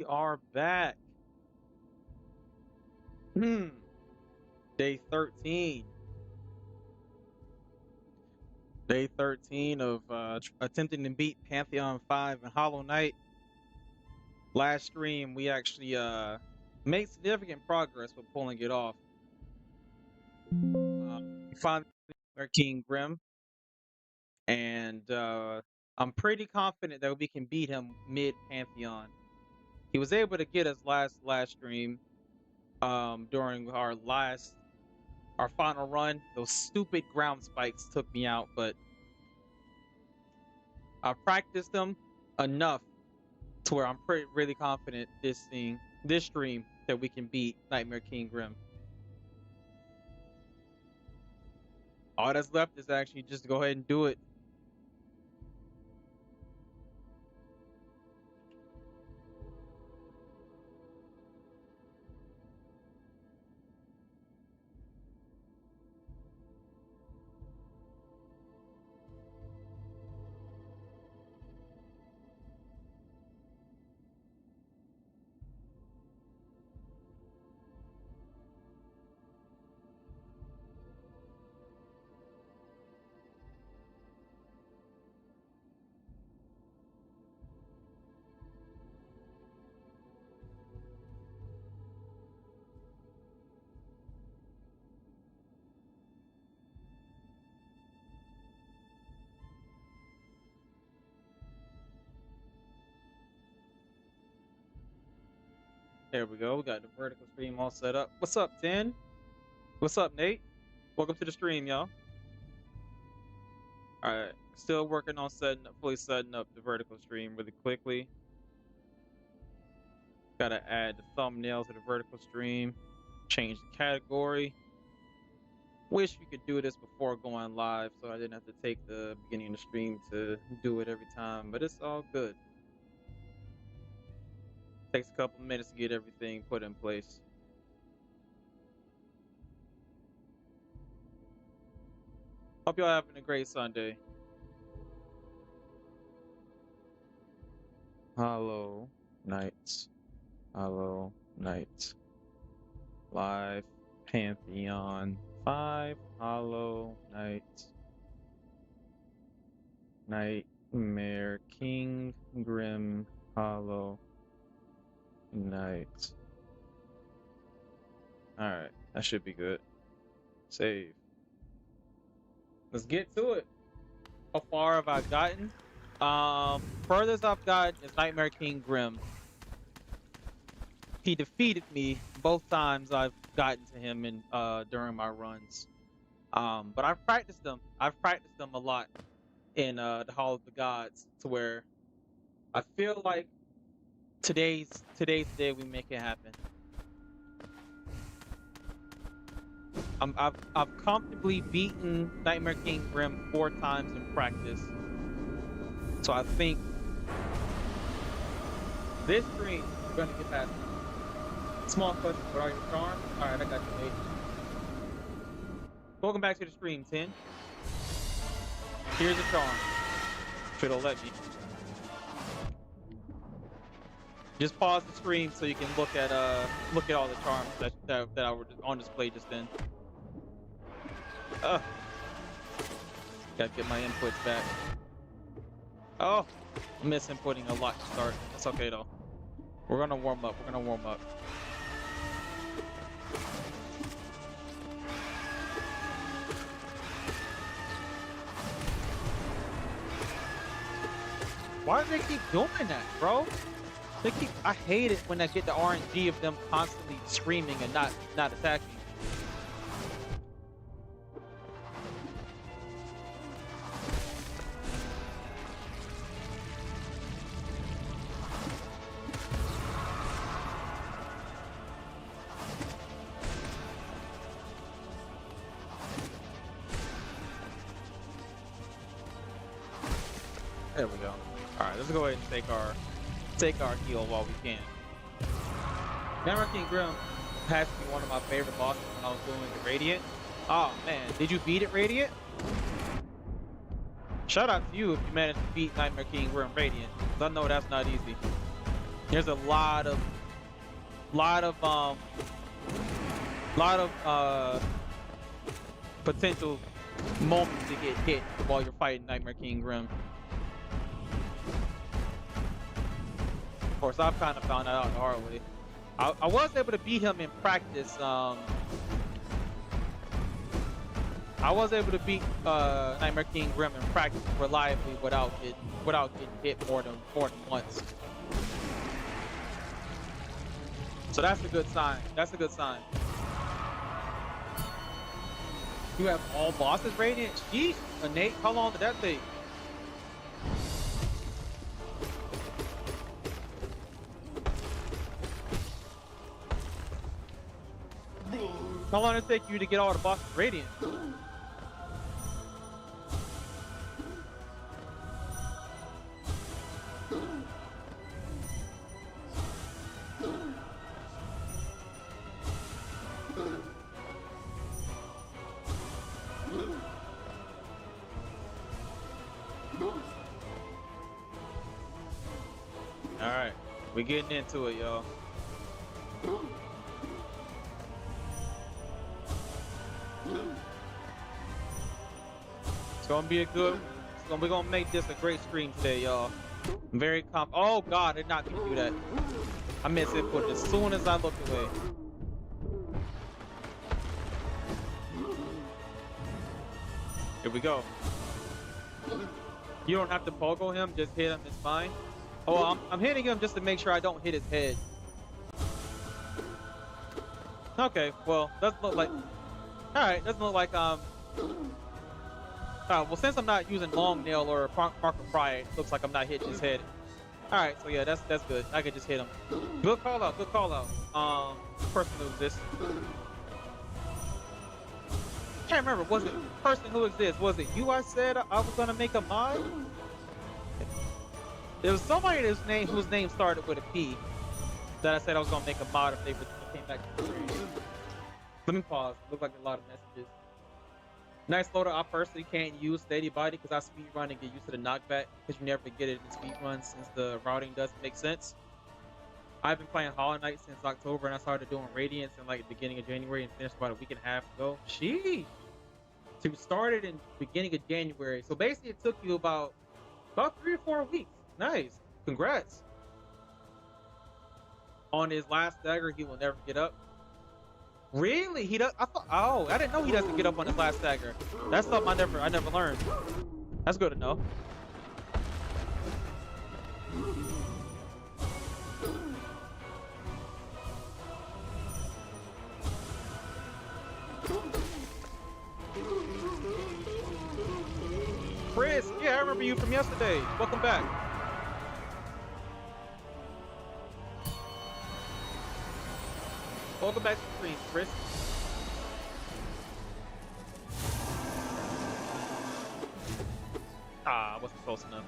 are back. Hmm. Day 13. Day 13 of attempting to beat Pantheon 5 and Hollow Knight. Last stream, we actually made significant progress with pulling it off. We finally our King Grim, and I'm pretty confident that we can beat him mid Pantheon. He was able to get us last stream during our final run. Those stupid ground spikes took me out, but I practiced them enough to where I'm really confident this stream that we can beat Nightmare King Grim. All that's left is actually just to go ahead and do it. There we go. We got the vertical stream all set up. What's up, 10? What's up, Nate? Welcome to the stream, y'all. All right, still working on fully setting up the vertical stream really quickly. Gotta add the thumbnail to the vertical stream, change the category. Wish you could do this before going live so I didn't have to take the beginning of the stream to do it every time, but it's all good. Takes a couple minutes to get everything put in place. Hope y'all having a great Sunday. Hollow Knights. Hollow Knights. Live Pantheon 5. Hollow Knights. Nightmare King Grim Hollow Knights. Alright, that should be good. Save. Let's get to it. How far have I gotten? Furthest I've gotten is Nightmare King Grim. He defeated me both times I've gotten to him in during my runs. But I've practiced them. I've practiced them a lot in the Hall of the Gods, to where I feel like today's the day we make it happen. I've comfortably beaten Nightmare King Grim 4 times in practice. So I think this stream we're gonna get past it. Small question, but are you charmed? Alright, I got you, mate. Welcome back to the stream, 10. Here's a charm. Should've let me. Just pause the stream so you can look at all the charms that were on display just then. Gotta get my inputs back. Oh, I'm misinputting a lot to start. That's okay though. We're gonna warm up. Why do they keep doing that, bro? I hate it when I get the RNG of them constantly screaming and not attacking. There we go. All right, let's go ahead and take our heal while we can. Nightmare King Grim has to be one of my favorite bosses when I was doing the Radiant. Oh man, did you beat it Radiant? Shout out to you if you managed to beat Nightmare King Grim Radiant, because I know that's not easy. There's a lot of potential moments to get hit while you're fighting Nightmare King Grim. Of course, I've kind of found that out the hard way. I was able to beat him in practice. I was able to beat Nightmare King Grim in practice reliably without getting hit more than once. So that's a good sign. That's a good sign. You have all bosses radiant? Jeez, Nate, how long did that take? How long did it take you to get all the bosses radiant? Alright, we're getting into it, y'all. It's gonna be we're gonna make this a great stream today, y'all. I'm very oh god, it not gonna do that. I missed it for as soon as I looked away. Here we go. You don't have to pogo him, just hit him, it's fine. Oh, I'm hitting him just to make sure I don't hit his head. Okay, well, doesn't look like... Alright, doesn't look like, well, since I'm not using long nail or Markoth Pry, it looks like I'm not hitting his head. Alright, so yeah, that's good. I could just hit him. Good call out, good call out. Person who exists. Can't remember, was it person who exists? Was it you I said I was gonna make a mod? There was somebody whose name started with a P that I said I was gonna make a mod if they came back to the stream. Let me pause. Look like a lot of messages. Nice loader. I personally can't use Steady Body because I speedrun and get used to the knockback because you never get it in speedrun since the routing doesn't make sense. I've been playing Hollow Knight since October and I started doing Radiance in like the beginning of January and finished about a week and a half ago. Sheesh. So you started in the beginning of January. So basically it took you about 3 or 4 weeks. Nice. Congrats. On his last dagger, he will never get up. Really? He does? Oh, I didn't know he doesn't get up on his last dagger. That's something I never learned. That's good to know. Chris, yeah, I remember you from yesterday. Welcome back. Welcome back to the stream, Chris. I wasn't close enough.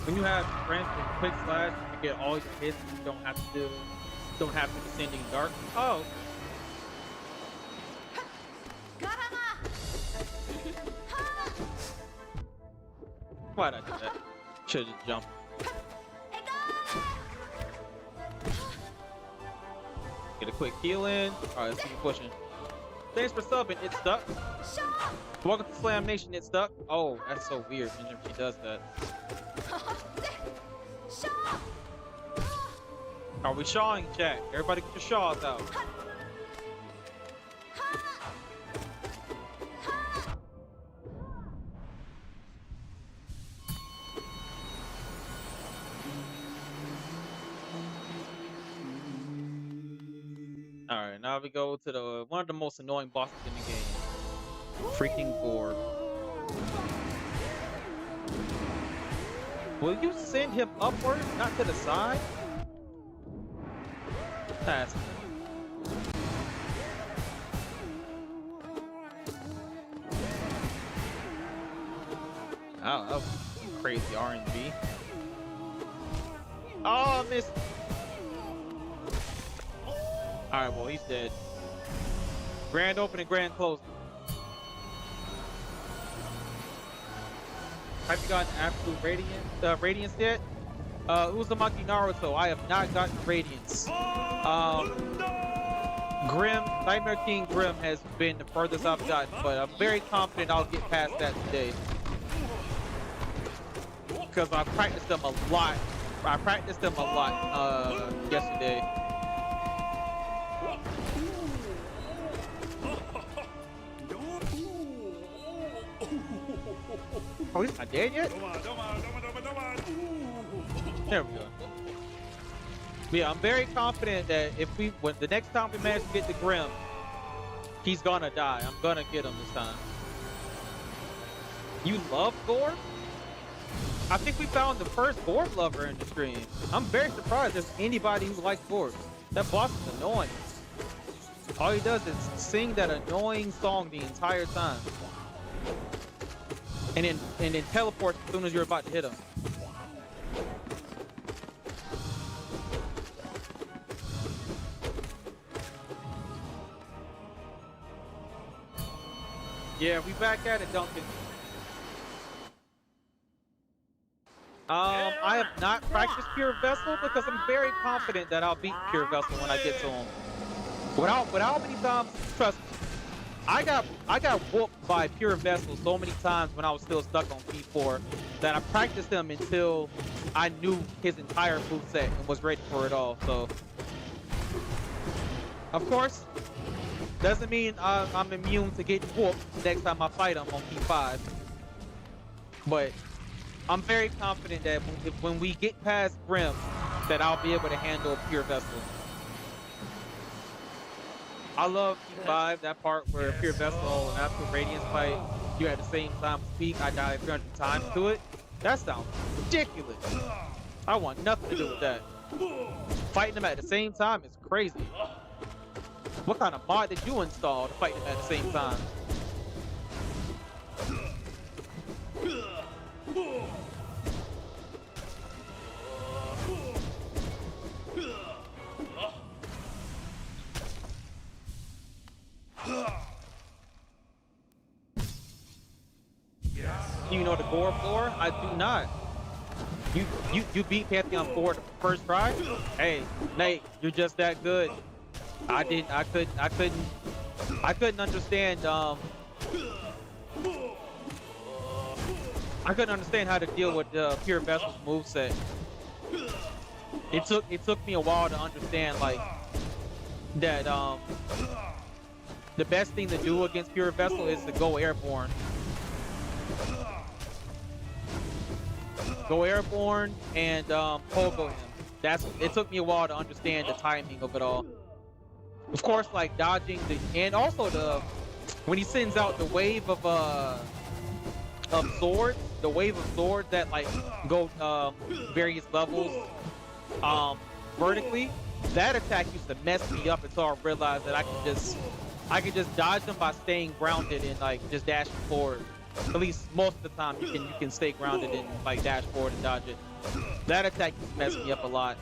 When you have strength and quick slash, you get all your hits. You don't have to descending dark. Oh. Why'd I do that? Should've just jumped. Get a quick heal in. All right, let's keep pushing. Thanks for subbing. It's stuck. Welcome to Slam Nation. It's stuck. Oh, that's so weird whenever she does that. Are we shawing, chat? Everybody get your shaws out. Alright, now we go to the one of the most annoying bosses in the game. Freaking Gore. Will you send him upward, not to the side? That's oh, that was crazy R&B. missed. Alright, well, he's dead. Grand opening, grand closing. Have you gotten absolute radiance yet? Uzumaki Naruto, I have not gotten radiance. Grim, Nightmare King Grim has been the furthest I've gotten, but I'm very confident I'll get past that today. Because I practiced them a lot. I practiced them a lot yesterday. Oh, he's not dead yet? There we go. Yeah, I'm very confident that when the next time we manage to get the Grim, he's gonna die. I'm gonna get him this time. You love gore? I think we found the first gore lover in the stream. I'm very surprised there's anybody who likes gore. That boss is annoying. All he does is sing that annoying song the entire time. And then teleports as soon as you're about to hit him. Yeah, we back at it, Duncan. I have not practiced Pure Vessel because I'm very confident that I'll beat Pure Vessel when I get to him. Without many times, trust me, I got whooped by Pure Vessel so many times when I was still stuck on P4 that I practiced him until I knew his entire moveset and was ready for it all. So, of course, doesn't mean I'm immune to getting whooped next time I fight him on P5. But I'm very confident that when we get past Grim, that I'll be able to handle Pure Vessel. I love P5, that part where Pure Vessel and Absolute Radiance fight, you at the same time speak. I died 300 times to it. That sounds ridiculous. I want nothing to do with that. Fighting them at the same time is crazy. What kind of mod did you install to fight them at the same time? Do you know the gore floor? I do not. You beat Pantheon 4 the first try? Hey, Nate, you're just that good. I couldn't understand I couldn't understand how to deal with Pure Vessel's moveset. It took me a while to understand like that the best thing to do against Pure Vessel is to go airborne. Go airborne and pogo him. It took me a while to understand the timing of it all. Of course, like dodging and also when he sends out the wave of swords, the wave of swords that like go various levels vertically. That attack used to mess me up until I realized that I could just dodge them by staying grounded and like just dashing forward. At least most of the time you can stay grounded and like dash forward and dodge it. That attack used to mess me up a lot.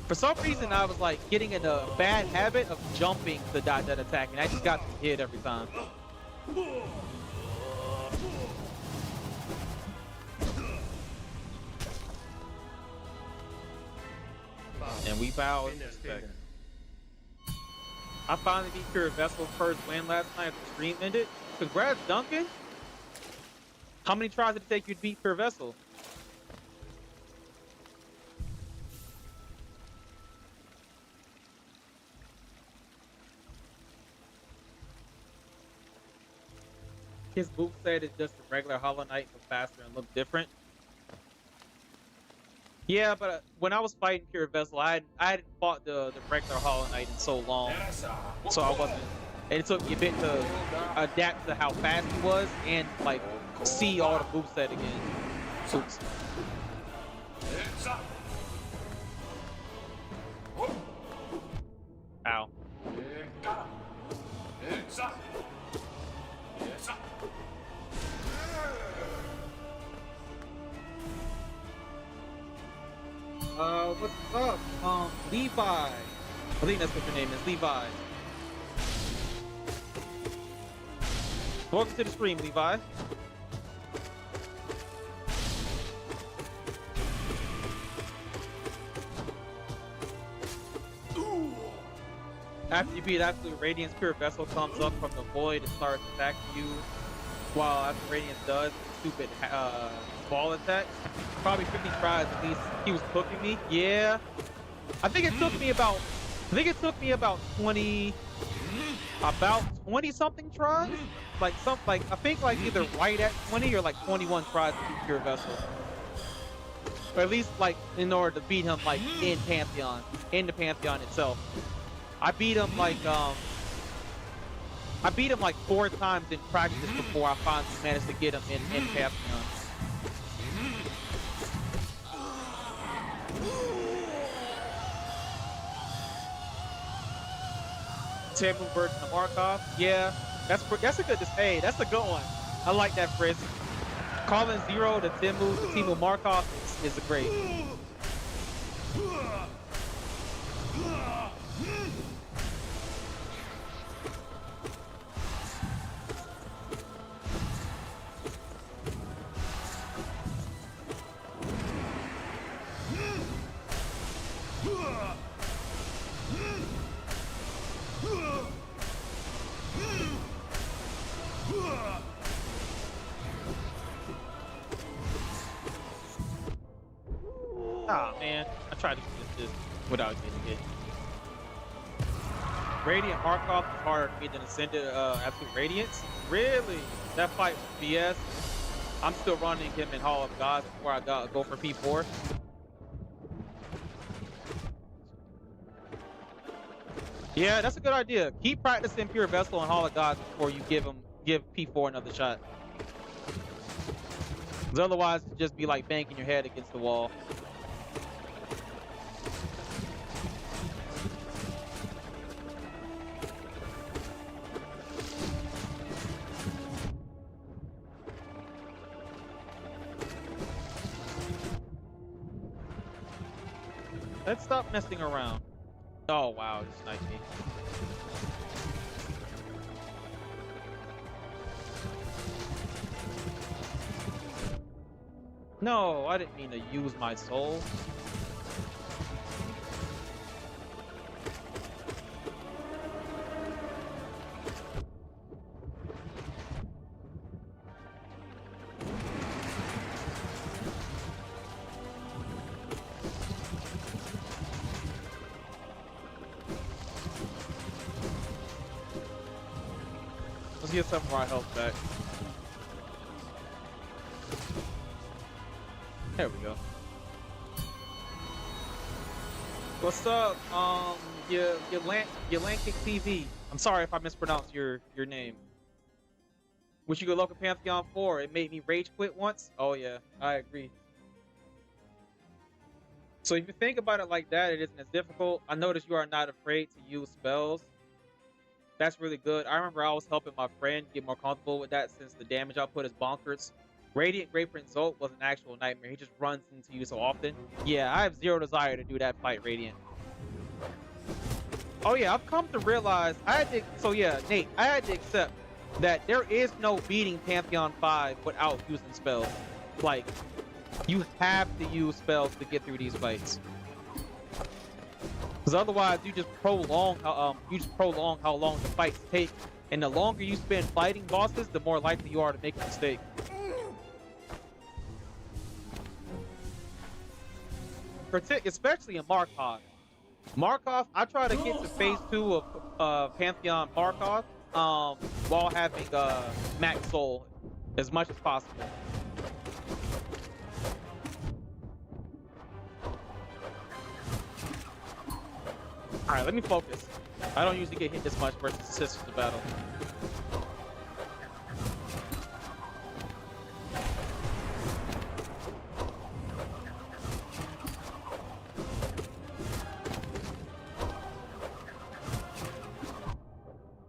For some reason I was like getting in a bad habit of jumping to dodge that attack, and I just got hit every time. And we bow in respect. I finally beat Pure Vessel's first win last night as the stream ended. Congrats, Duncan. How many tries did it take you to beat Pure Vessel? His moveset is just a regular Hollow Knight, but faster and look different. Yeah, but when I was fighting Pure Vessel, I hadn't fought the regular Hollow Knight in so long, so I wasn't. And it took me a bit to adapt to how fast he was and like see all the moveset again. Oops. Ow. What's up? Levi. I think that's what your name is, Levi. Welcome to the stream, Levi. After you beat Absolute Radiance, Pure Vessel comes up from the void and starts attacking you. While Absolute Radiance does stupid ball attack. Probably 50 tries at least. He was cooking me. Yeah. I think it took me about 20 something tries. I think like either right at 20 or like 21 tries to beat Pure Vessel. Or at least like in order to beat him like in the Pantheon itself. I beat him like 4 times in practice before I finally managed to get him in Pantheon. Tamu version of Markoth. Yeah, that's a good. Hey, that's a good one. I like that, Frizz. Calling Zero to Timu Markoth is great. Ah, man. I tried to get this without getting hit. Radiant Markoth is harder to beat than Ascended Absolute Radiance. Really? That fight was BS. I'm still running him in Hall of Gods before I go for P4. Yeah, that's a good idea. Keep practicing Pure Vessel and Hall of Gods before you give P4 another shot. Because otherwise, it'd just be like banking your head against the wall. Let's stop messing around. Oh wow, he sniped me. No, I didn't mean to use my soul. Let's get some of our health back. There we go. What's up? Yolankic TV. I'm sorry if I mispronounced your name. Wish you could local Pantheon 4. It made me rage quit once. Oh yeah, I agree. So if you think about it like that, it isn't as difficult. I noticed you are not afraid to use spells. That's really good. I remember I was helping my friend get more comfortable with that since the damage output is bonkers. Radiant Great Prince Zolt was an actual nightmare. He just runs into you so often. Yeah, I have zero desire to do that fight, Radiant. Oh yeah, I've come to realize Nate, I had to accept that there is no beating Pantheon 5 without using spells. Like, you have to use spells to get through these fights. Because otherwise, you just prolong how long the fights take, and the longer you spend fighting bosses, the more likely you are to make a mistake. Especially in Markoth. I try to get to phase 2 of Pantheon Markoth while having max soul as much as possible. Alright, let me focus. I don't usually get hit this much versus Sisters of Battle.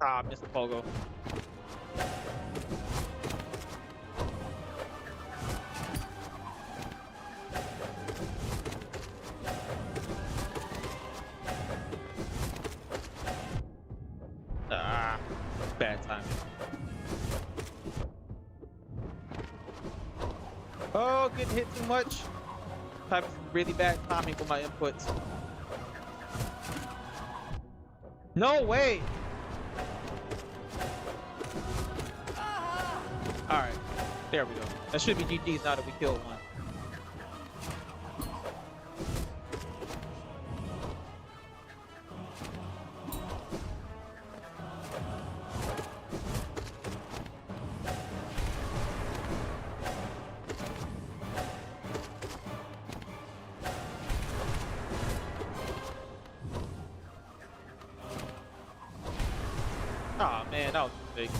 Ah, missed the pogo. Bad timing. Oh, getting hit too much. Type of really bad timing for my inputs. No way! Alright. There we go. That should be GG's now that we killed one. Aw, man, that was a mistake.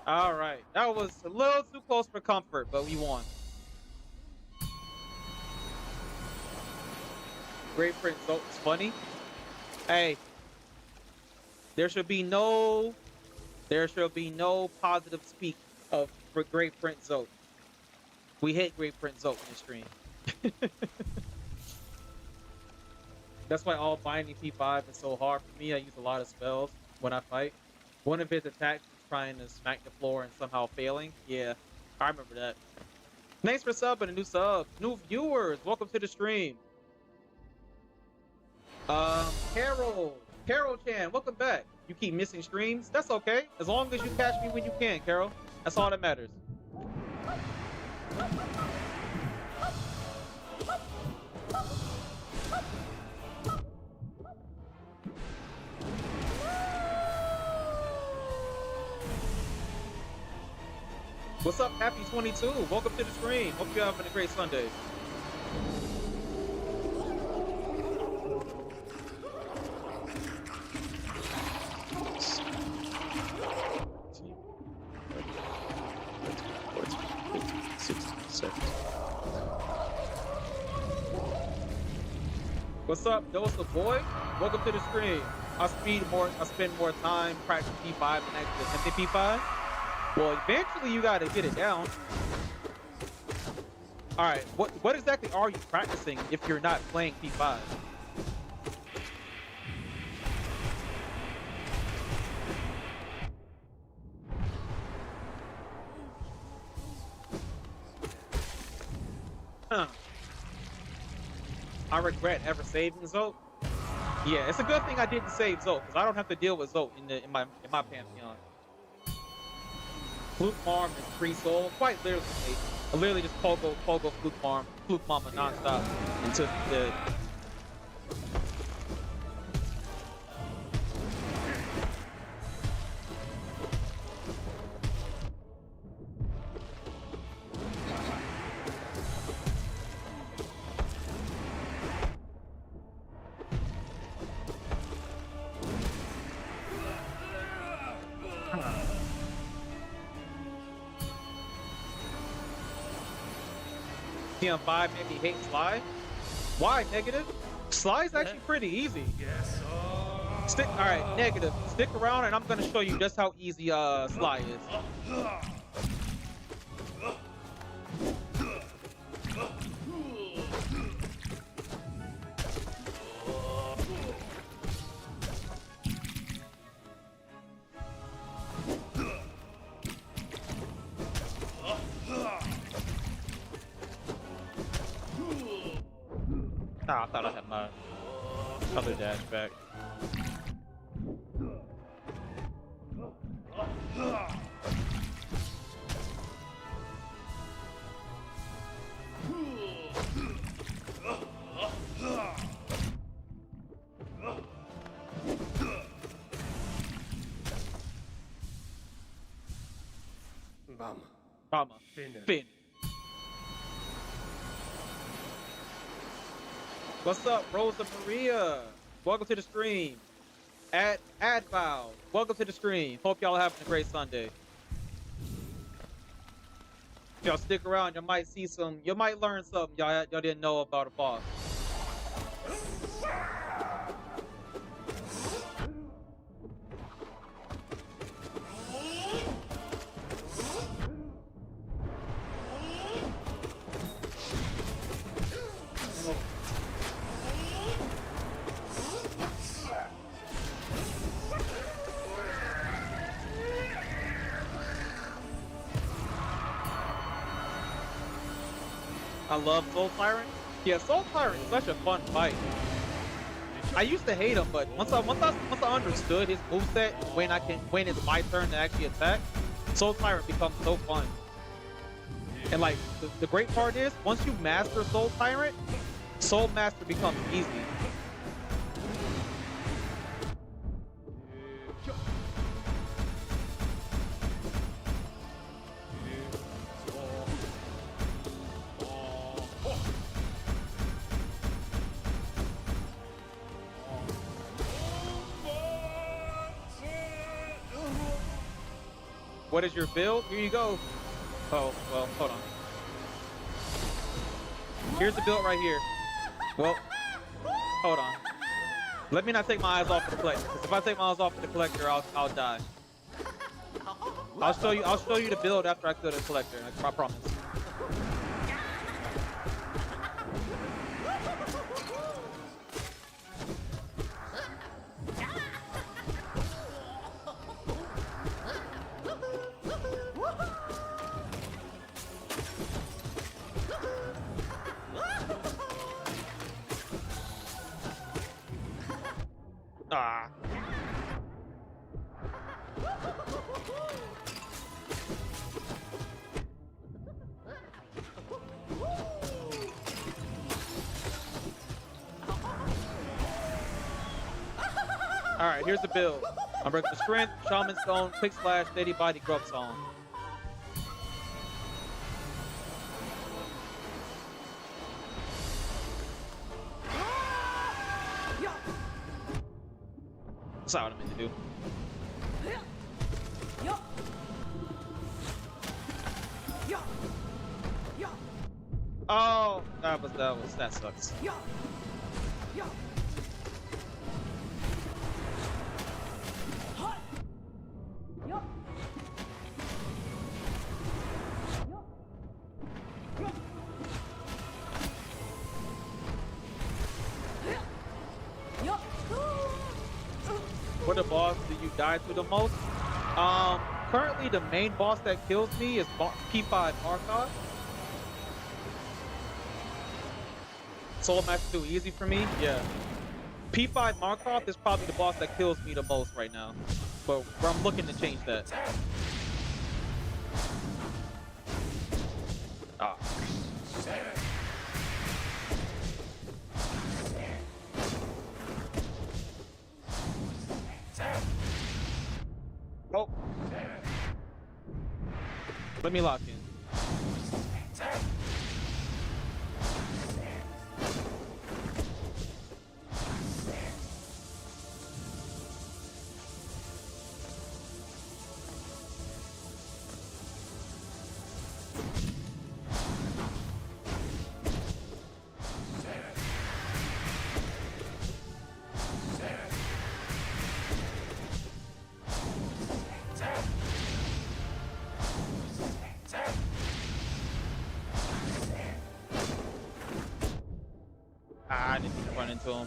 All right, that was a little too close for comfort, but we won. Great Prince Zote's funny. Hey, there should be no positive speak of Great Prince Zote. We hate Great Prince Zote in the stream. That's why all binding P5 is so hard for me. I use a lot of spells when I fight. One of his attacks is trying to smack the floor and somehow failing. Yeah, I remember that. Thanks for subbing a new sub. New viewers, welcome to the stream. Carol Chan, welcome back. You keep missing streams? That's okay. As long as you catch me when you can, Carol. That's all that matters. What's up, Happy 22? Welcome to the stream. Hope you're having a great Sunday. What's up, Joseph Boy? Welcome to the stream. I spend more time practicing P5 than actually attempting P5. Well, eventually you gotta get it down. All right, what exactly are you practicing if you're not playing P5? Huh. I regret ever saving Zote. Yeah, it's a good thing I didn't save Zote because I don't have to deal with Zote in my Pantheon. Fluke Farm is free soul, quite literally. I literally just pogo Fluke Farm, Fluke Mama nonstop until he's dead. TM5 maybe hate Sly. Why negative? Sly's actually pretty easy. Yes. All right, negative. Stick around and I'm gonna show you just how easy Sly is. I thought I had my other dash back. Mama. Finn. What's up, Rosa Maria? Welcome to the stream. Adval, welcome to the stream. Hope y'all having a great Sunday. If y'all stick around, you might learn something y'all didn't know about a boss. I love Soul Tyrant. Yeah, Soul Tyrant is such a fun fight. I used to hate him, but once I understood his moveset and when it's my turn to actually attack, Soul Tyrant becomes so fun. And like the great part is once you master Soul Tyrant, Soul Master becomes easy. What is your build? Here you go. Oh, well, hold on. Here's the build right here. Well, hold on. Let me not take my eyes off the collector, because if I take my eyes off the collector, I'll die. I'll show you the build after I kill the collector, I promise. Ah. Alright, here's the build. Unbreakable Strength, Shaman Stone, Quick Slash, Steady Body, Grub Song. That's not what I meant to do. Oh, that sucks. What the boss do you die to the most? Currently the main boss that kills me is P5 Markoth. Soul Master too easy for me? Yeah. P5 Markoth is probably the boss that kills me the most right now. But I'm looking to change that. Ah. Oh. Let me lock in. I didn't need to run into him.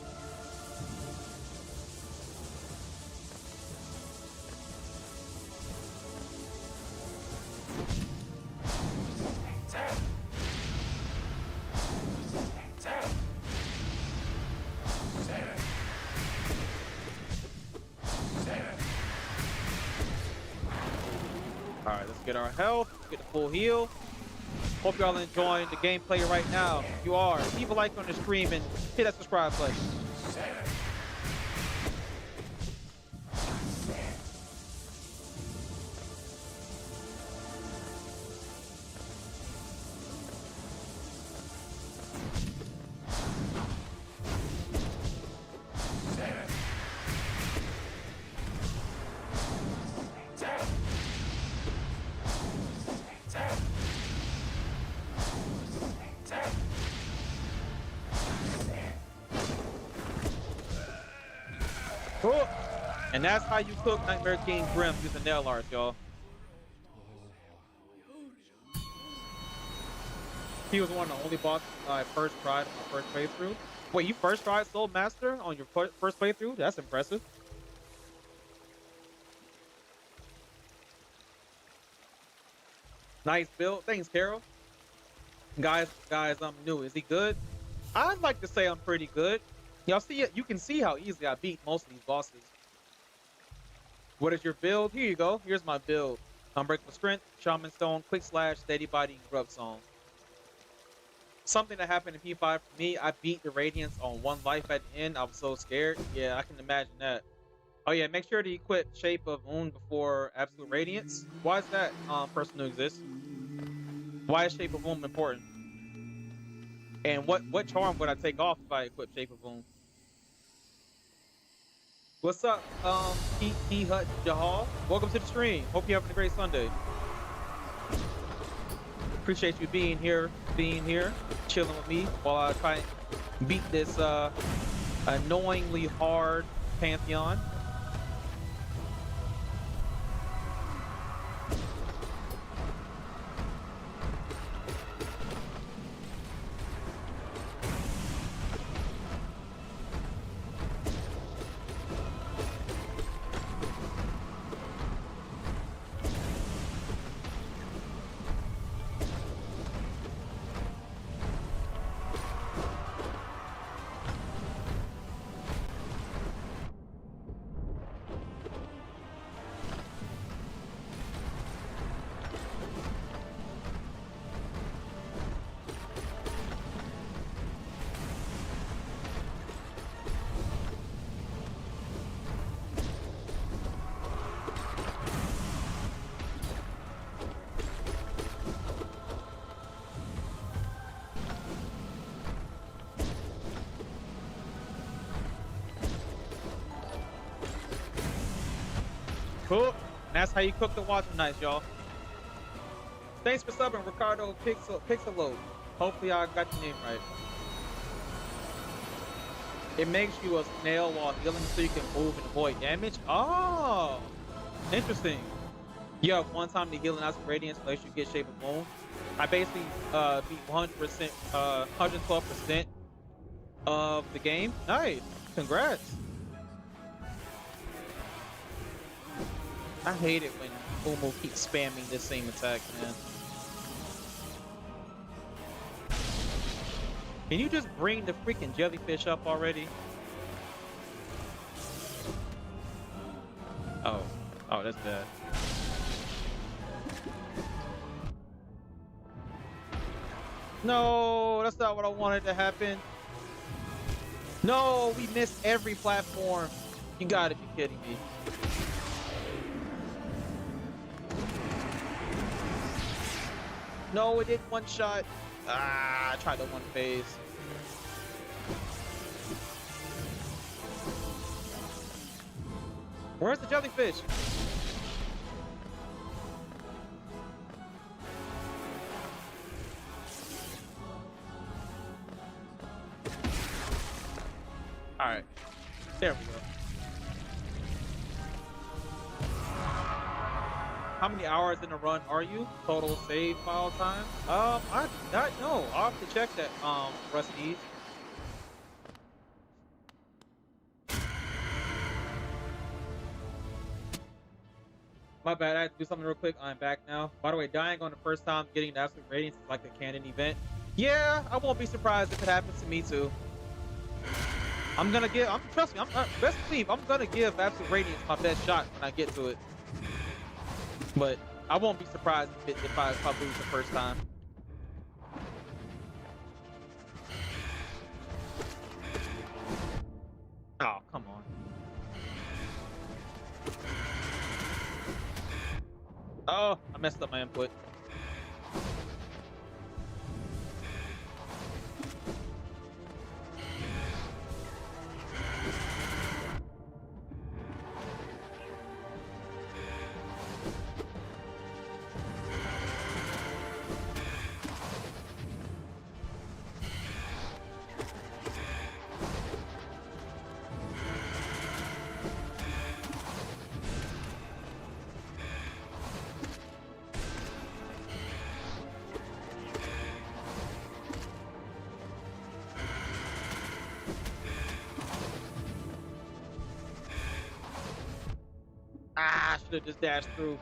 Alright, let's get our health, get the full heal. Hope y'all enjoying the gameplay right now. If you are, leave a like on the stream and hit that subscribe button. Cool. And that's how you cook Nightmare King Grim using nail art, y'all. He was one of the only bosses I first tried on my first playthrough. Wait, you first tried Soul Master on your first playthrough? That's impressive. Nice build. Thanks, Carol. Guys, I'm new. Is he good? I'd like to say I'm pretty good. Y'all see it? You can see how easily I beat most of these bosses. What is your build? Here you go. Here's my build. Unbreakable Strength, Shaman Stone, Quick Slash, Steady Body, and Grub Song. Something that happened in P5 for me, I beat the Radiance on 1 life at the end. I was so scared. Yeah, I can imagine that. Oh yeah, make sure to equip Shape of Wound before Absolute Radiance. Why is that person who exists? Why is Shape of Wound important? And what charm would I take off if I equip Shape of Wound? What's up, T Hut Jahal? Welcome to the stream. Hope you're having a great Sunday. Appreciate you being here, chilling with me while I try and beat this annoyingly hard Pantheon. Cook. That's how you cook the water nice, y'all. Thanks for subbing, Ricardo Pixelo. Hopefully I got your name right. It makes you a snail while healing so you can move and avoid damage. Oh, interesting. You have one time to heal and Absolute Radiance unless you get Shape of Wound. I basically beat 100%, 112% of the game. Nice. Congrats. I hate it when Umo keeps spamming the same attack, man. Can you just bring the freaking jellyfish up already? Oh, that's bad. No, that's not what I wanted to happen. No, we missed every platform. You gotta be kidding me. No, it did one shot. I tried the one phase. Where's the jellyfish? All right, there we go. How many hours in a run are you? Total save file time? I do not know. I'll have to check that, Rusty. My bad, I had to do something real quick. I'm back now. By the way, dying on the first time, getting the Absolute Radiance is like a canon event. Yeah, I won't be surprised if it happens to me too. Trust me, best believe, I'm gonna give Absolute Radiance my best shot when I get to it. But I won't be surprised if I lose the first time. Oh, come on. Oh, I messed up my input. Ah, I should have just dashed through.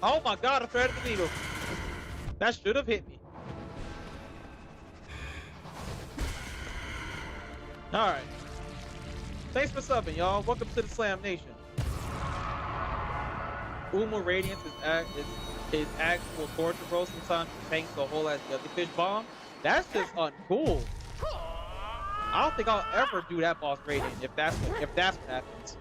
Oh my god, I threaded the needle. That should have hit me. Alright. Thanks for subbing, y'all. Welcome to the Slam Nation. Uma Radiance is actual torture, bro. Sometimes you tank the whole ass jellyfish bomb. That's just uncool. I don't think I'll ever do that boss Radiant if that's what happens.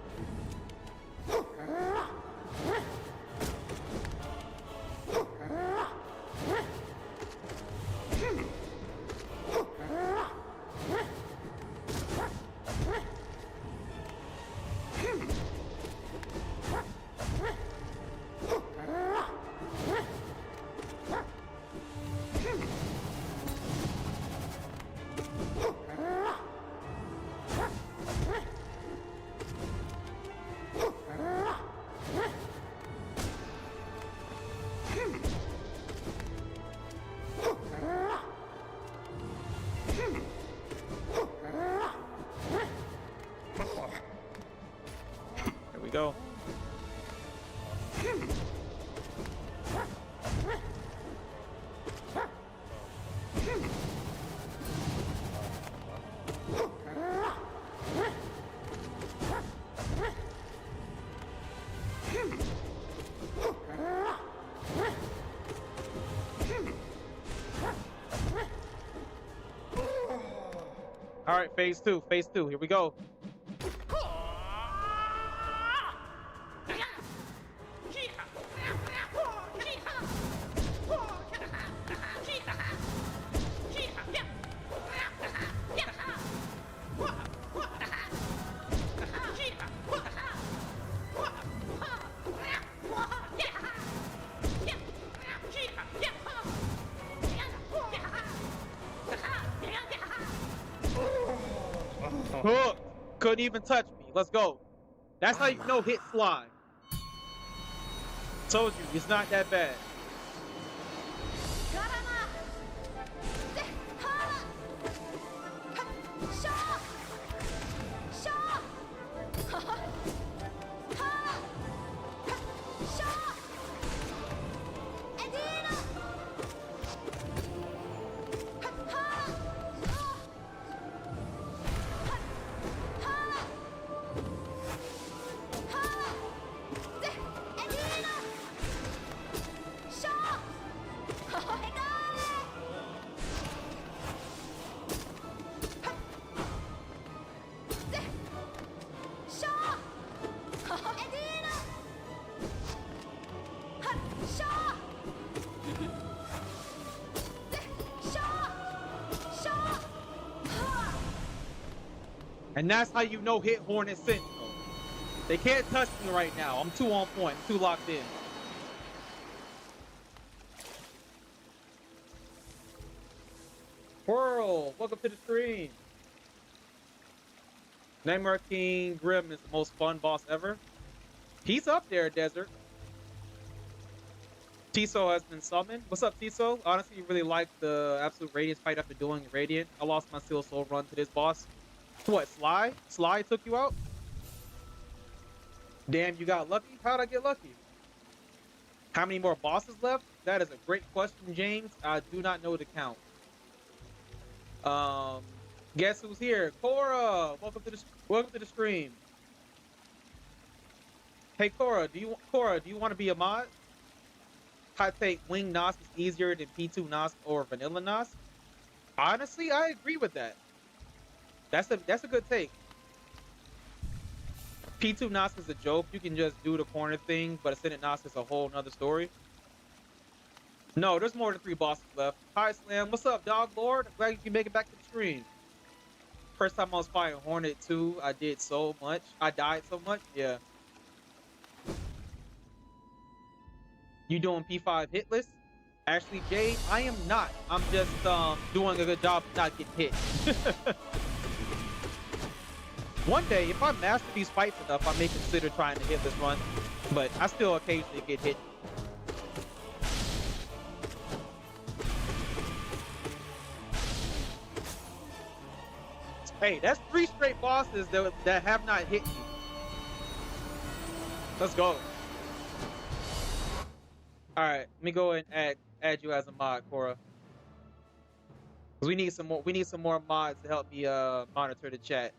There we go. All right, phase two, here we go. Hook. Couldn't even touch me. Let's go. That's how you know hit slide. Told you, it's not that bad. And that's how you know hit Hornet Sentinel. They can't touch me right now. I'm too on point, too locked in. Whirl, welcome to the stream. Nightmare King Grim is the most fun boss ever. He's up there, Desert. Tiso has been summoned. What's up, Tiso? Honestly, you really like the Absolute Radiance fight after doing Radiant. I lost my Steel Soul run to this boss. What, Sly? Sly took you out? Damn, you got lucky? How'd I get lucky? How many more bosses left? That is a great question, James. I do not know the count. Guess who's here? Cora! Welcome to the stream. Hey Cora, do you want to be a mod? I take Wing Nos is easier than P2 Nos or Vanilla Nos. Honestly, I agree with that. That's a good take. P2 Nos is a joke. You can just do the corner thing, but Ascendant Nos is a whole nother story. No, there's more than 3 bosses left. Hi Slam, what's up, Dog Lord? Glad you can make it back to the stream. First time I was fighting Hornet 2, I died so much. Yeah. You doing P5 hit list? Actually, Jade, I am not. I'm just doing a good job of not getting hit. One day, if I master these fights enough, I may consider trying to hit this run, but I still occasionally get hit. Hey, that's 3 straight bosses that have not hit me. Let's go. All right, let me go and add you as a mod, Cora. Cause we need some more. We need some more mods to help me monitor the chat.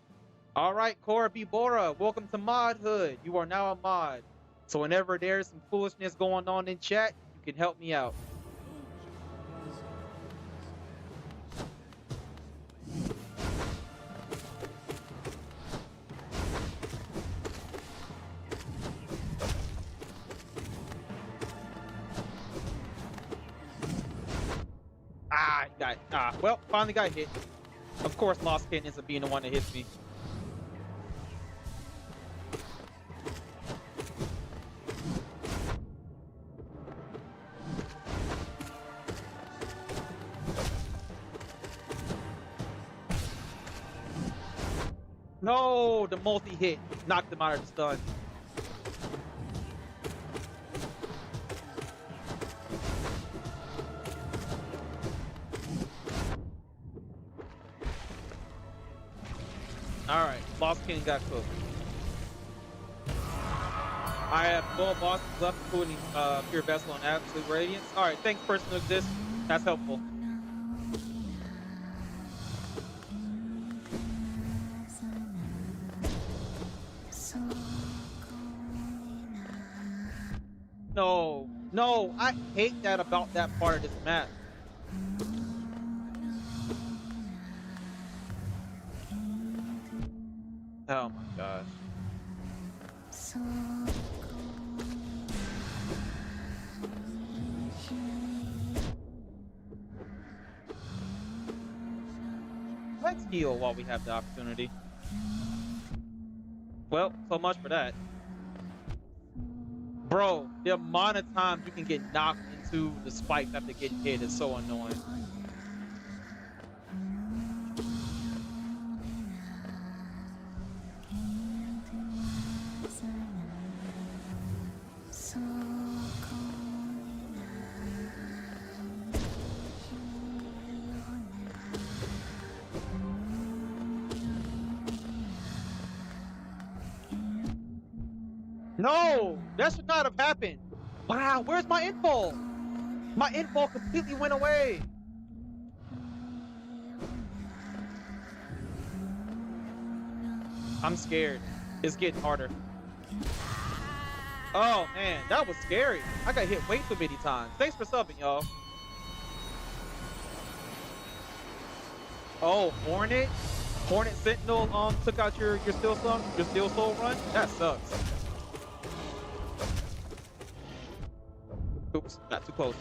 All right, Cora B. Bora, welcome to Modhood. You are now a mod. So whenever there's some foolishness going on in chat, you can help me out. Well, finally got hit. Of course, Lost Kitten ends up being the one that hits me. No, the multi-hit knocked him out of the stun. Alright, Lost King got cooked. I have 12 bosses left, including Pure Vessel and Absolute Radiance. Alright, thanks, person who exists. That's helpful. No, I hate that about that part of this map. Oh my gosh. Let's heal while we have the opportunity. Well, so much for that. Bro, the amount of times you can get knocked into the spike after getting hit is so annoying. No, that should not have happened. Wow, where's my info? My info completely went away. I'm scared. It's getting harder. Oh man, that was scary. I got hit way too many times. Thanks for subbing, y'all. Oh, Hornet? Hornet Sentinel took out your Steel Soul run? That sucks. Oops, not too close.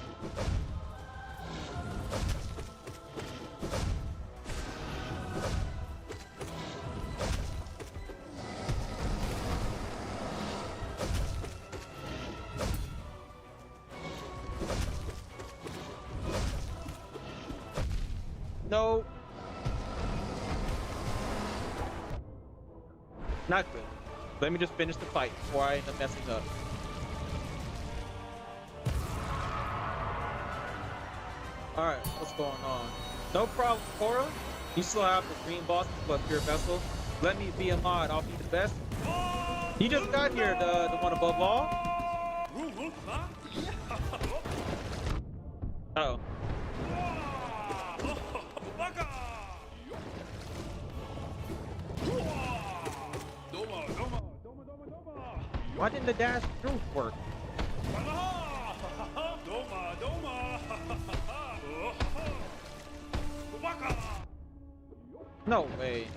No. Not good. Let me just finish the fight before I end up messing up. Alright, what's going on? No problem, Cora. You still have the green bosses, but Pure Vessel. Let me be a mod, I'll be the best. You just got here, the one above all. Uh-oh. Why didn't the dash through work? No way.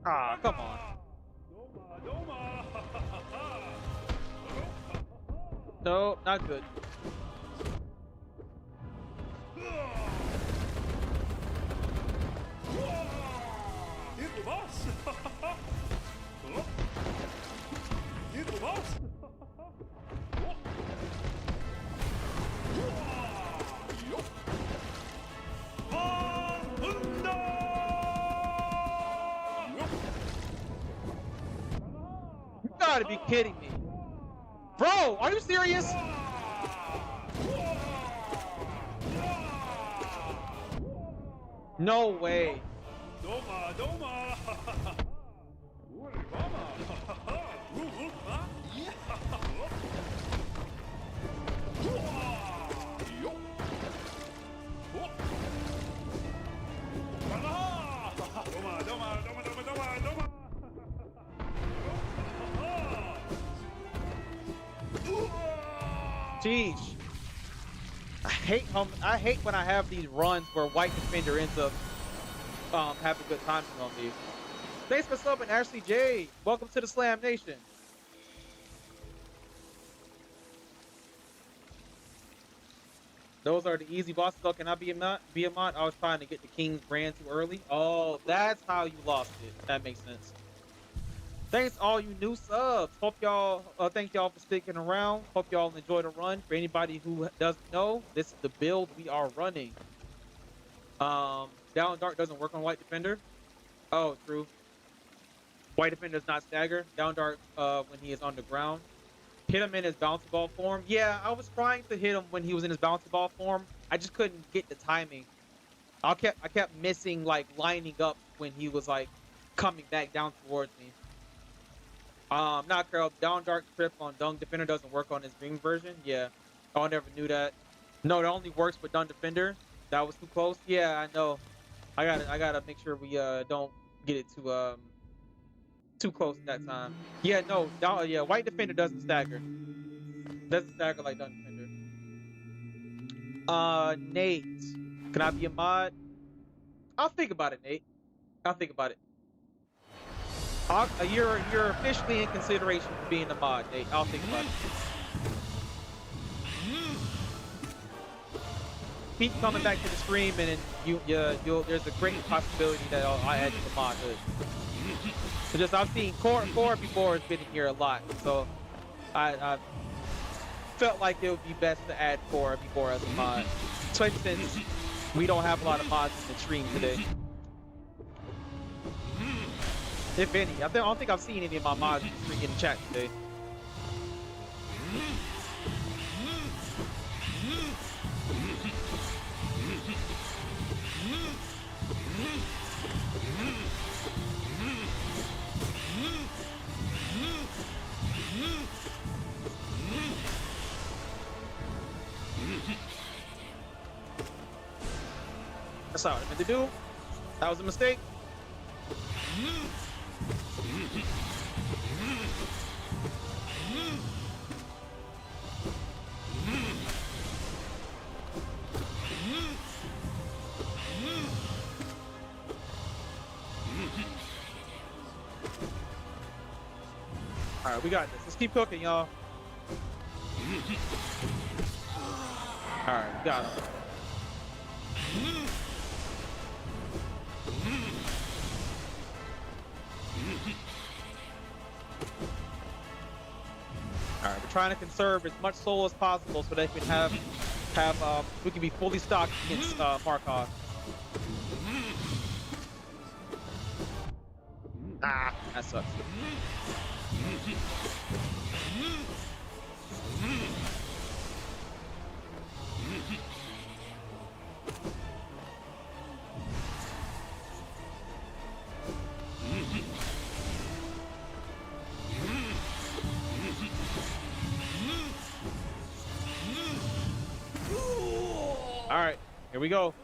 Ah, come on. No, not good. gotta be kidding me. Bro, are you serious? No way. Jeez. I hate when I have these runs where white defender ends up having good timing on me. Thanks for subbing, Ashley J. Welcome to the Slam Nation. Those are the easy bosses. Oh, can I be a mod? I was trying to get the King's brand too early. Oh, that's how you lost it. That makes sense. Thanks all you new subs. Hope y'all, thank y'all for sticking around. Hope y'all enjoy the run. For anybody who doesn't know, this is the build we are running. Down Dark doesn't work on White Defender. Oh, true. White Defender does not stagger. Down Dark when he is on the ground. Hit him in his bouncy ball form. Yeah, I was trying to hit him when he was in his bouncy ball form. I just couldn't get the timing. I kept missing, like, lining up when he was like coming back down towards me. Not Carol. Down Dark trip on Dung Defender doesn't work on his green version. Yeah, I never knew that. No, it only works with Dung Defender. That was too close. Yeah, I know. I gotta make sure we don't get it too close that time. Yeah, no. Yeah, White Defender doesn't stagger. Doesn't stagger like Dung Defender. Nate, can I be a mod? I'll think about it, Nate. I'll think about it. You're officially in consideration for being a mod, Nate. I'll think about it. Keep coming back to the stream, and then there's a great possibility that I'll add you to modhood. So just I've seen Core before has been in here a lot, so I felt like it would be best to add Core before as a mod, especially since we don't have a lot of mods in the stream today. If any. I don't think I've seen any of my mods in the chat today. That's all I meant to do. That was a mistake. All right, we got this. Let's keep cooking, y'all. All right, we got him. All right, we're trying to conserve as much soul as possible so that we can we can be fully stocked against Markoth. Ah, that sucks. All right, here we go.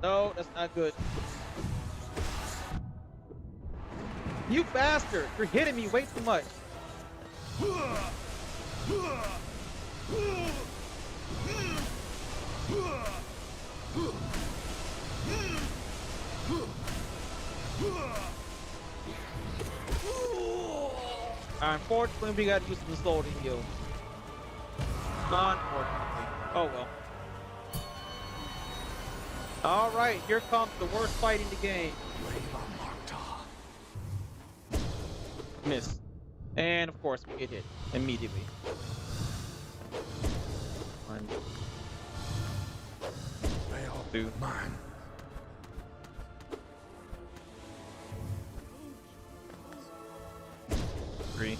No, that's not good. You bastard! You're hitting me way too much. Unfortunately, we gotta use some soul to heal. Unfortunately. Oh well. Alright, here comes the worst fight in the game. Miss. And of course, we get hit immediately. 1, Fail 2, mine. 3.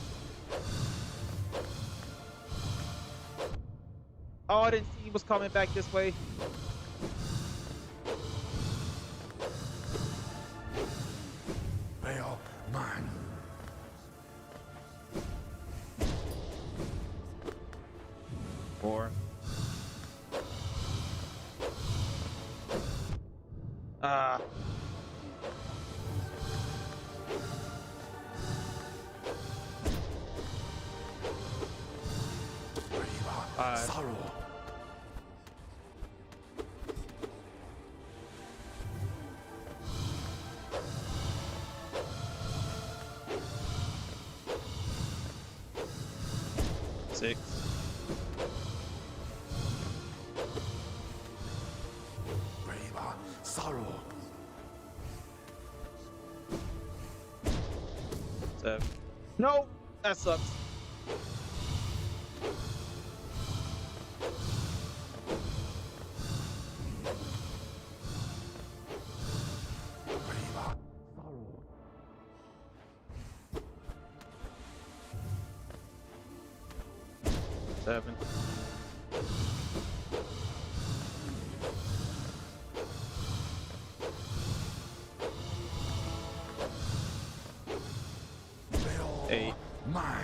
Oh, I didn't see he was coming back this way. Fail mine. 4. Ah. Riva sorrow. 6. Riva sorrow. 7. No, that sucks. Riva sorrow. 7. 8. Mine.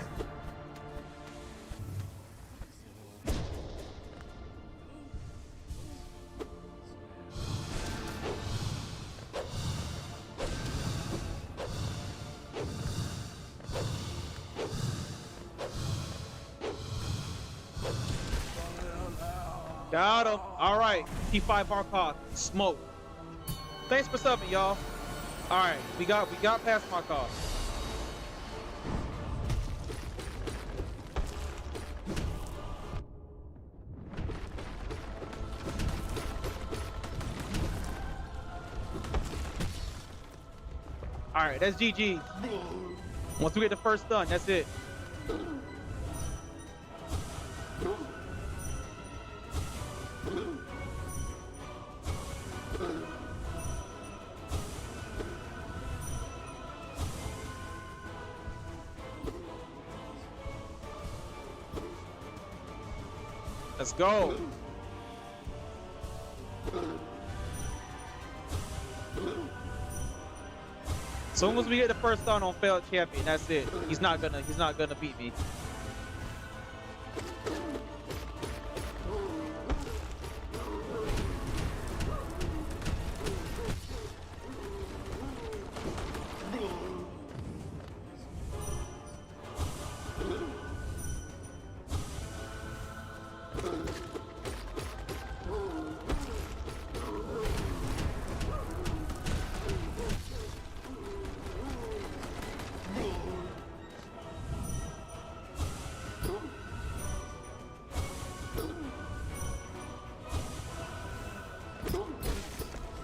Got him. All right. P5 Markoth. Smoke. Thanks for subbing, y'all. All right. We got past Markoth. All right. That's GG. Once we get the first stun, that's it. Let's go. As soon as we get the first stun on failed champion, that's it. He's not gonna beat me.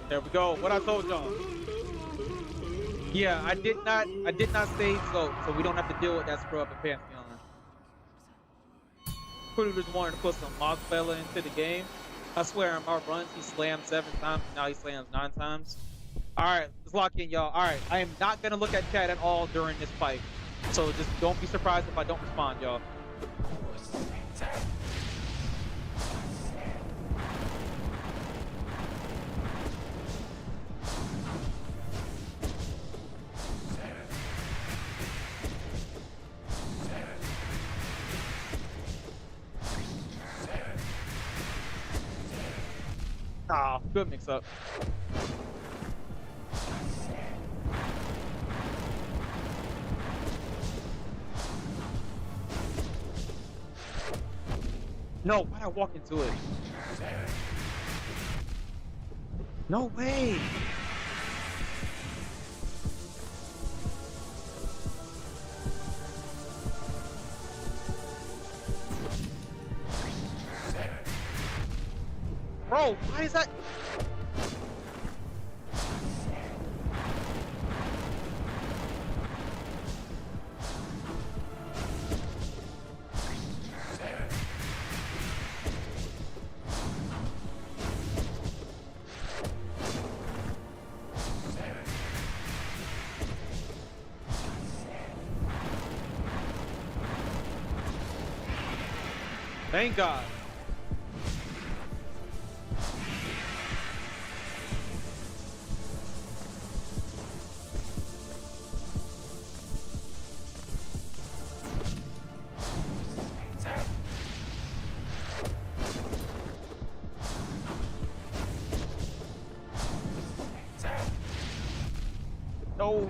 There we go. What I told y'all. Yeah, I did not save so we don't have to deal with that scrub at Pantheon. Pretty just wanted to put some mock fella into the game. I swear in my runs he slammed 7 times, now he slams 9 times. Alright, let's lock in, y'all. Alright, I am not gonna look at chat at all during this fight. So just don't be surprised if I don't respond, y'all. Ah, good mix up. No, why'd I walk into it? No way! Bro, why is that? Thank God. No.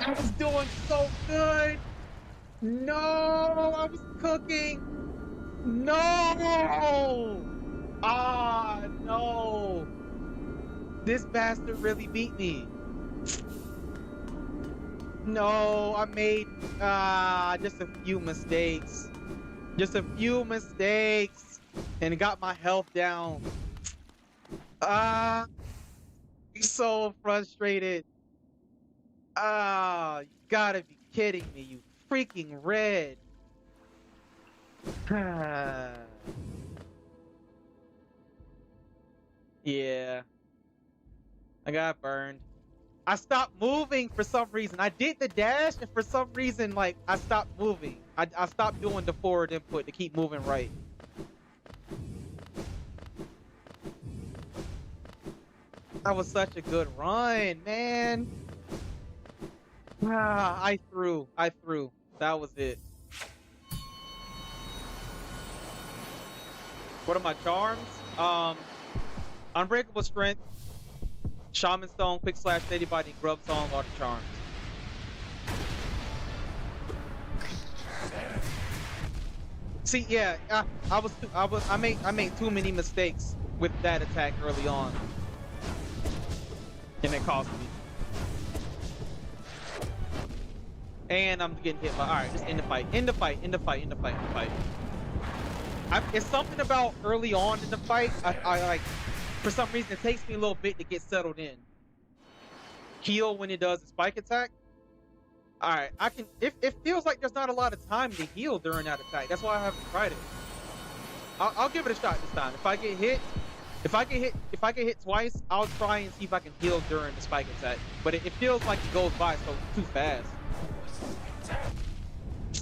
I was doing so good. No, I was cooking. No. Ah, no. This bastard really beat me. No, I made just a few mistakes. Just a few mistakes and got my health down. Ah, I'm so frustrated. Ah, you gotta be kidding me, you freaking red. Yeah, I got burned. I stopped moving for some reason. I did the dash, and for some reason, like, I stopped moving. I stopped doing the forward input to keep moving right. That was such a good run, man. I threw. That was it. What are my charms? Unbreakable Strength, Shaman Stone, Quick Slash, Steady Body, Grub Song are the charms. See, yeah, I made too many mistakes with that attack early on, and it cost me. And I'm getting hit by. All right, just end the fight. It's something about early on in the fight. I like, for some reason, it takes me a little bit to get settled in. Heal when it does a spike attack. All right, it feels like there's not a lot of time to heal during that attack. That's why I haven't tried it. I'll give it a shot this time. If I get hit twice, I'll try and see if I can heal during the spike attack. But it feels like it goes by so too fast.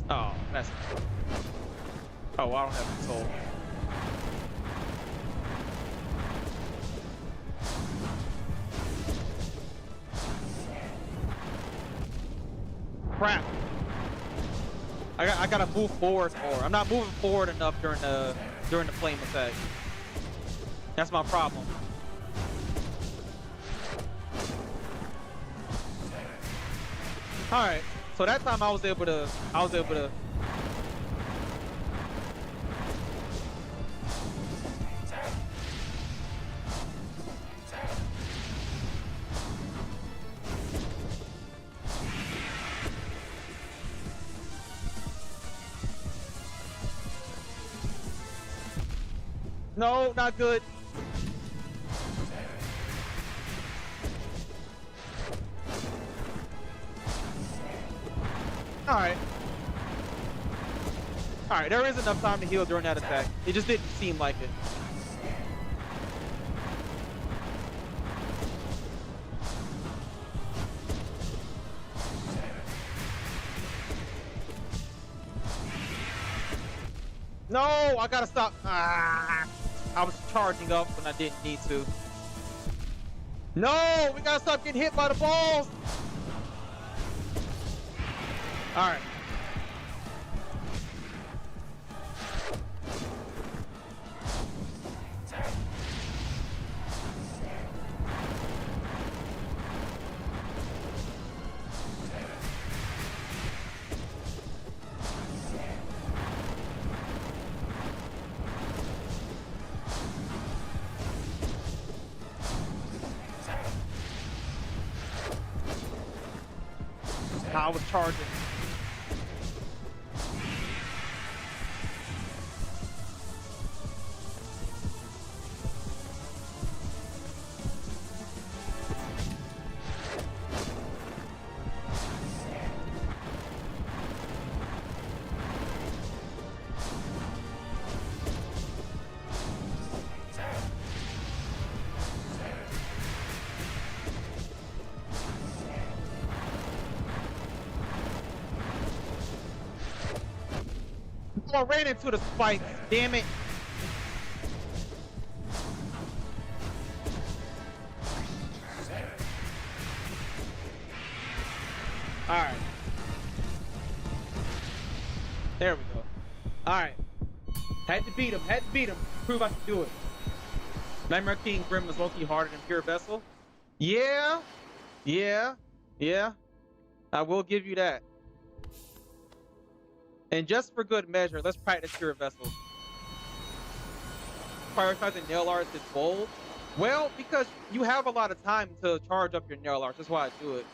Oh, that's. Oh, I don't have control. Crap. I gotta move forward more. I'm not moving forward enough during the flame attack. That's my problem. All right. So that time I was able to. No, not good. Alright. Alright, there is enough time to heal during that attack. It just didn't seem like it. No, I gotta stop. I was charging up when I didn't need to. No, we gotta stop getting hit by the balls. All right. I was charging. I ran into the spikes, damn it. Alright. There we go. Alright. Had to beat him. Prove I can do it. Nightmare King Grim was low-key harder than Pure Vessel. Yeah. I will give you that. And just for good measure, let's practice Pure Vessel. Prioritizing nail arts is bold. Well, because you have a lot of time to charge up your nail arts. That's why I do it.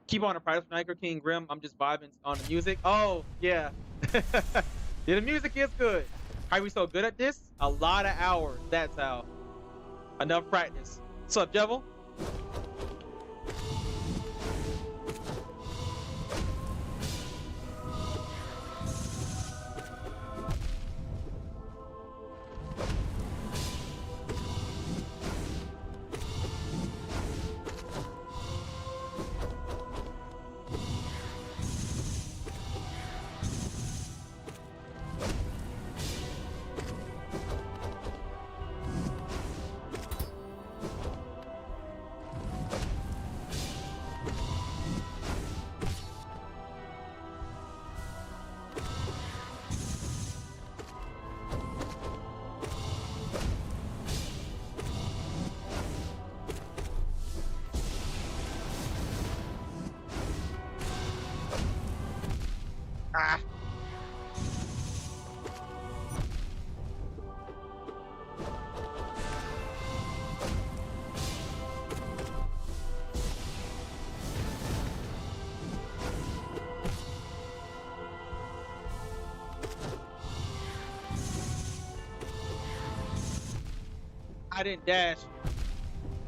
Keep on the practice for Nightmare King Grim. I'm just vibing on the music. Oh, yeah. Yeah, the music is good. How are we so good at this? A lot of hours. That's how. Enough practice. What's up, Devil? Ah. I didn't dash.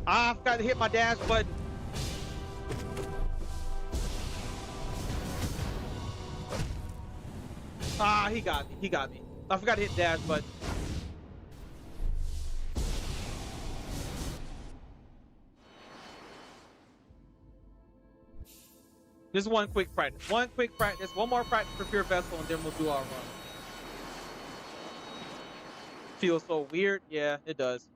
I forgot to hit my dash button. Ah, he got me. I forgot to hit dash button. Just one quick practice. One more practice for Pure Vessel, and then we'll do our run. Feels so weird. Yeah, it does.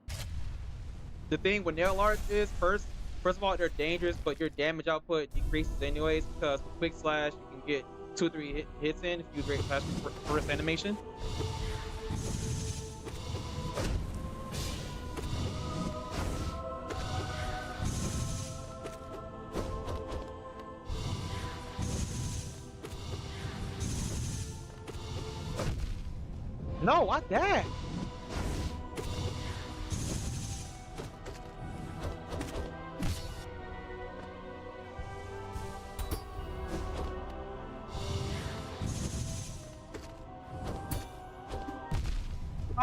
The thing with nail arts is, first of all, they're dangerous, but your damage output decreases anyways, because with Quick Slash, you can get 2 or 3 hits in if you break past your first animation. No, I dashed.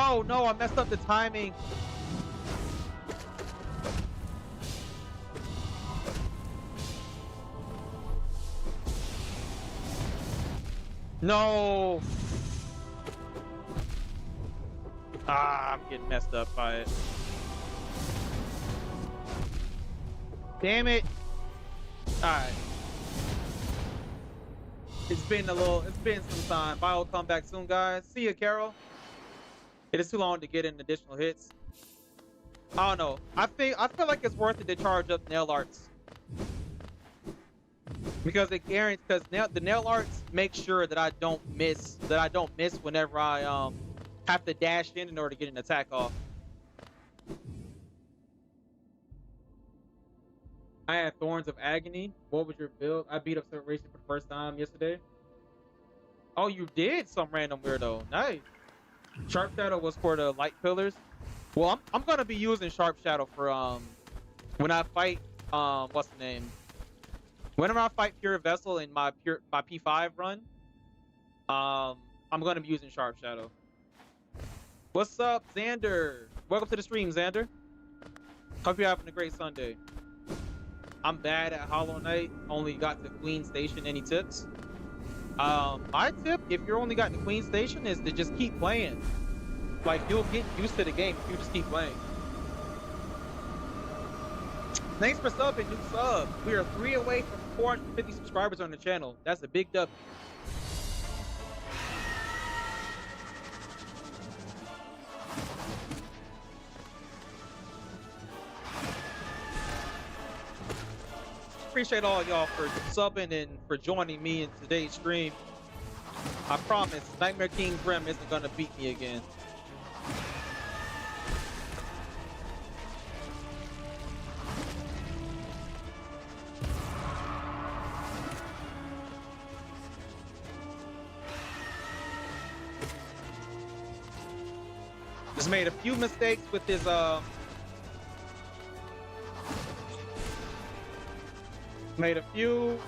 Oh no, I messed up the timing. No. Ah, I'm getting messed up by it. Damn it. Alright. It's been some time. Bio will come back soon, guys. See ya, Carol. It is too long to get in additional hits. I don't know. I feel like it's worth it to charge up nail arts. Because it guarantees, the nail arts make sure that I don't miss whenever I have to dash in order to get an attack off. I had Thorns of Agony. What was your build? I beat up Celebration for the first time yesterday. Oh, you did, some random weirdo. Nice. Sharp Shadow was for the light pillars. Well, I'm gonna be using Sharp Shadow for when I fight what's the name? Whenever I fight Pure Vessel in my P5 run, I'm gonna be using Sharp Shadow. What's up, Xander? Welcome to the stream, Xander. Hope you're having a great Sunday. I'm bad at Hollow Knight. Only got to Queen Station. Any tips? My tip, if you're only got the Queen Station, is to just keep playing. Like, you'll get used to the game if you just keep playing. Thanks for subbing, new sub. We are 3 away from 450 subscribers on the channel. That's a big W. Appreciate all y'all for subbing and for joining me in today's stream. I promise, Nightmare King Grim isn't gonna beat me again. Just made a few mistakes with his made a few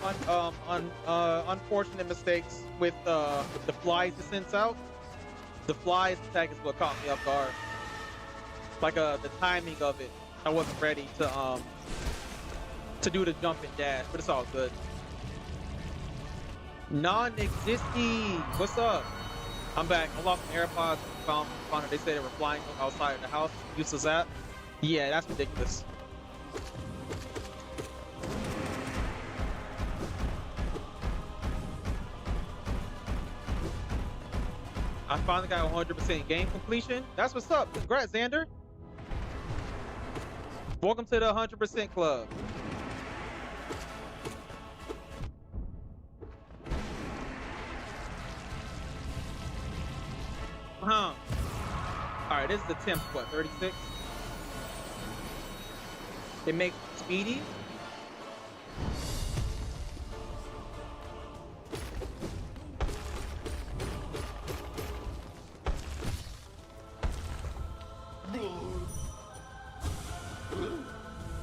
unfortunate mistakes with the flies descents out. The flies attack is what caught me off guard. Like the timing of it, I wasn't ready to do the jump and dash, but it's all good. Non-existing, what's up? I'm back. I lost my AirPods. Found it. They said they were flying outside of the house. Useless app. Yeah, that's ridiculous. I finally got 100% game completion. That's what's up. Congrats, Xander. Welcome to the 100% club. All right, this is the temp, what, 36? It makes speedy.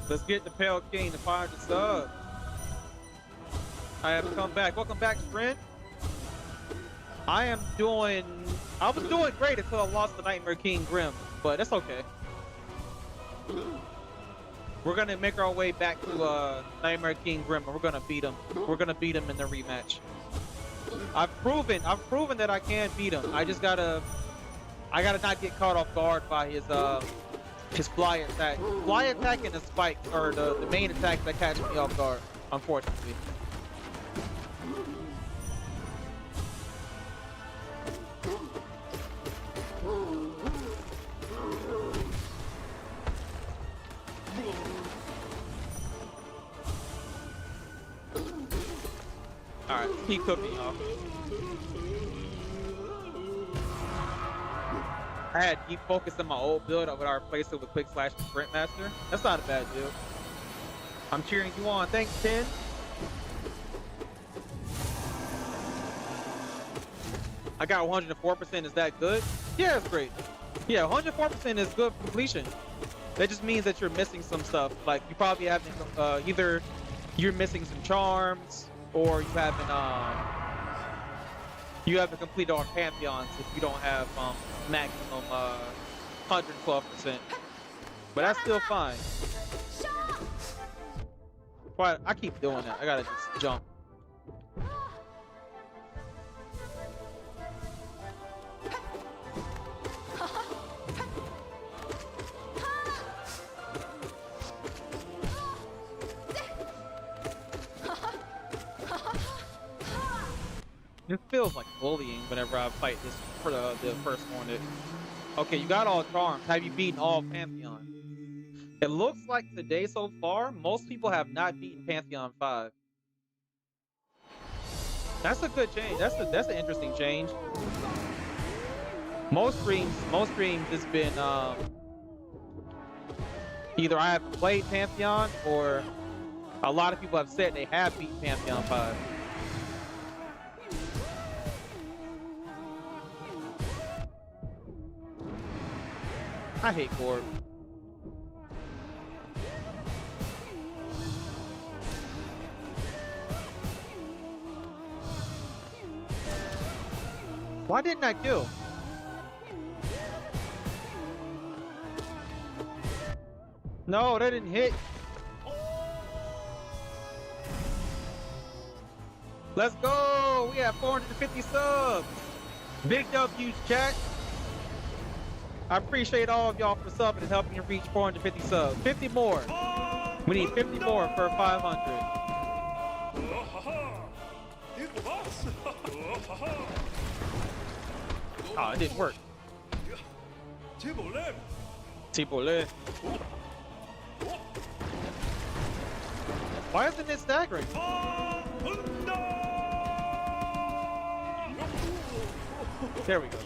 Let's get the Pale King to 500 subs. I have come back. Welcome back, Sprint. I was doing great until I lost the Nightmare King Grim, but that's okay. We're gonna make our way back to Nightmare King Grim, and we're gonna beat him. We're gonna beat him in the rematch. I've proven that I can beat him. I gotta not get caught off guard by his fly attack. Fly attack and the spikes are the main attacks that catch me off guard, unfortunately. Alright, keep cooking, y'all. I had deep focus on my old build. I would replace it with Quick Slash and Sprint Master. That's not a bad deal. I'm cheering you on. Thanks, 10. I got 104%. Is that good? Yeah, it's great. Yeah, 104% is good completion. That just means that you're missing some stuff. Like, you probably haven't, either you're missing some charms, or you haven't completed all Pantheons if you don't have maximum 112%. But that's still fine. But I keep doing that. I gotta just jump. It feels like bullying whenever I fight this for the first Hornet. Okay, you got all charms. Have you beaten all Pantheon? It looks like today so far, most people have not beaten Pantheon 5. That's a good change. That's an interesting change. Most streams has been either I haven't played Pantheon, or a lot of people have said they have beaten Pantheon 5. I hate Corp. Why didn't I kill? No, that didn't hit. Let's go! We have 450 subs. Big W's, chat. I appreciate all of y'all for subbing and helping to reach 450 subs. 50 more. We need 50 more for 500. Oh, it didn't work. T-Bole. Why isn't it staggering? There we go.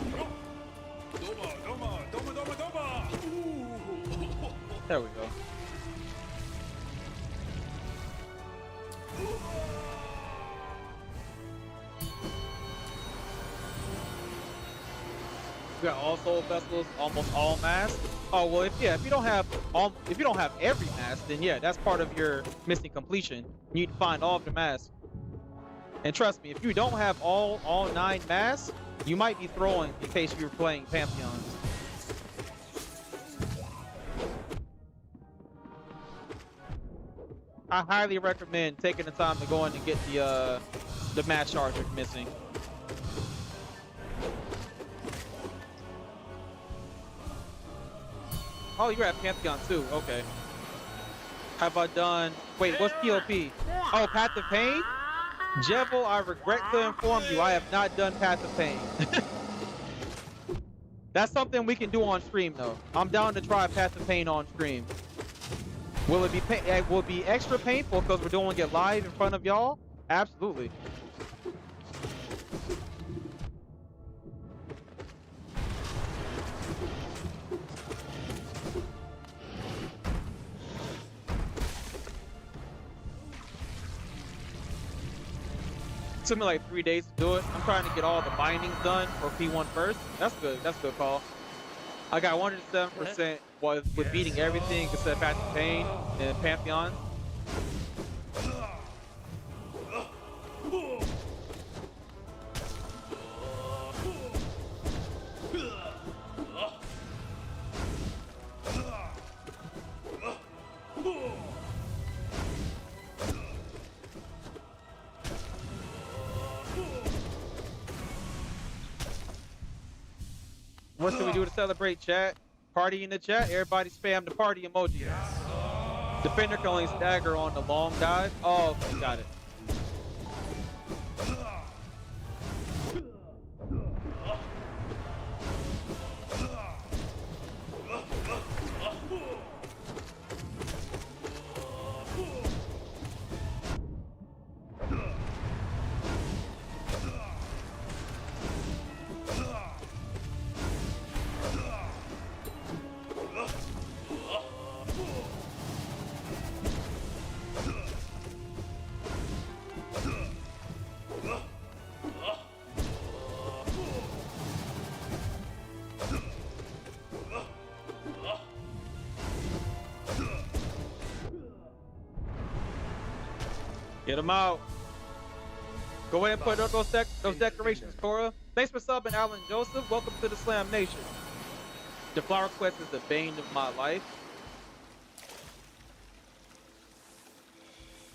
There we go. We got all soul vessels, almost all masks. Oh well, if you don't have every mask, then yeah, that's part of your missing completion. You need to find all of the masks. And trust me, if you don't have all 9 masks, you might be throwing in case you're playing Pantheons. I highly recommend taking the time to go in and get the mass charger missing. Oh, you're at Pantheon too. Okay. Have I done? Wait, what's POP? Oh, Path of Pain. Jevil, I regret to inform you, I have not done Path of Pain. That's something we can do on stream, though. I'm down to try Path of Pain on stream. Will it be extra painful because we're doing it live in front of y'all? Absolutely. Took me like 3 days to do it. I'm trying to get all the bindings done for P1 first. That's good. That's a good call. I got 107% with beating everything except Path of Pain and Pantheon. What should we do to celebrate, chat? Party in the chat? Everybody spam the party emoji. Defender can only stagger on the long dive. Oh, okay, got it. Get them out. Go ahead and put up those decorations, Cora. Thanks for subbing, Alan Joseph. Welcome to the Slam Nation. The flower quest is the bane of my life.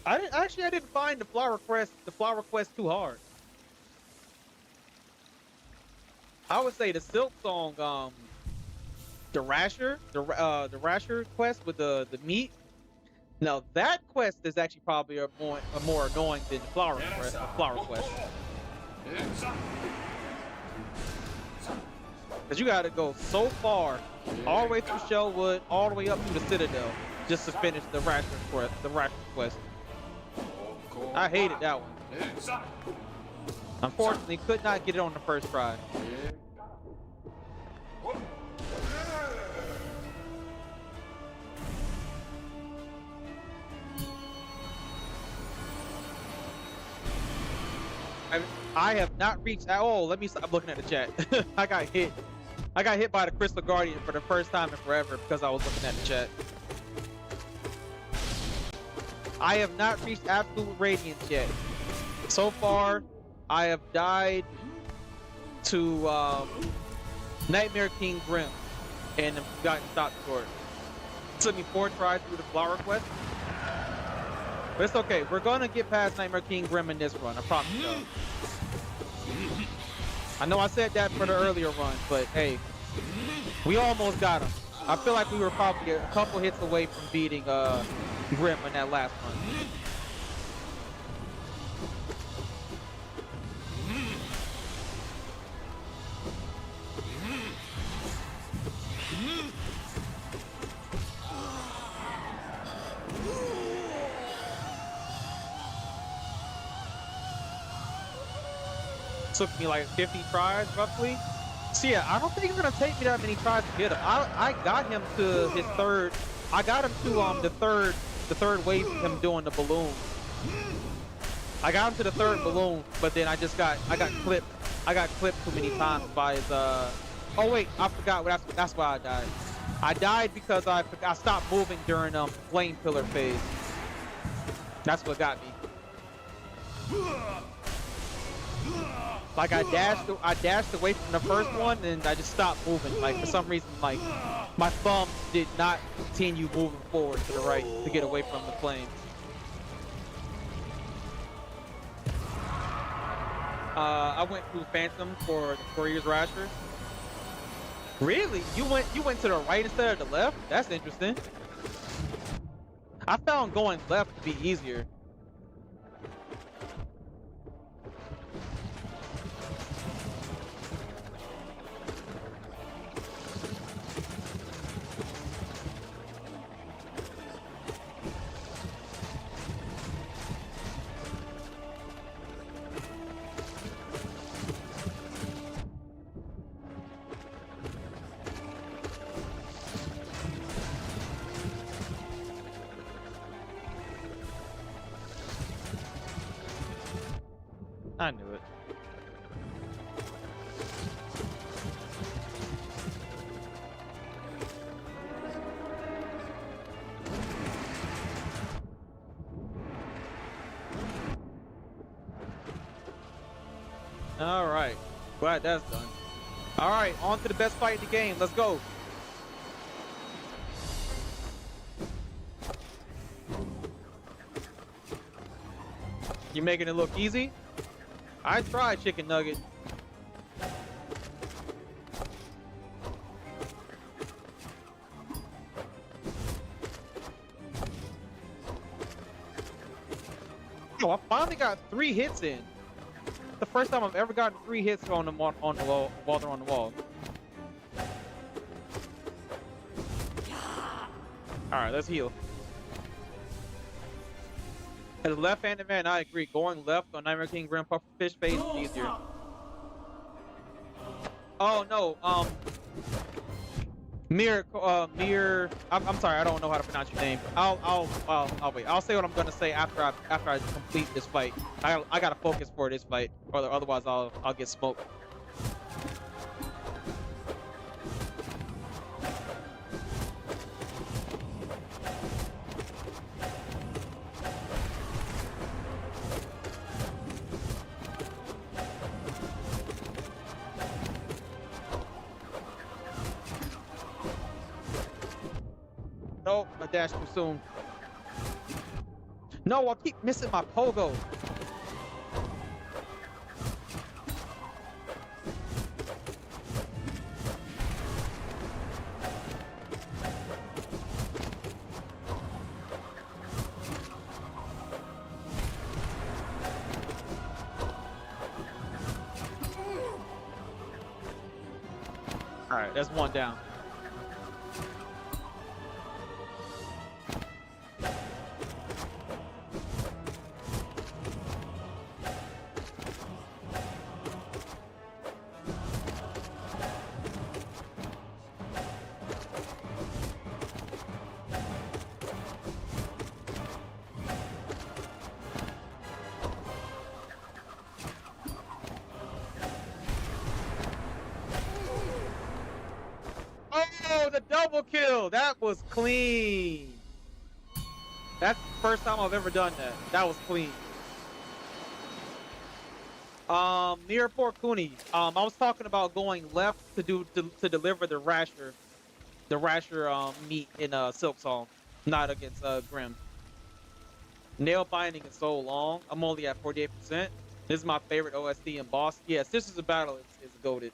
I didn't find the flower quest too hard. I would say the Silk Song, the Rasher quest with the meat. Now that quest is actually probably more annoying than the flower quest. Cause you gotta go so far, all the way through Shellwood, all the way up to the Citadel, just to finish the Rasher quest. I hated that one. Unfortunately, could not get it on the first try. I have not reached. Oh, let me stop looking at the chat. I got hit. I got hit by the Crystal Guardian for the first time in forever because I was looking at the chat. I have not reached Absolute Radiance yet. So far, I have died to Nightmare King Grim and got stopped short. Took me 4 tries through the flower quest. But it's okay. We're gonna get past Nightmare King Grim in this run. I promise you. I know I said that for the earlier run, but hey, we almost got him. I feel like we were probably a couple hits away from beating Grim in that last run. Took me like 50 tries roughly. So yeah, I don't think it's gonna take me that many tries to get him. I got him to his third. I got him to the third wave of him doing the balloon. I got him to the third balloon, but then I got clipped. I got clipped too many times by his oh wait, I forgot. That's why I died. I died because I stopped moving during flame pillar phase. That's what got me. Like I dashed away from the first one and I just stopped moving. Like for some reason, like my thumb did not continue moving forward to the right to get away from the flames. I went through Phantom for the Courier's Rasher. Really? You went to the right instead of the left? That's interesting. I found going left to be easier. I knew it. All right. Glad that's done. All right, on to the best fight in the game. Let's go. You making it look easy? I tried chicken nugget. Oh, I finally got 3 hits in. The first time I've ever gotten 3 hits on the wall while they're on the wall. All right, let's heal. As a left-handed man, I agree. Going left on Nightmare King Grim Pufferfish phase is easier. Oh no, I'm sorry, I don't know how to pronounce your name. I'll wait. I'll say what I'm gonna say after I complete this fight. I gotta focus for this fight, or otherwise I'll get smoked. Nope, I dashed too soon. No, I keep missing my pogo. All right, that's one down. Oh, the double kill! That was clean. That's the first time I've ever done that. That was clean. Near Port Cooney. I was talking about going left to deliver the rasher meat in Silk Song, not against Grim. Nail binding is so long. I'm only at 48%. This is my favorite OST and boss. Yeah, Sisters of Battle is goated.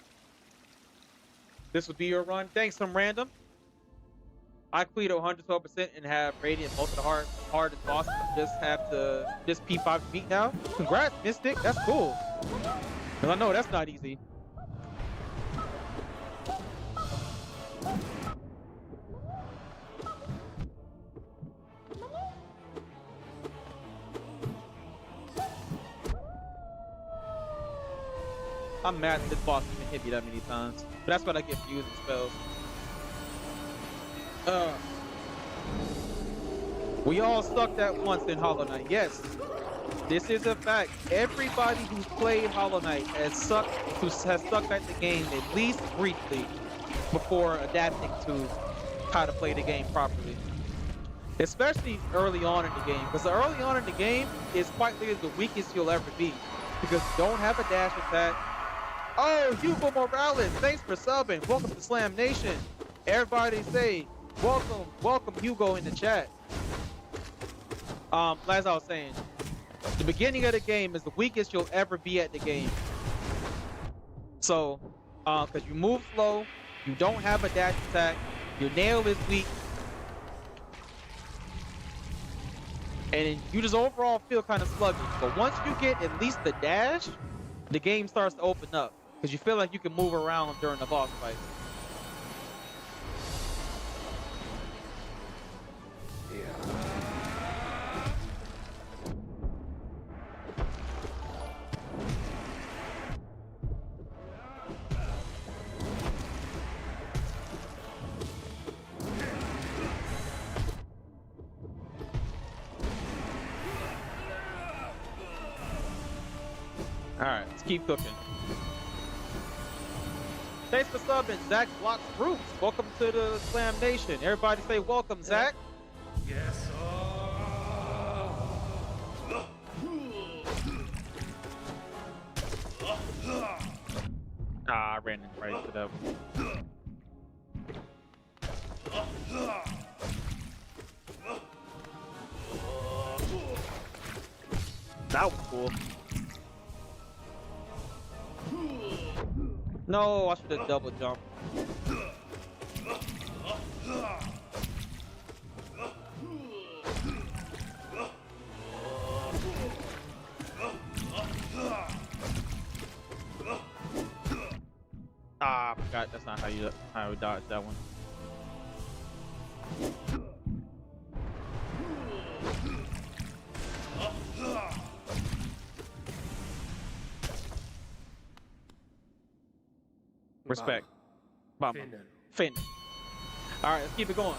This would be your run. Thanks, some random. I cleared 112% and have Radiant most of the hardest bosses. Just have to just P5 beat now. Congrats, Mystic. That's cool. Cause I know that's not easy. I'm mad that this boss even hit me that many times. But that's what I get for using spells. We all sucked at once in Hollow Knight. Yes, this is a fact. Everybody who's played Hollow Knight has sucked at the game at least briefly before adapting to how to play the game properly. Especially early on in the game, because early on in the game is quite literally the weakest you'll ever be, because you don't have a dash attack. Oh, Hugo Morales, thanks for subbing. Welcome to Slam Nation. Everybody say welcome Hugo in the chat. As I was saying, the beginning of the game is the weakest you'll ever be at the game. So, because you move slow, you don't have a dash attack, your nail is weak, and you just overall feel kind of sluggish. But once you get at least the dash, the game starts to open up, because you feel like you can move around during the boss fight. Alright, let's keep cooking. Thanks for subbing, Zach Blocks Roots. Welcome to the Slam Nation. Everybody say welcome, Zach. Yes, sir. Ah, I ran right into that one. That was cool. No, I should have double jumped. Ah, I forgot. That's not how you dodge that one. Respect. Mama. Finn. Alright, let's keep it going.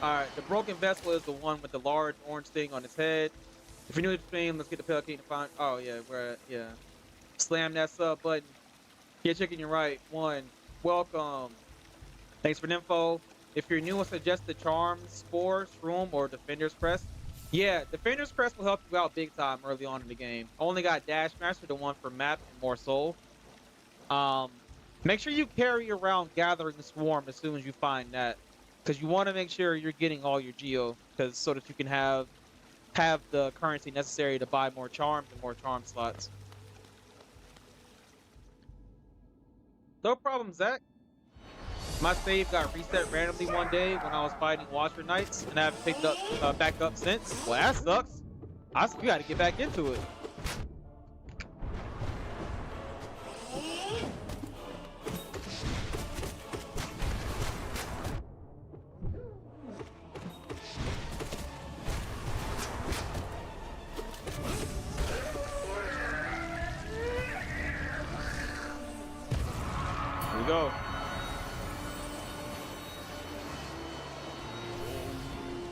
Alright, the broken vessel is the one with the large orange thing on its head. If you're new to the stream, let's get the Pelican to find. Oh, yeah, we're at, yeah. Slam that sub button. Yeah, chicken, you're right. One. Welcome. Thanks for the info. If you're new, I suggest the Charm, Spore, Shroom, or Defender's Crest. Yeah, Defender's Crest will help you out big time early on in the game. I only got Dash Master, the one for map and more soul. Make sure you carry around Gathering Swarm as soon as you find that, because you want to make sure you're getting all your geo, because so that you can have the currency necessary to buy more charms and more charm slots. No problem, Zach. My save got reset randomly one day when I was fighting Watcher Knights, and I haven't picked up back up since. Well, that sucks. We gotta get back into it. Here we go.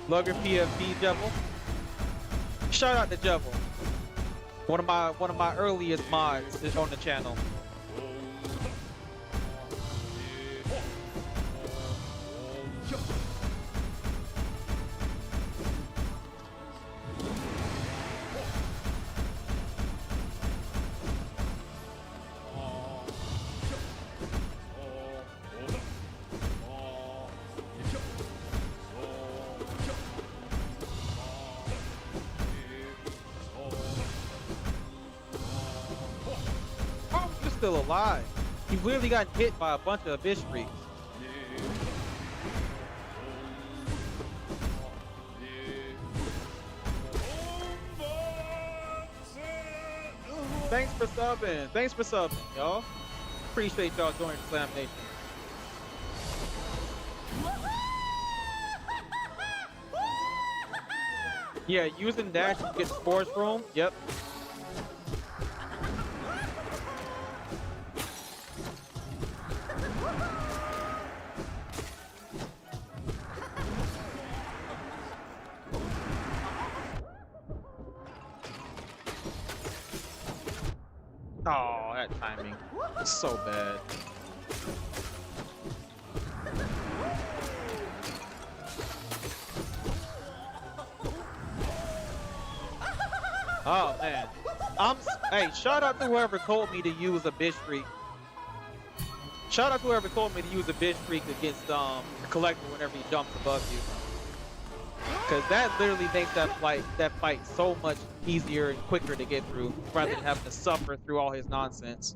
Love your PFP, Jevil. Shout out to Jevil. One of my earliest mods is on the channel. still alive. He literally got hit by a bunch of Abyss Freaks. Thanks for subbing. Thanks for subbing, y'all. Appreciate y'all joining Slam Nation. Yeah, using dash to get sports room. Yep. Oh, that timing. So bad. Oh man. Hey, shout out to whoever told me to use a bitch freak. Shout out to whoever told me to use a bitch freak against the collector whenever he jumps above you. Cause that literally makes that fight so much easier and quicker to get through, rather than having to suffer through all his nonsense.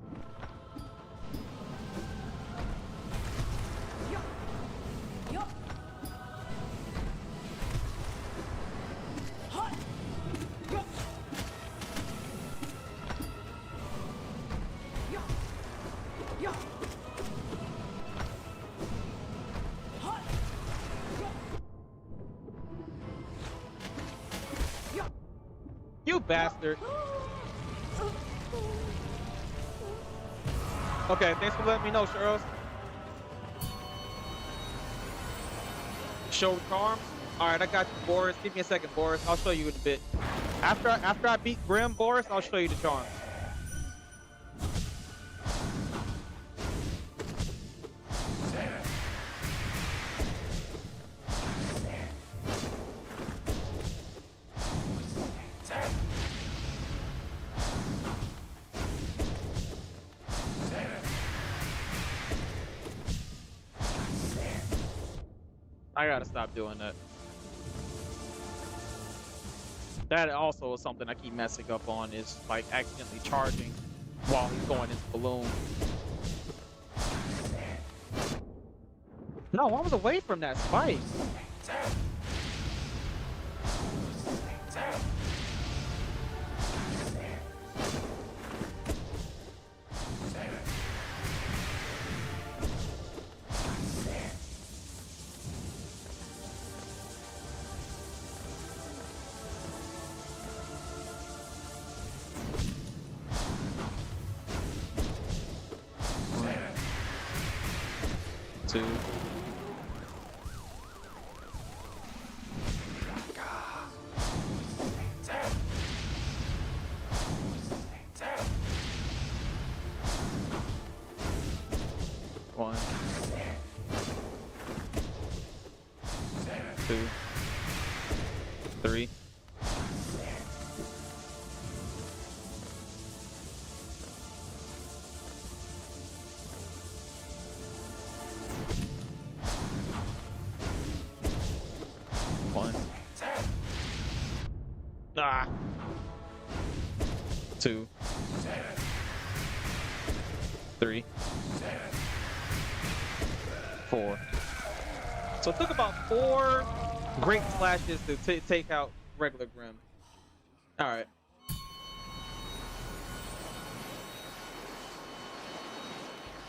You bastard. Okay, thanks for letting me know, Charles. Show charms? Alright, I got you, Boris. Give me a second, Boris. I'll show you in a bit. After I beat Grim, Boris, I'll show you the charms. I gotta stop doing that. That also is something I keep messing up on, is like accidentally charging while he's going into balloon. No, I was away from that spike. Two. One. Two. Three. One. Ah. Two. Three. Four. So it took about 4 great slashes to take out regular Grim. All right.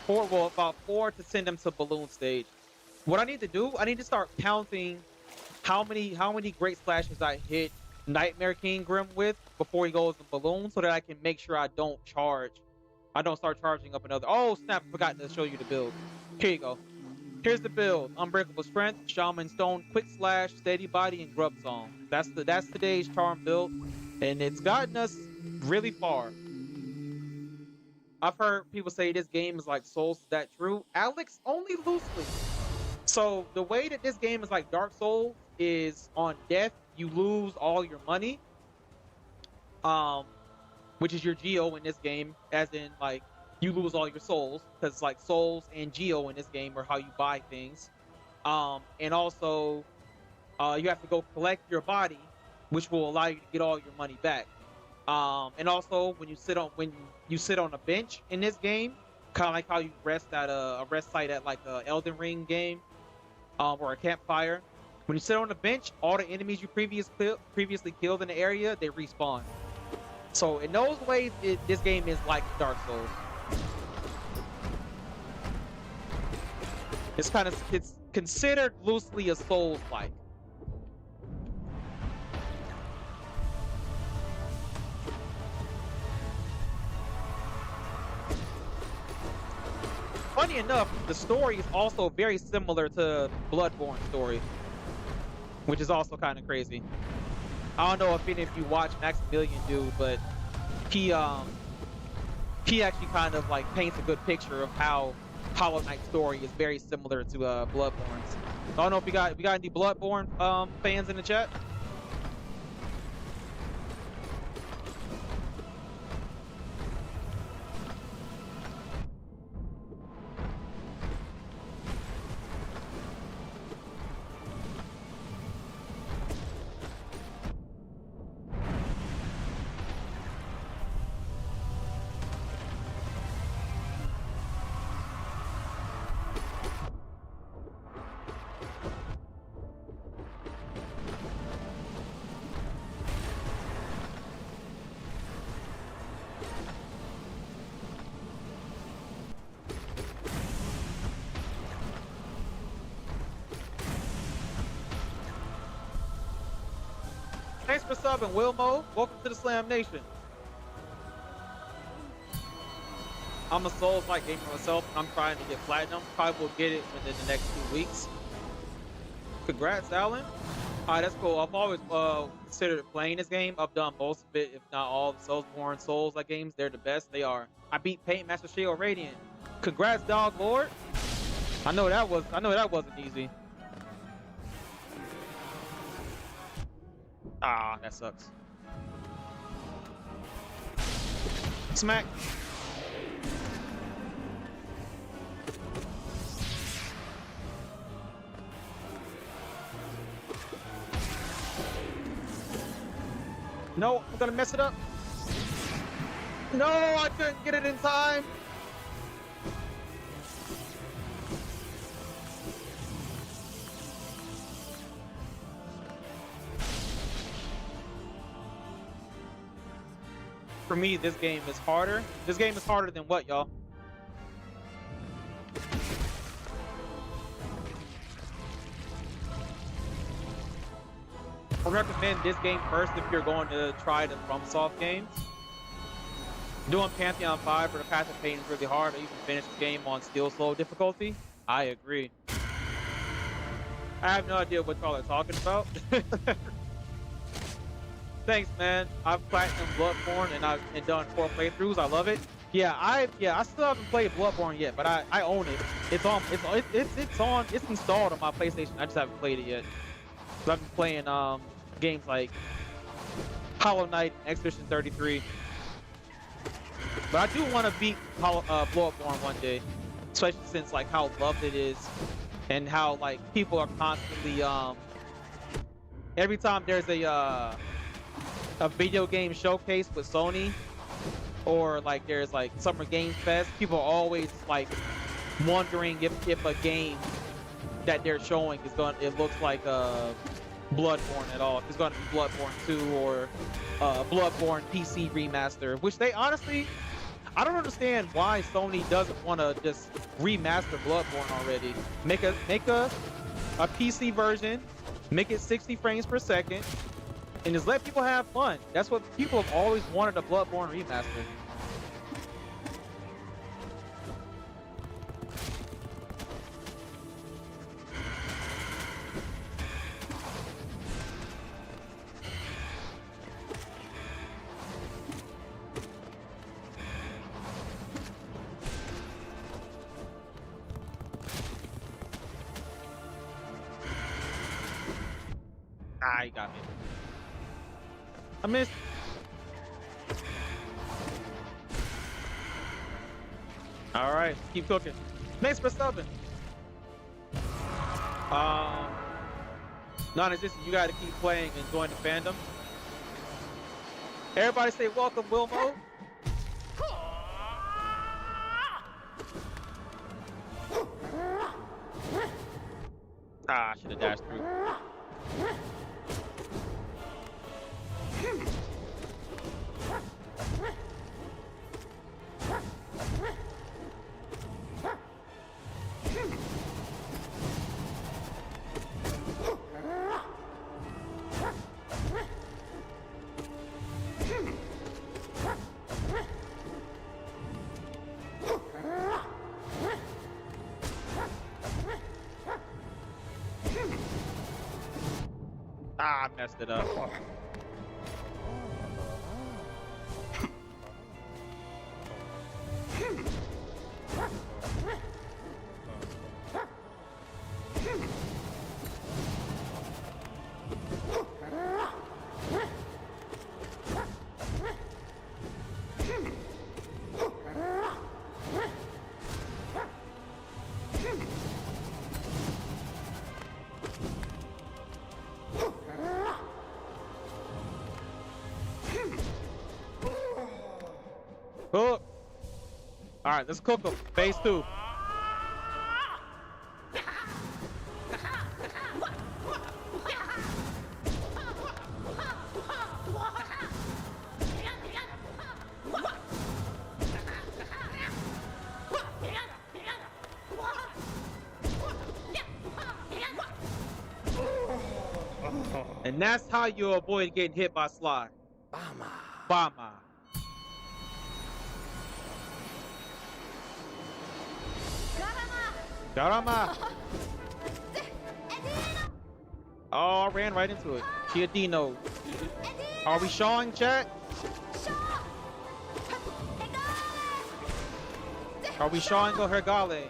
About 4 to send him to balloon stage. What I need to do, I need to start counting how many great slashes I hit Nightmare King Grim with before he goes to balloon, so that I can make sure I don't start charging up another. Oh snap! Forgot to show you the build. Here you go. Here's the build: Unbreakable Strength, Shaman Stone, Quick Slash, Steady Body, and Grub Song. That's today's charm build, and it's gotten us really far. I've heard people say this game is like Souls. Is that true? Alex, only loosely. So the way that this game is like Dark Souls is on death, you lose all your money. Which is your geo in this game, as in like you lose all your souls, because like souls and geo in this game are how you buy things. And also you have to go collect your body, which will allow you to get all your money back. And also when you sit on a bench in this game, kind of like how you rest at a rest site at like a Elden Ring game, or a campfire. When you sit on the bench, all the enemies you previously killed in the area, they respawn. So in those ways, this game is like Dark Souls. It's considered loosely a Souls-like. Funny enough, the story is also very similar to Bloodborne story, which is also kind of crazy. I don't know if any of you watch Maximilian do, but he actually kind of like paints a good picture of how Hollow Knight story is very similar to Bloodborne's. I don't know if we got any Bloodborne fans in the chat. Thanks for subbing, Wilmo. Welcome to the Slam Nation. I'm a Souls-like gamer myself, and I'm trying to get platinum. Probably will get it within the next 2 weeks. Congrats, Alan. Alright, that's cool. I've always considered playing this game. I've done most of it, if not all, the Soulsborne Souls-like games. They're the best. They are. I beat Paint Master Shield Radiant. Congrats, Dog Lord. I know that wasn't easy. Ah, that sucks. Smack. No, I'm gonna mess it up. No, I couldn't get it in time. For me, this game is harder. This game is harder than what, y'all? I recommend this game first if you're going to try the FromSoft games. Doing Pantheon 5 for the Path of Pain is really hard. I even finished the game on still slow difficulty. I agree. I have no idea what y'all are talking about. Thanks, man. I've platinum Bloodborne and I've done 4 playthroughs. I love it. Yeah, I still haven't played Bloodborne yet, but I own it. It's installed on my PlayStation. I just haven't played it yet. So I've been playing games like Hollow Knight, Expedition 33. But I do want to beat Bloodborne one day, especially since like how loved it is, and how like people are constantly every time there's a video game showcase with Sony, or like there's like Summer Games Fest, people are always like wondering if a game that they're showing it looks like Bloodborne at all. If it's going to be Bloodborne 2 or Bloodborne PC remaster, which they honestly, I don't understand why Sony doesn't want to just remaster Bloodborne already. Make a PC version, make it 60 frames per second, and just let people have fun. That's what people have always wanted, a Bloodborne remaster. Ah, you got me. I missed. All right, keep cooking. Thanks for subbing. Non-existent, you got to keep playing and join the fandom. Everybody say welcome, Wilmo. Ah, I should have dashed through. Ah, I messed it up. Cook. All right, let's cook them. Phase 2. And that's how you avoid getting hit by slide. Bama. Garama. Oh, I ran right into it. Chiadino. Are we showing, chat? Are we showing go Hergale?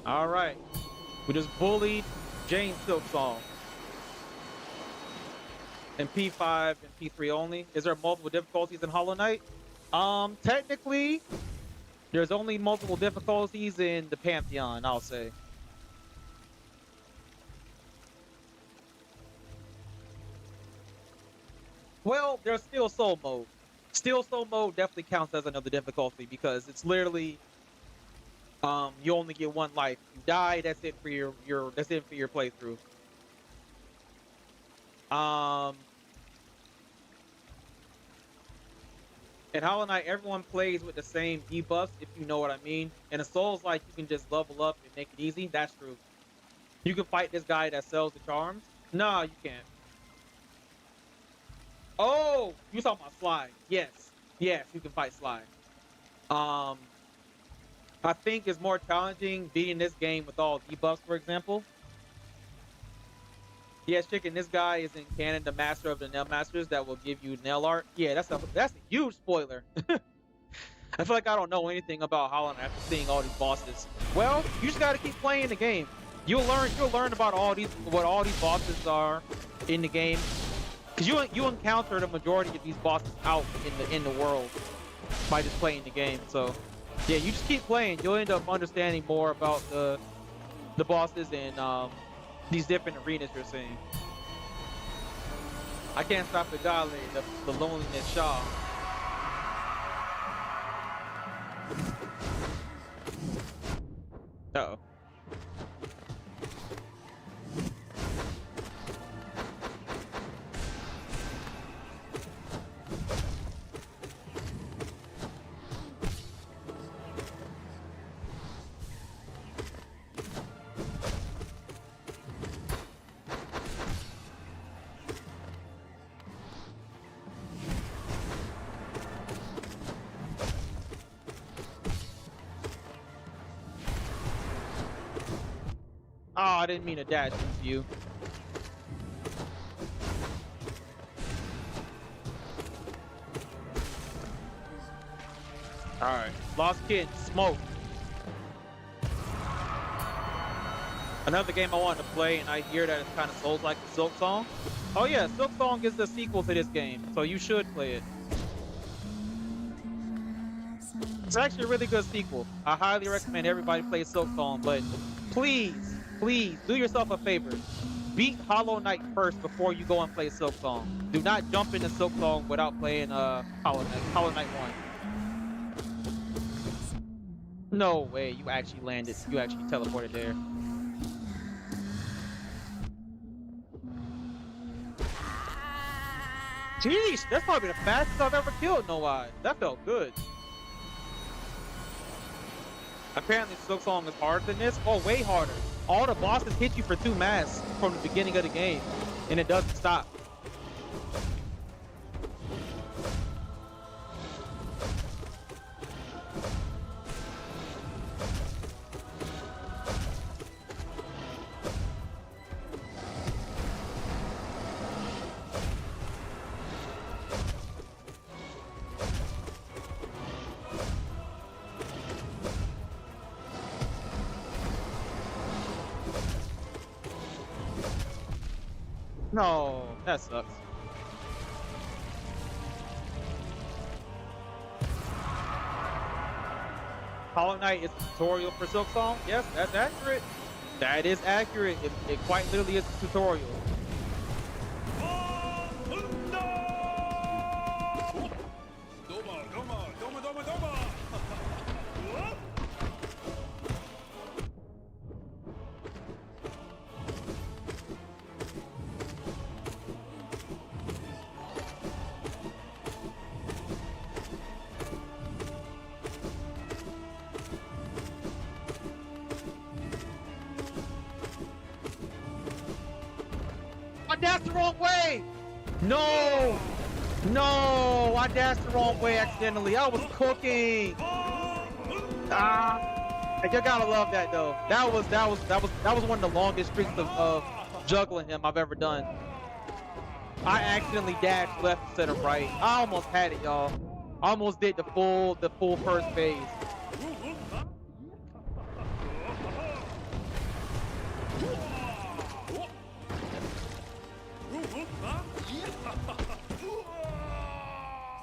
All right, we just bullied Jane Silksong. And P5 and P3 only. Is there multiple difficulties in Hollow Knight? Technically, there's only multiple difficulties in the Pantheon, I'll say. Well, there's still soul mode. Still soul mode definitely counts as another difficulty because it's literally you only get one life. You die, that's it for your playthrough. In Hollow Knight, everyone plays with the same debuffs, if you know what I mean. In a Souls like you can just level up and make it easy. That's true. You can fight this guy that sells the charms. No, you can't. Oh, you talking about Slide? Yes, yes, you can fight Slide. I think it's more challenging beating this game with all debuffs, for example. Yes, chicken. This guy is in canon the master of the nail masters that will give you nail art. Yeah, that's a huge spoiler. I feel like I don't know anything about Hollow Knight after seeing all these bosses. Well, you just gotta keep playing the game. You'll learn about what all these bosses are in the game. Cause you encounter the majority of these bosses out in the world by just playing the game. So yeah, you just keep playing. You'll end up understanding more about the bosses and these different arenas you're seeing. I can't stop the Gale, the loneliness Shaw. Uh-oh. Oh, I didn't mean to dash into you. All right, Lost Kid, smoke. Another game I wanted to play, and I hear that it's kind of Souls-like the Silk Song. Oh yeah, Silk Song is the sequel to this game, so you should play it. It's actually a really good sequel. I highly recommend everybody play Silk Song, but please, please do yourself a favor. Beat Hollow Knight first before you go and play Silk Song. Do not jump into Silk Song without playing Hollow Knight 1. No way, you actually landed. You actually teleported there. Jeez, that's probably the fastest I've ever killed no eye. That felt good. Apparently Silk Song is harder than this. Oh, way harder. All the bosses hit you for 2 masks from the beginning of the game, and it doesn't stop. No, that sucks. Hollow Knight is a tutorial for Silk Song? Yes, that's accurate. That is accurate. It quite literally is a tutorial. I dashed the wrong way! No! No! I dashed the wrong way accidentally. I was cooking! Ah! You gotta love that though. That was one of the longest streaks of juggling him I've ever done. I accidentally dashed left instead of right. I almost had it, y'all. I almost did the full first phase.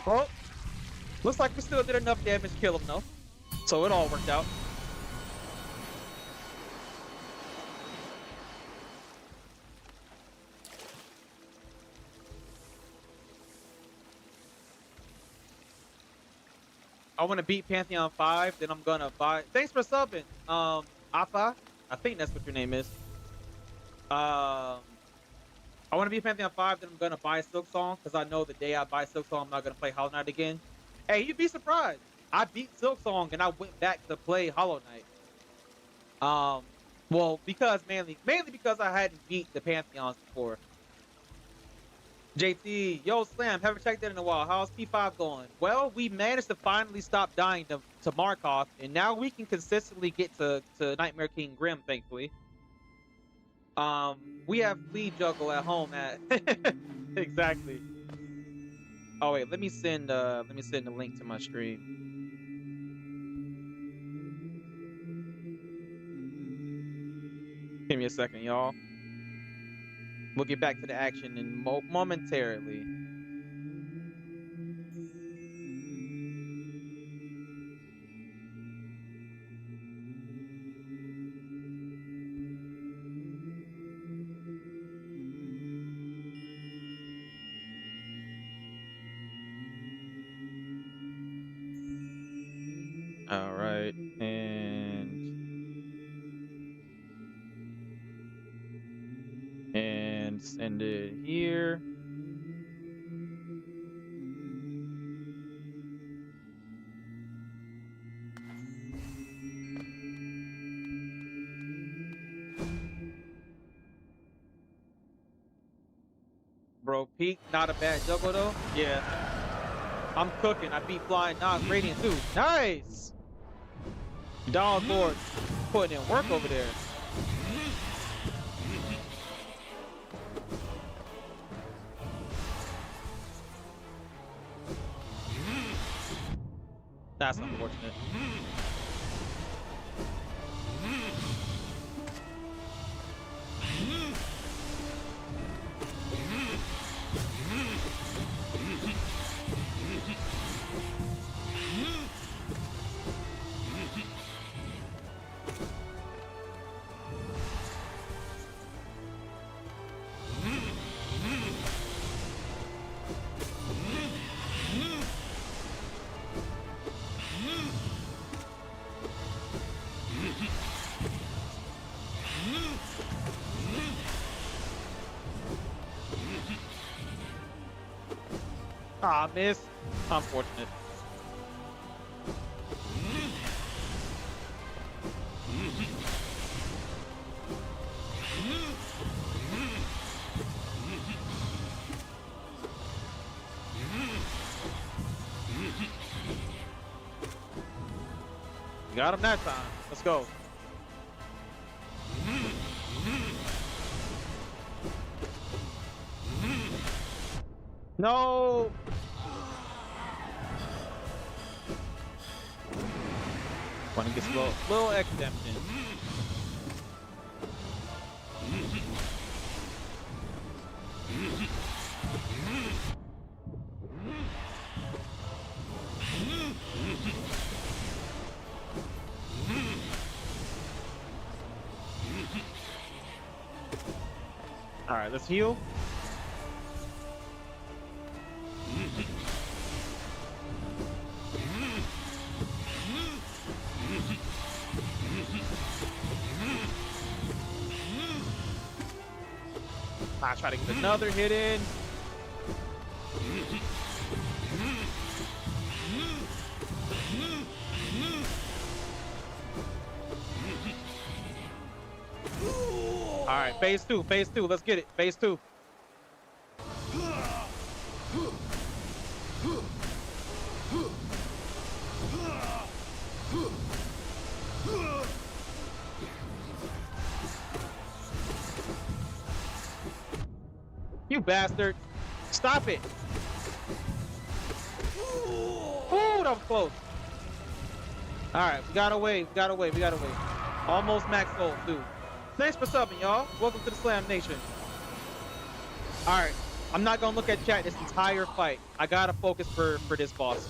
Well, looks like we still did enough damage to kill him though. So it all worked out. I want to beat Pantheon 5, then I'm gonna buy. Thanks for subbing, Afa. I think that's what your name is. I want to beat Pantheon 5, then I'm gonna buy Silk Song because I know the day I buy Silk Song, I'm not gonna play Hollow Knight again. Hey, you'd be surprised. I beat Silk Song and I went back to play Hollow Knight. Well, mainly because I hadn't beat the Pantheons before. JT, yo Slam, haven't checked that in a while. How's P5 going? Well, we managed to finally stop dying to Markoth, and now we can consistently get to Nightmare King Grim, thankfully. We have Flea Juggle at home at exactly. Oh wait, let me send a link to my stream. Give me a second, y'all. We'll get back to the action in momentarily. All right, and send it here. Bro, Peak, not a bad juggle though. Yeah, I'm cooking. I beat Flying Knox Radiant too. Nice. Dog Lord putting in work over there. That's unfortunate. Ah, miss. Unfortunate. Got him that time. Let's go. No. Want to get a little exemption. All right, let's heal. I try to get another hit in. All right, phase two, phase two. Let's get it. Phase two. You bastard. Stop it. Ooh, that was close. All right, we got away. We got away. We got away. Almost max gold, dude. Thanks for subbing, y'all. Welcome to the Slam Nation. All right, I'm not gonna look at chat this entire fight. I gotta focus for this boss.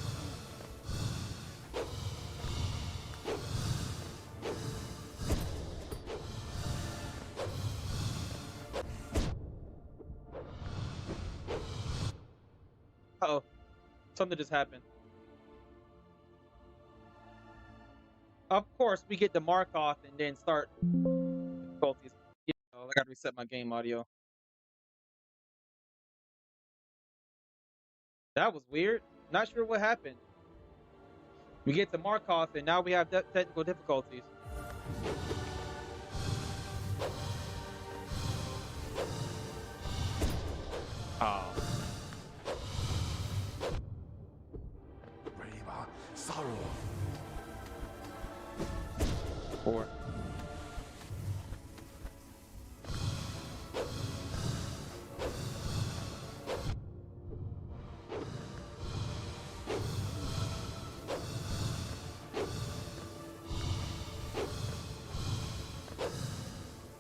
Uh-oh, something just happened. Of course, we get the Markoth and then start difficulties. I gotta reset my game audio. That was weird. Not sure what happened. We get the Markoth and now we have technical difficulties. Oh. Sorrow. 4.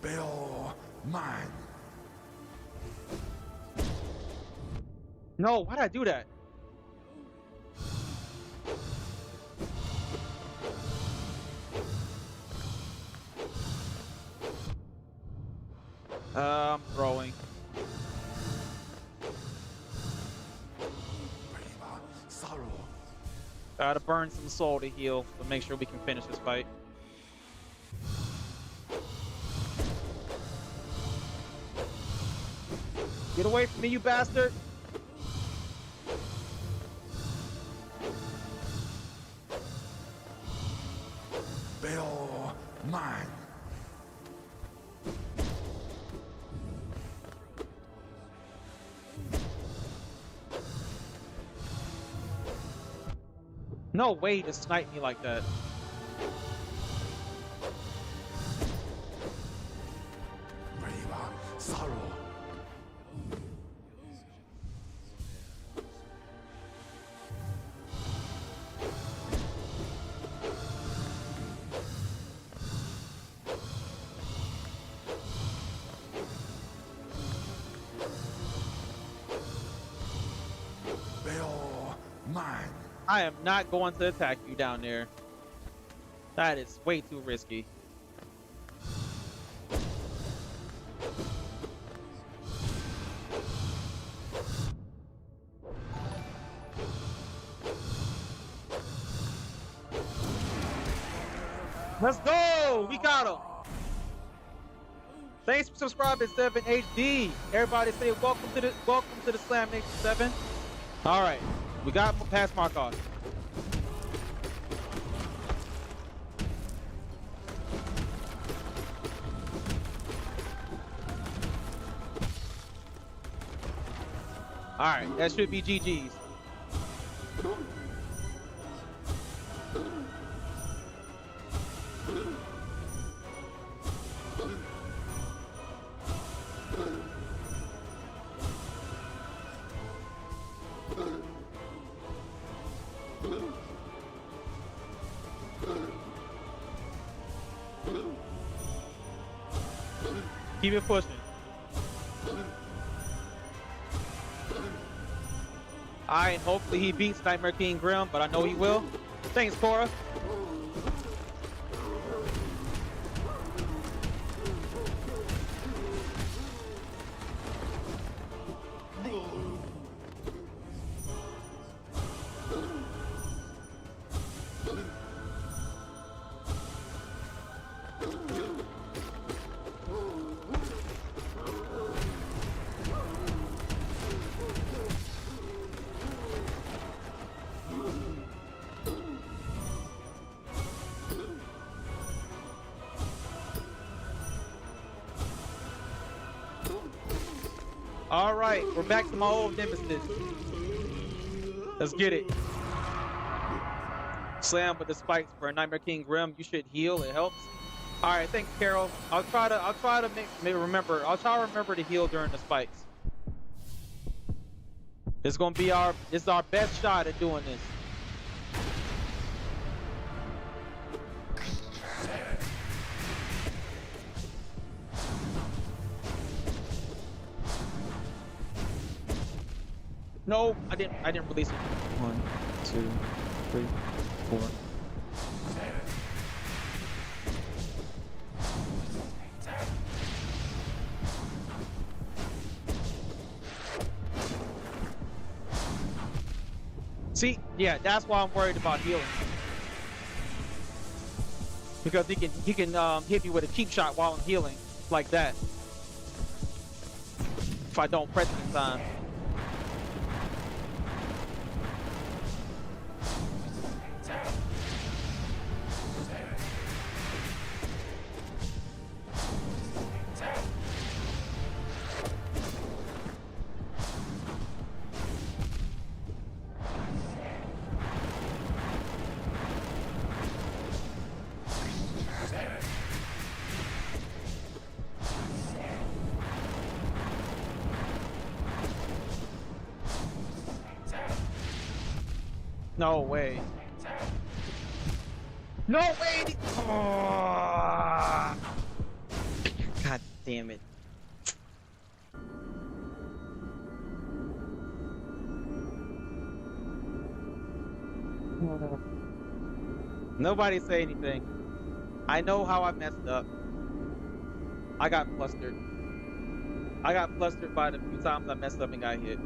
Bill, mine. No, why'd I do that? I'm throwing. Sorrow. Gotta burn some soul to heal, but make sure we can finish this fight. Get away from me, you bastard! Bill, mine. No way to snipe me like that. Sorrow. I am not going to attack you down there. That is way too risky. Let's go! We got him! Thanks for subscribing, 7HD. Everybody say welcome to the Slam Nation 7. Alright. We got past Markoth. Alright, that should be GG's. Keep it pushing. Alright, hopefully he beats Nightmare King Grim, but I know he will. Thanks, Cora. All right, we're back to my old nemesis. Let's get it. Slam with the spikes for Nightmare King Grim. You should heal. It helps. All right, thanks, Carol. I'll try to remember. I'll try to remember to heal during the spikes. This is our best shot at doing this. No, I didn't release it. 1, 2, 3, 4. See, yeah, that's why I'm worried about healing. Because he can hit me with a cheap shot while I'm healing, like that. If I don't press it in time. No way. No way! Oh. God damn it. Nobody say anything. I know how I messed up. I got flustered. I got flustered by the few times I messed up and got hit.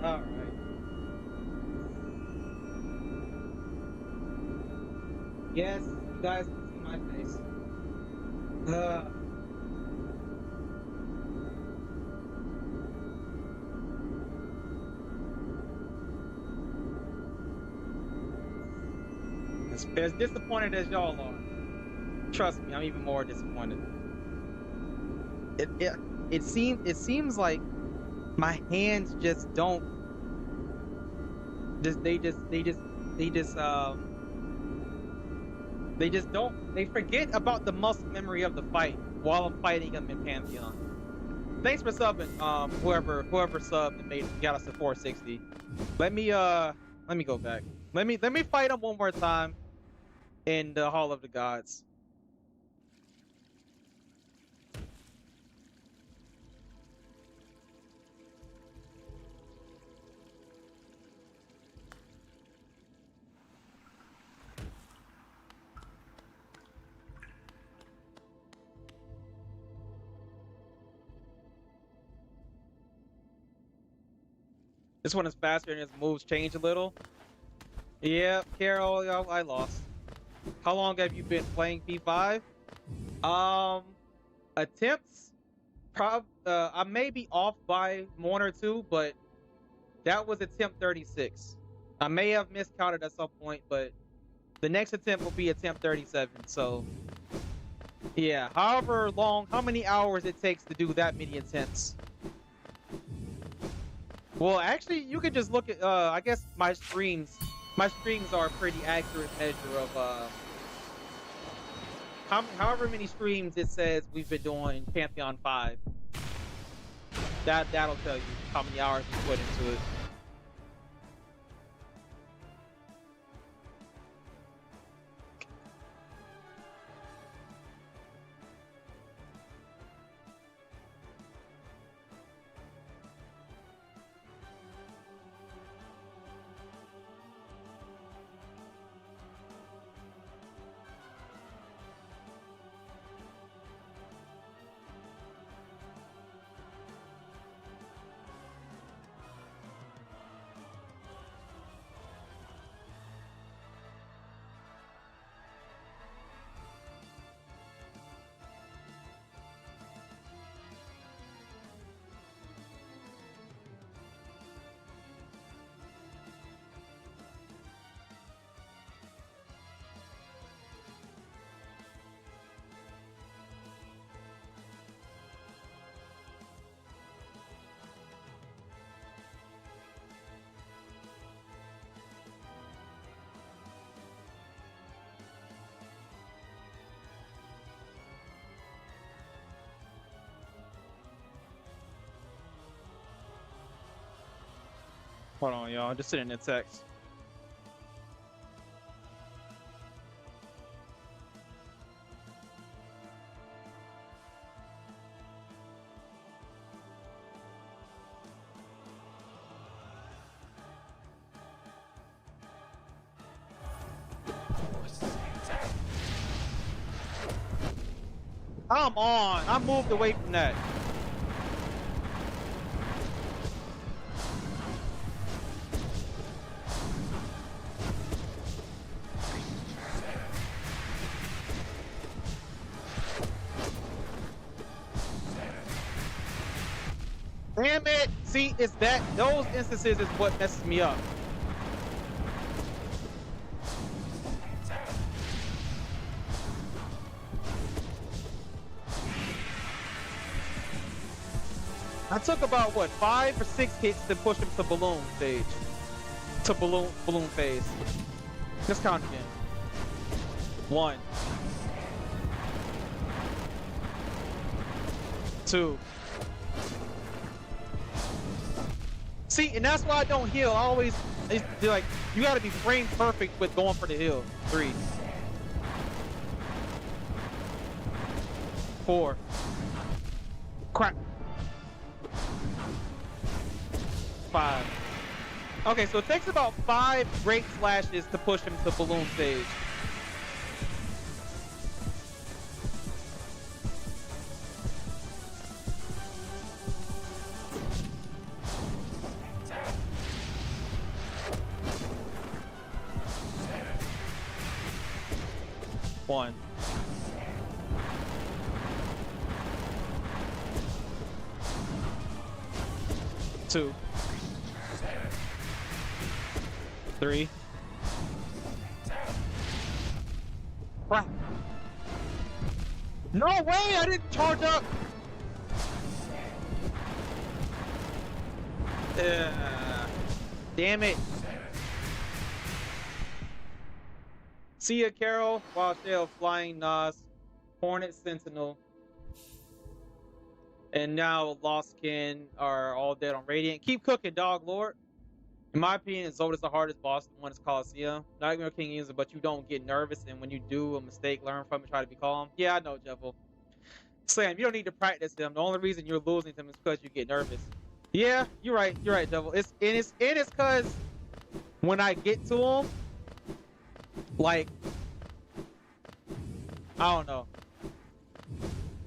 All right. Yes, you guys can see my face. Uh, as disappointed as y'all are, trust me, I'm even more disappointed. It it it seems like my hands just don't just they just they just don't they forget about the muscle memory of the fight while I'm fighting them in Pantheon. Thanks for subbing, whoever subbed and made got us to 460. Let me let me go back. Let me fight them one more time in the Hall of the Gods. This one is faster and his moves change a little. Yeah, Carol, I lost. How long have you been playing P5? Um, attempts. I may be off by one or two, but that was attempt 36. I may have miscounted at some point, but the next attempt will be attempt 37. So yeah, however long, how many hours it takes to do that many attempts. Well, actually, you could just look at. I guess my streams. My streams are a pretty accurate measure of however many streams it says we've been doing Pantheon 5. That'll tell you how many hours we put into it. Hold on, y'all. Just sitting in text. Come on! I moved away from that. Damn it! See, it's that those instances is what messes me up. I took about what 5 or 6 hits to push him to balloon stage, to balloon phase. Just count again. 1, 2. See, and that's why I don't heal. I always, they're like, you gotta be frame perfect with going for the heal. 3, 4. Crap. 5. Okay, so it takes about 5 great slashes to push him to balloon stage. 1, 2, 3. Crap. No way! I didn't charge up! Damn it. See ya, Carol. Wild Shell, Flying Nas, Hornet Sentinel, and now Lost Kin are all dead on Radiant. Keep cooking, Dog Lord. In my opinion, Zoldy's the hardest boss in one is Coliseum. Nightmare King uses it, but you don't get nervous, and when you do a mistake, learn from it, try to be calm. Yeah, I know, Jevil. Slam, you don't need to practice him. The only reason you're losing to him is because you get nervous. Yeah, you're right. You're right, Jevil. It's because when I get to him, like, I don't know.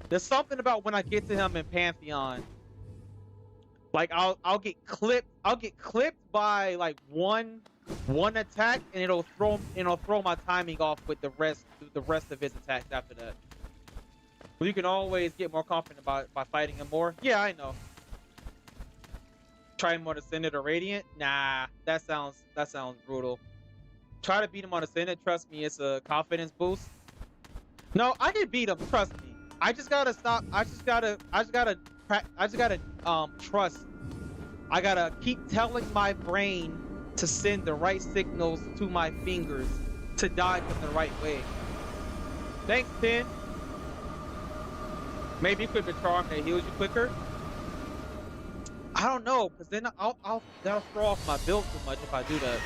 There's something about when I get to him in Pantheon. Like I'll get clipped. I'll get clipped by like one attack, and it'll throw my timing off with the rest of his attacks after that. Well, you can always get more confident by fighting him more. Yeah, I know. Try him on Ascended or Radiant? Nah, that sounds brutal. Try to beat him on Ascended. Trust me, it's a confidence boost. No, I can beat him. Trust me. I just gotta stop. I just gotta trust. I gotta keep telling my brain to send the right signals to my fingers to dodge them the right way. Thanks, Tin. Maybe you could be charmed that heals you quicker. I don't know, cause then that'll throw off my build too much if I do that.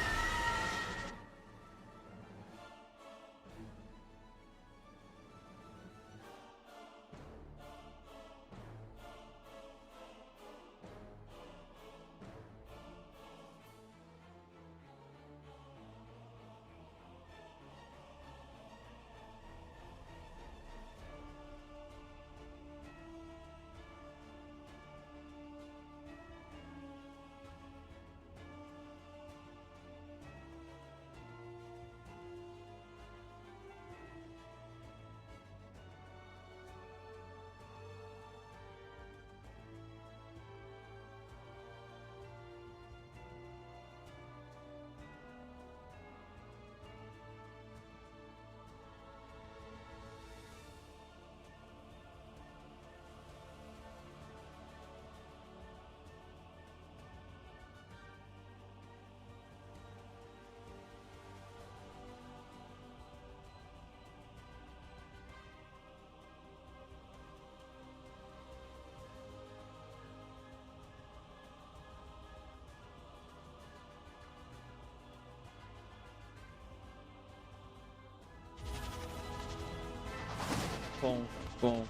Boom, boom.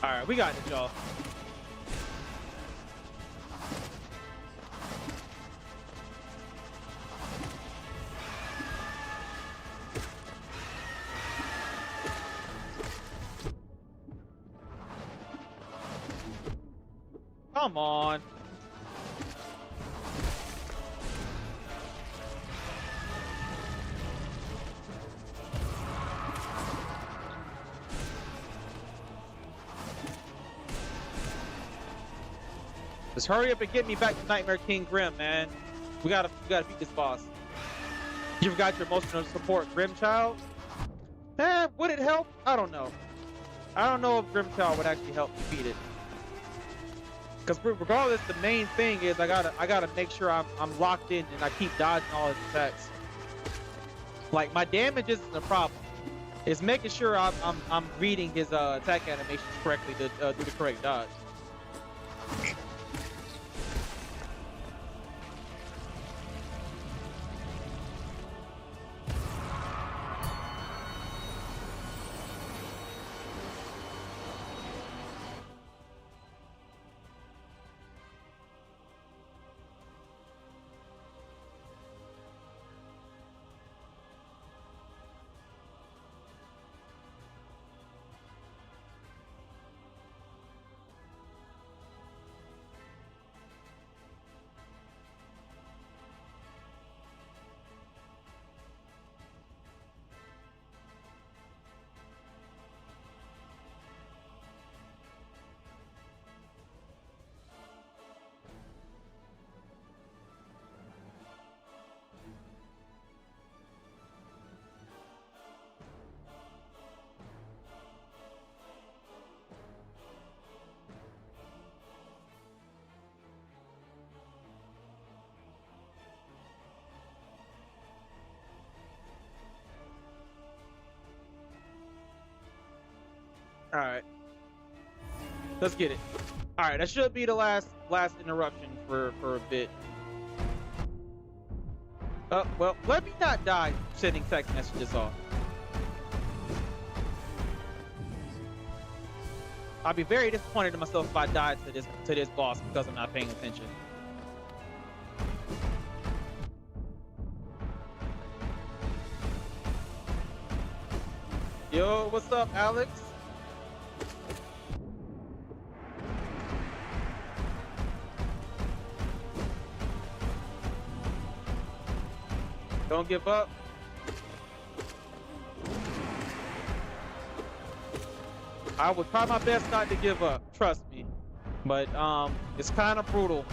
All right, we got it, y'all. Come on. Just hurry up and get me back to Nightmare King Grim, man. We gotta beat this boss. You forgot your emotional support, Grimchild? Would it help? I don't know. I don't know if Grimchild would actually help defeat it. Because regardless, the main thing is I gotta make sure I'm locked in and I keep dodging all his attacks. Like my damage isn't the problem. It's making sure I'm reading his attack animations correctly to do the correct dodge. All right, let's get it. All right, that should be the last interruption for a bit. Well, let me not die sending text messages off. I'll be very disappointed in myself if I died to this boss because I'm not paying attention. Yo, what's up, Alex? Don't give up. I would try my best not to give up, trust me. But it's kind of brutal.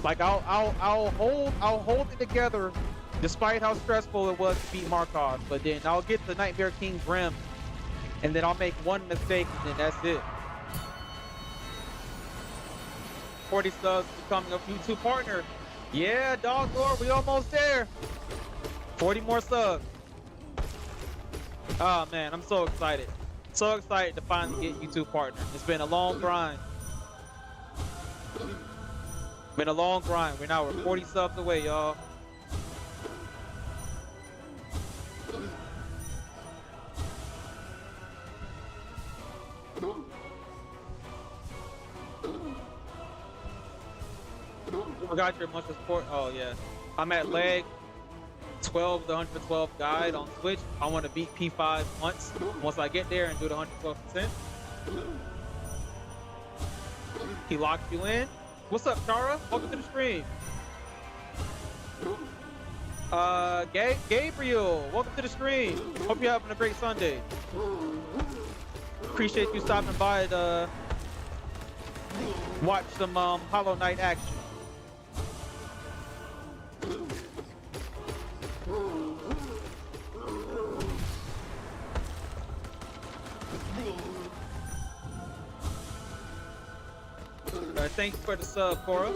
Like I'll hold it together despite how stressful it was to beat Markoth, but then I'll get the Nightmare King Grim and then I'll make one mistake and then that's it. 40 subs becoming a YouTube partner. Yeah, Dog Lord, we almost there. 40 more subs. Oh man, I'm so excited. So excited to finally get YouTube partner. It's been a long grind. Been a long grind. We're 40 subs away, y'all. Forgot your much support. Oh yeah. I'm at leg 12, the 112 guide on Twitch. I want to beat P5 once I get there and do the 112%. He locked you in. What's up, Chara? Welcome to the stream. Gabriel, welcome to the stream. Hope you're having a great Sunday. Appreciate you stopping by to watch some Hollow Knight action. Thanks for the sub, Cora.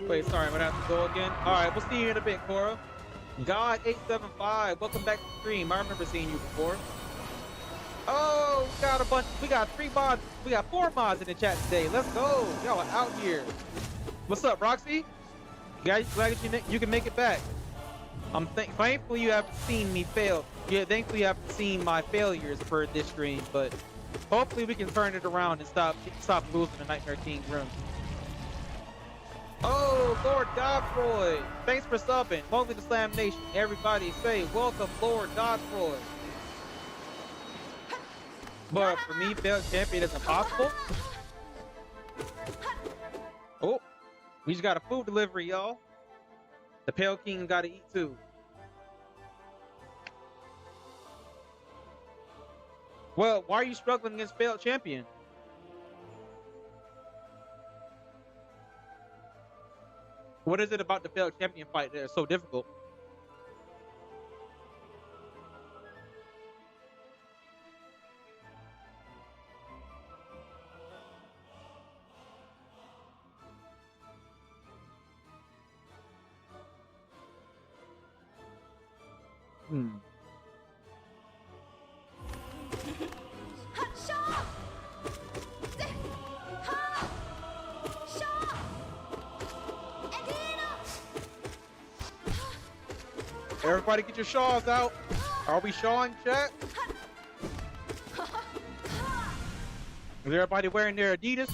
Wait, sorry, I'm gonna have to go again. All right, we'll see you in a bit, Cora. God875, welcome back to the stream. I remember seeing you before. Oh, we got a bunch. We got 3 mods. We got 4 mods in the chat today. Let's go. Y'all are out here. What's up, Roxy? Guys, glad you can make it back. I'm thankful you haven't seen me fail. Yeah, thankfully you haven't seen my failures for this stream, but hopefully we can turn it around and stop losing the Nightmare King room. Oh, Lord Godfroy. Thanks for subbing. Welcome to Slam Nation. Everybody say, welcome, Lord Godfroy. But for me, failed champion is impossible. Oh, we just got a food delivery, y'all. The Pale King got to eat too. Well, why are you struggling against failed champion? What is it about the failed champion fight that is so difficult? Everybody get your shawls out. Are we shawing, chat? Is everybody wearing their Adidas?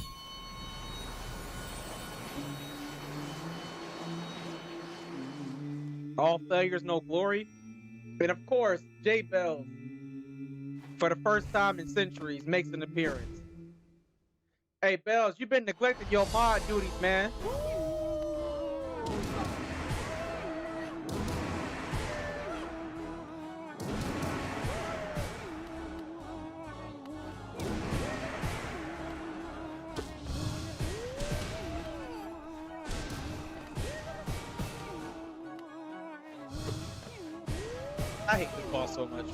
All failures, no glory. And of course, J Bells, for the first time in centuries, makes an appearance. Hey Bells, you've been neglecting your mod duties, man. I hate this boss so much.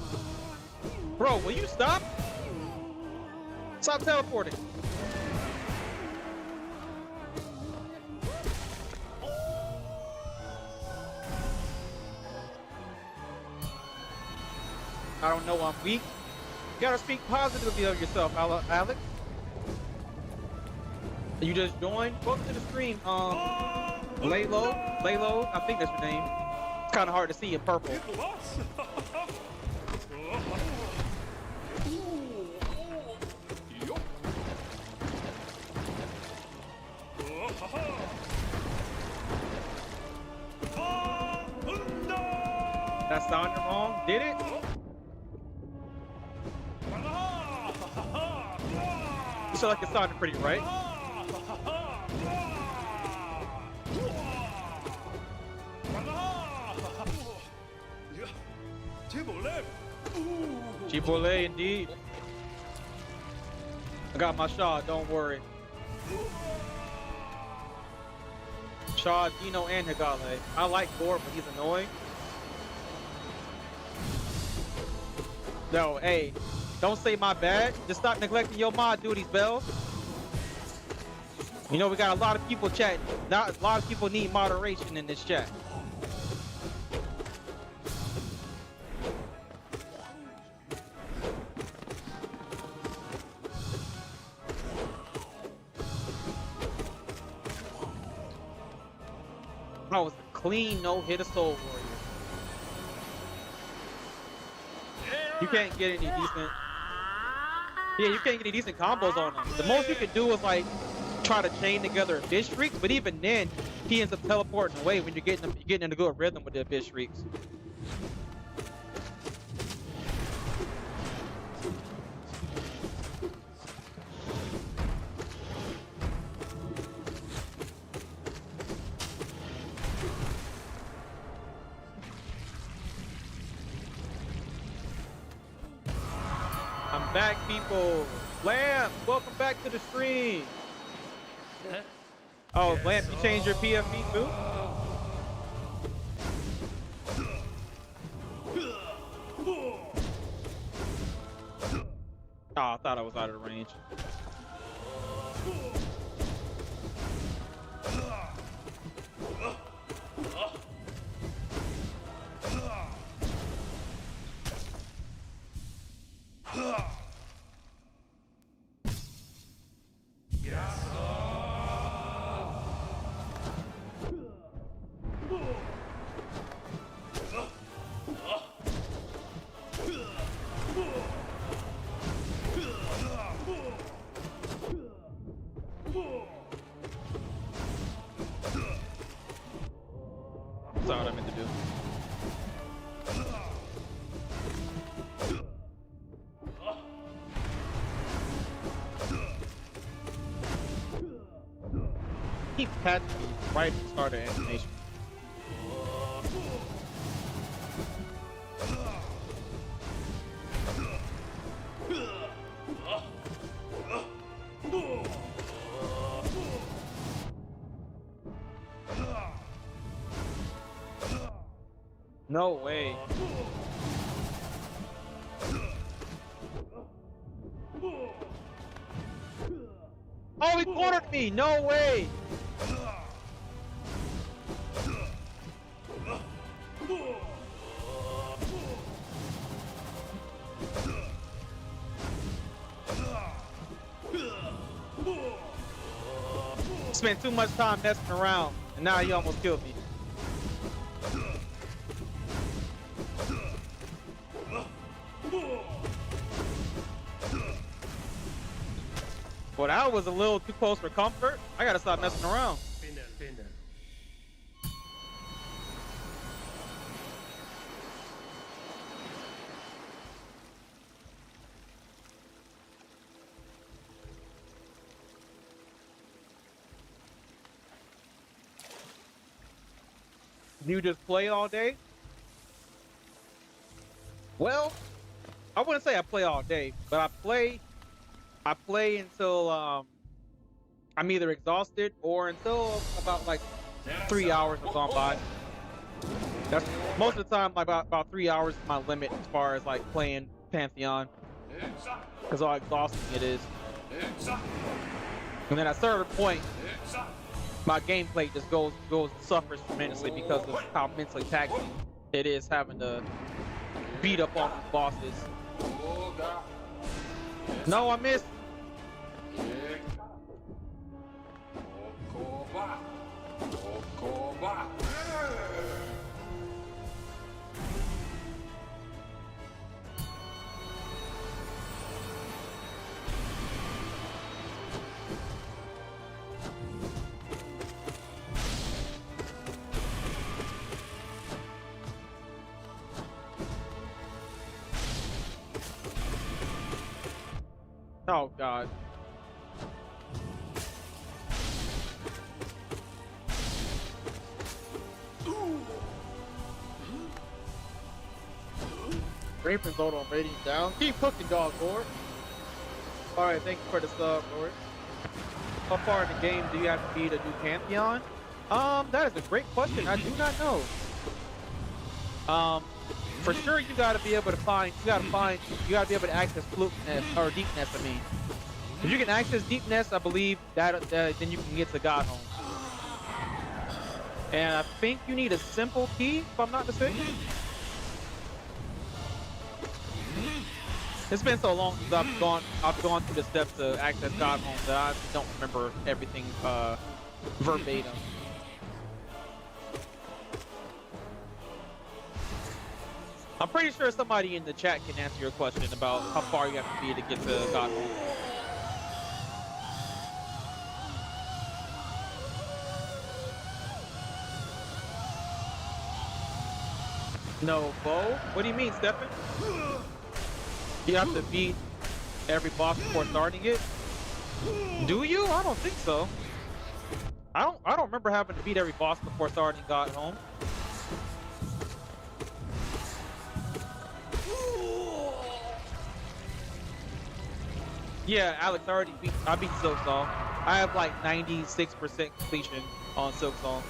Bro, will you stop? Stop teleporting. I don't know I'm weak. You gotta speak positively of yourself, Alex. You just joined. Welcome to the stream. Laylo, I think that's your name. It's kind of hard to see in purple. That sounded wrong. Did it? You feel like it sounded pretty right. Chibole, indeed. I got my shot, don't worry. Shaw, Dino, and Higale. I like Gord, but he's annoying. No, hey, don't say my bad. Just stop neglecting your mod duties, Bell. You know we got a lot of people chatting. A lot of people need moderation in this chat. That was a clean no-hit of Soul Warrior. You can't get any decent. Yeah, you can't get any decent combos on him. The most you can do is like try to chain together Abyss Shrieks, but even then, he ends up teleporting away when you're getting in a good rhythm with the Abyss Shrieks. I'm back, people. Lamp, welcome back to the stream. Oh, Lamp, you changed your PFP too? Oh, I thought I was out of range. That's all I meant to do. He catch me right at the start of animation. No way. Oh, he cornered me! No way! Spent too much time messing around, and now he almost killed me. Well, that was a little too close for comfort. I gotta stop messing around. You just play all day? Well, I wouldn't say I play all day, but I play until I'm either exhausted or until about like 3 hours have gone by. That's most of the time, like about 3 hours is my limit as far as like playing Pantheon, because how exhausting it is. And then at a certain point, my gameplay just suffers tremendously because of how mentally taxing it is having to beat up on these bosses. Oh God. No, I missed. Okoba. Okoba. Oh God. Rape result on rating down. Keep cooking, dog, Lord. Alright, thank you for the sub, Lord. How far in the game do you have to be to do Pantheon? That is a great question. I do not know. For sure you gotta be able to find, you gotta be able to access Fluke Nest, or Deep Nest, I mean. If you can access Deep Nest, I believe that then you can get to God Home. And I think you need a simple key, if I'm not mistaken. It's been so long since I've gone through the steps to access God Home that I don't remember everything verbatim. I'm pretty sure somebody in the chat can answer your question about how far you have to be to get to God Home. No, Bo? What do you mean, Stefan? You have to beat every boss before starting it? Do you? I don't think so. I don't remember having to beat every boss before starting God Home. Yeah, Alex, I beat Silk Song. I have like 96% completion on Silk Song.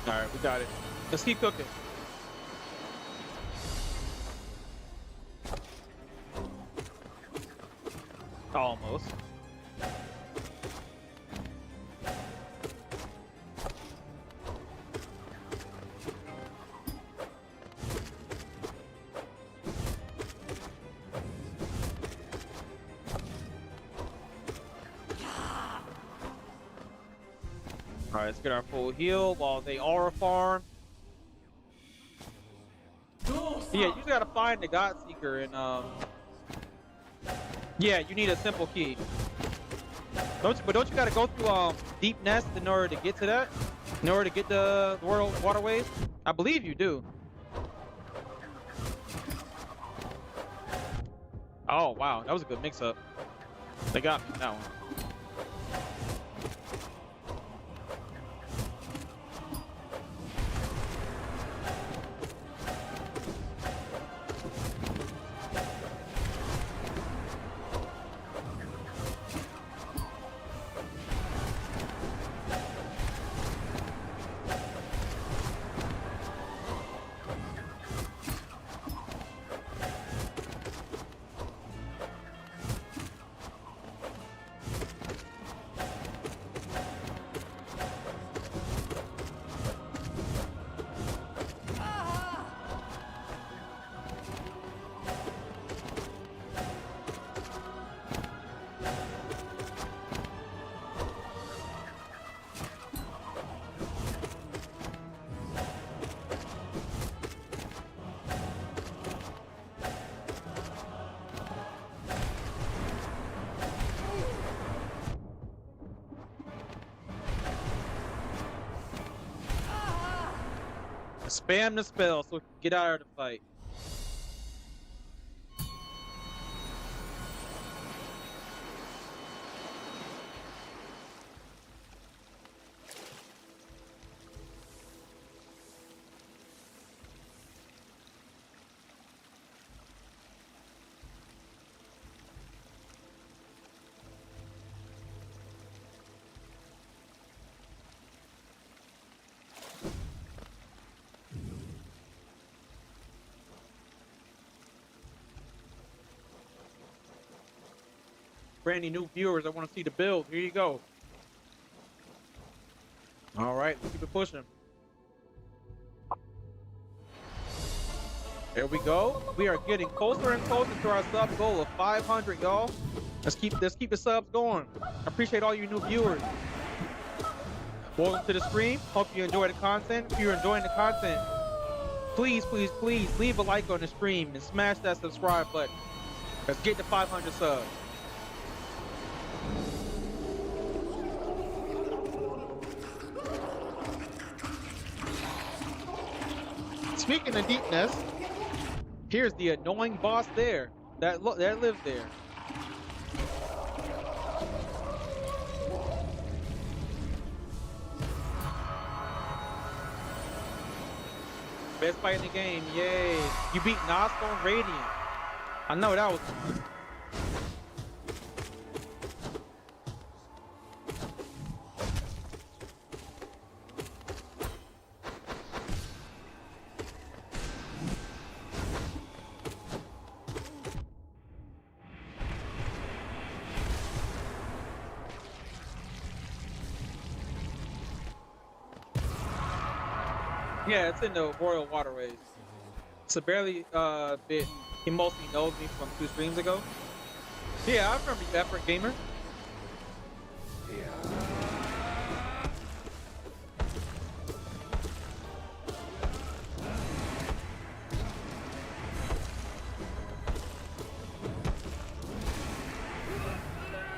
All right, we got it. Let's keep cooking. Almost. All right, let's get our full heal while they aura farm. Yeah, you just gotta find the God Seeker and yeah, you need a simple key. Don't you gotta go through Deep Nest in order to get to that? In order to get the world waterways? I believe you do. Oh wow, that was a good mix up. They got me on that one. Spam the spell so we can get out of the fight. For any new viewers that want to see the build, here you go. All right, let's keep it pushing. There we go. We are getting closer and closer to our sub goal of 500, y'all. Let's keep the subs going. I appreciate all you new viewers. Welcome to the stream. Hope you enjoy the content. If you're enjoying the content, please, please, please leave a like on the stream and smash that subscribe button. Let's get to 500 subs. Speaking of deepness, here's the annoying boss there that lives there. Best fight in the game, yay! You beat Nostone Radiant. I know that was. Yeah, it's in the Royal Waterways. It's a barely bit. He mostly knows me from 2 streams ago. Yeah, I remember you, Effort Gamer.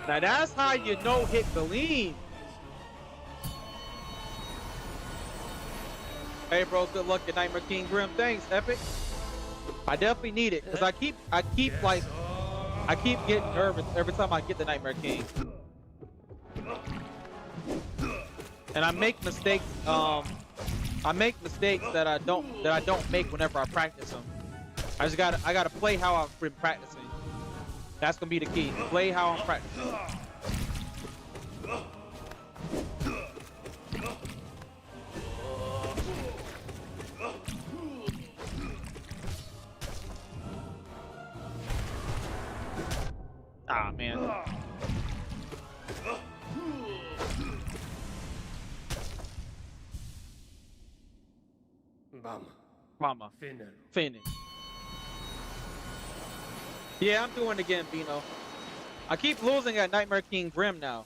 Now that's how you know hit the lean. Hey bro, good luck at Nightmare King Grim. Thanks, Epic. I definitely need it because I keep getting nervous every time I get the Nightmare King. And I make mistakes. I make mistakes that I don't make whenever I practice them. I gotta play how I've been practicing. That's gonna be the key. Play how I'm practicing. Ah, man. Mama. Finish. Yeah, I'm doing it again, Bino. I keep losing at Nightmare King Grim now.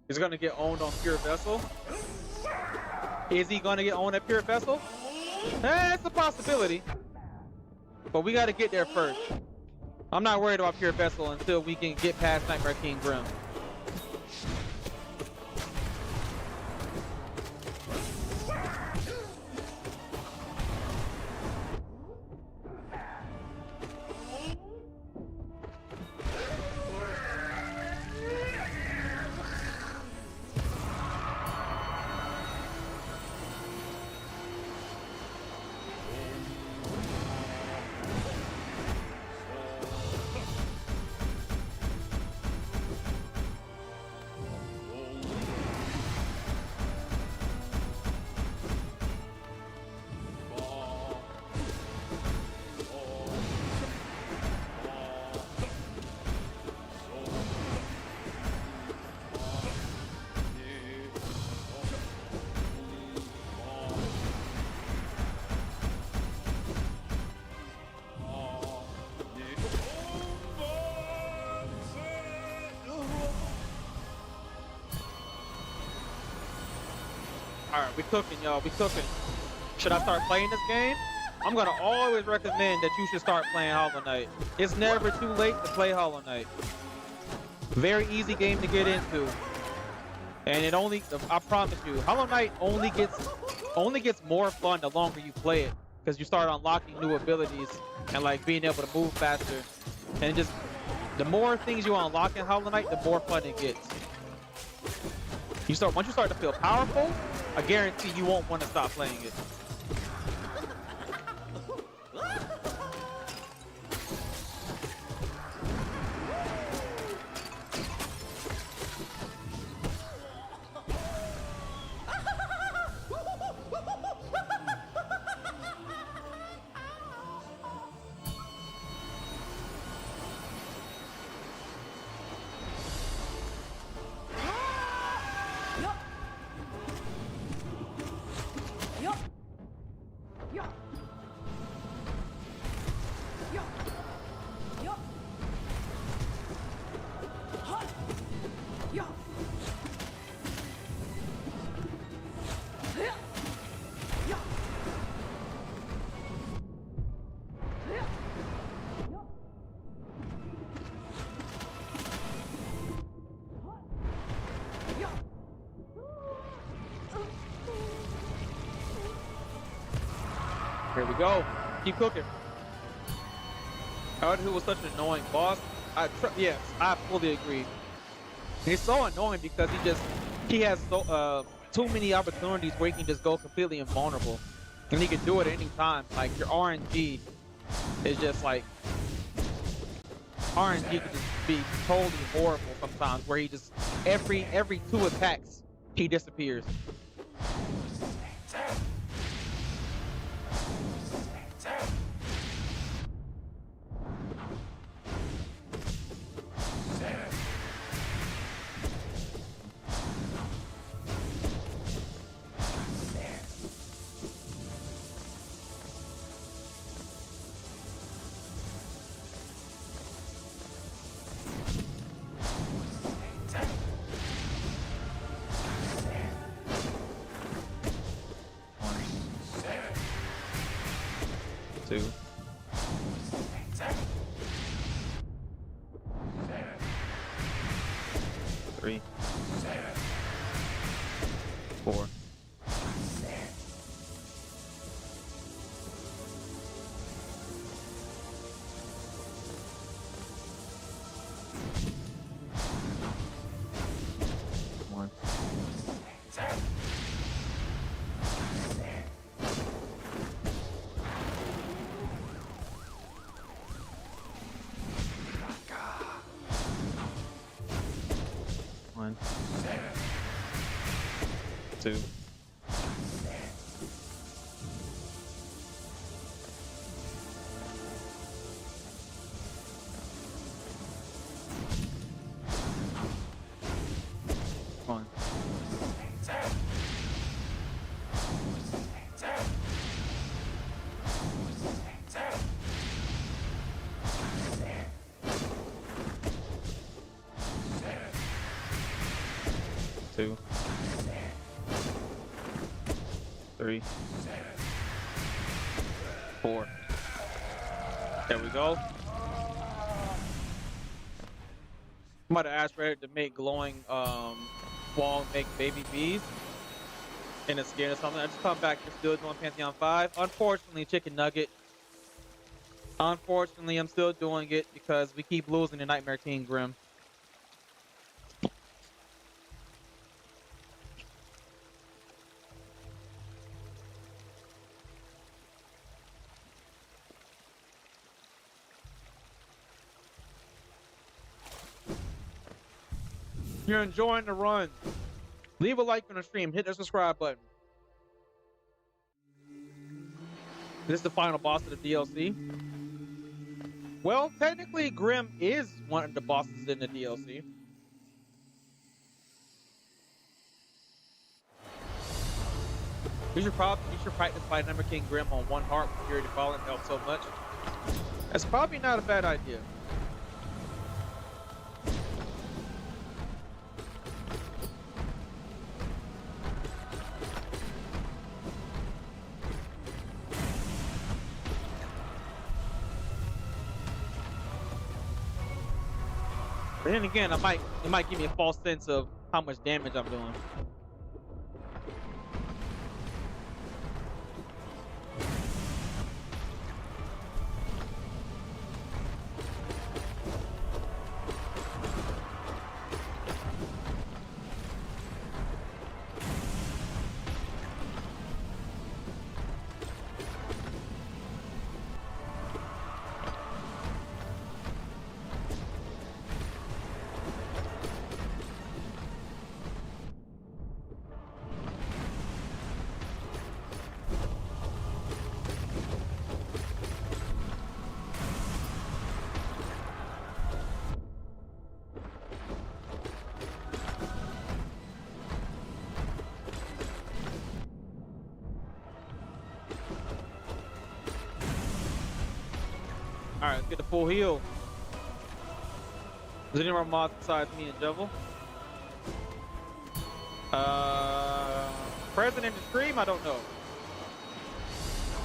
He's gonna get owned on Pure Vessel. Is he gonna get owned at Pure Vessel? It's a possibility. But we gotta get there first. I'm not worried about Pure Vessel until we can get past Nightmare King Grim. Alright, we cooking, y'all. We cooking. Should I start playing this game? I'm gonna always recommend that you should start playing Hollow Knight. It's never too late to play Hollow Knight. Very easy game to get into. And it only, I promise you, Hollow Knight only gets more fun the longer you play it, because you start unlocking new abilities and like being able to move faster. And just the more things you unlock in Hollow Knight, the more fun it gets. Once you start to feel powerful, I guarantee you won't want to stop playing it. Here we go. Keep cooking. Who was such an annoying boss. Yes, I fully agree. He's so annoying because he has so too many opportunities where he can just go completely invulnerable, and he can do it at any time. Like your RNG is just like RNG can just be totally horrible sometimes, where he just every 2 attacks he disappears. Two. 3. 4. 1. 1. 2. 1. 2. 3. 4. There we go. I'm about to ask Reddit to make glowing wall make baby bees in a skin or something. I just come back to still doing Pantheon 5. Unfortunately, Chicken Nugget. Unfortunately, I'm still doing it because we keep losing to Nightmare King Grim. If you're enjoying the run, leave a like on the stream, hit the subscribe button. This is the final boss of the DLC. Well, technically, Grim is one of the bosses in the DLC. You should practice fighting Nightmare King Grim on one heart with Fury Fallen. It helps so much. That's probably not a bad idea. then again, it might give me a false sense of how much damage I'm doing. All right, let's get the full heal. Is there any more mods besides me and Devil? Present in the stream? I don't know.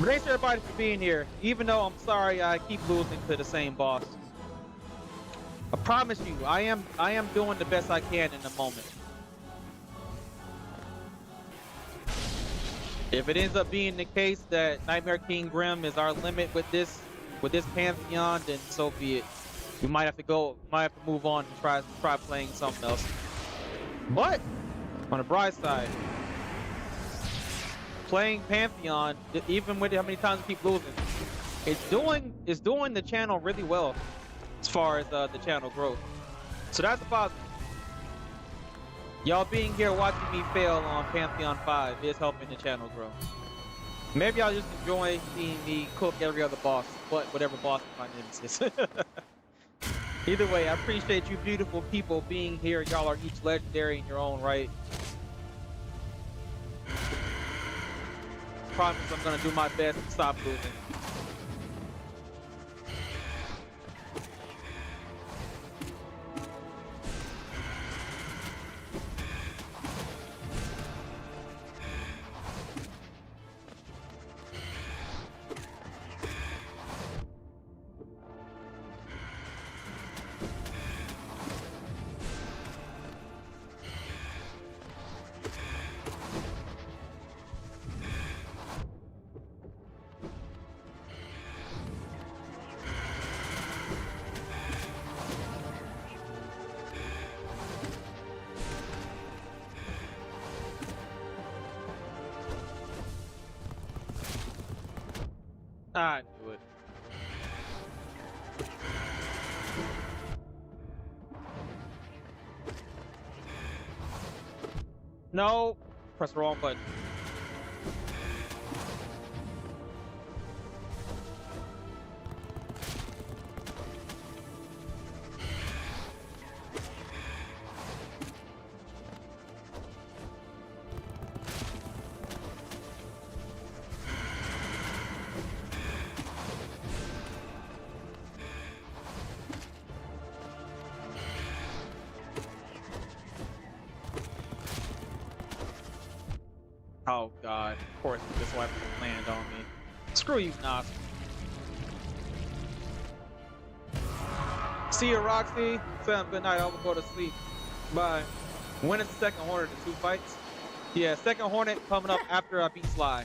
But thanks everybody for being here. Even though I'm sorry I keep losing to the same boss. I promise you, I am doing the best I can in the moment. If it ends up being the case that Nightmare King Grim is our limit with this Pantheon, then so be it. We might have to move on and try playing something else. But on the bright side, playing Pantheon, even with how many times we keep losing, it's doing the channel really well as far as the channel growth. So that's a positive. Y'all being here watching me fail on Pantheon 5 is helping the channel grow. Maybe I'll just enjoy seeing me cook every other boss, but whatever boss my nemesis. Either way, I appreciate you beautiful people being here. Y'all are each legendary in your own right. Promise I'm gonna do my best to stop losing. I knew it. No, press the wrong button. Oh god, of course this weapon will land on me. Screw you, Nas. See you, Roxy. Sam, good night. I'll go to sleep. Bye. When is the second Hornet? The 2 fights? Yeah, second Hornet coming up after I beat Sly.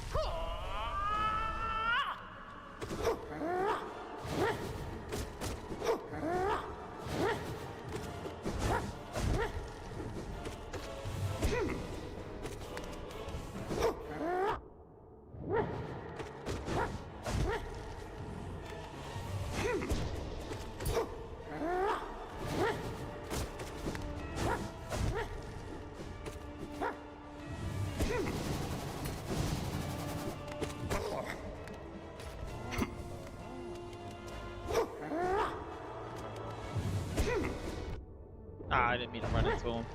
I didn't mean to run into him.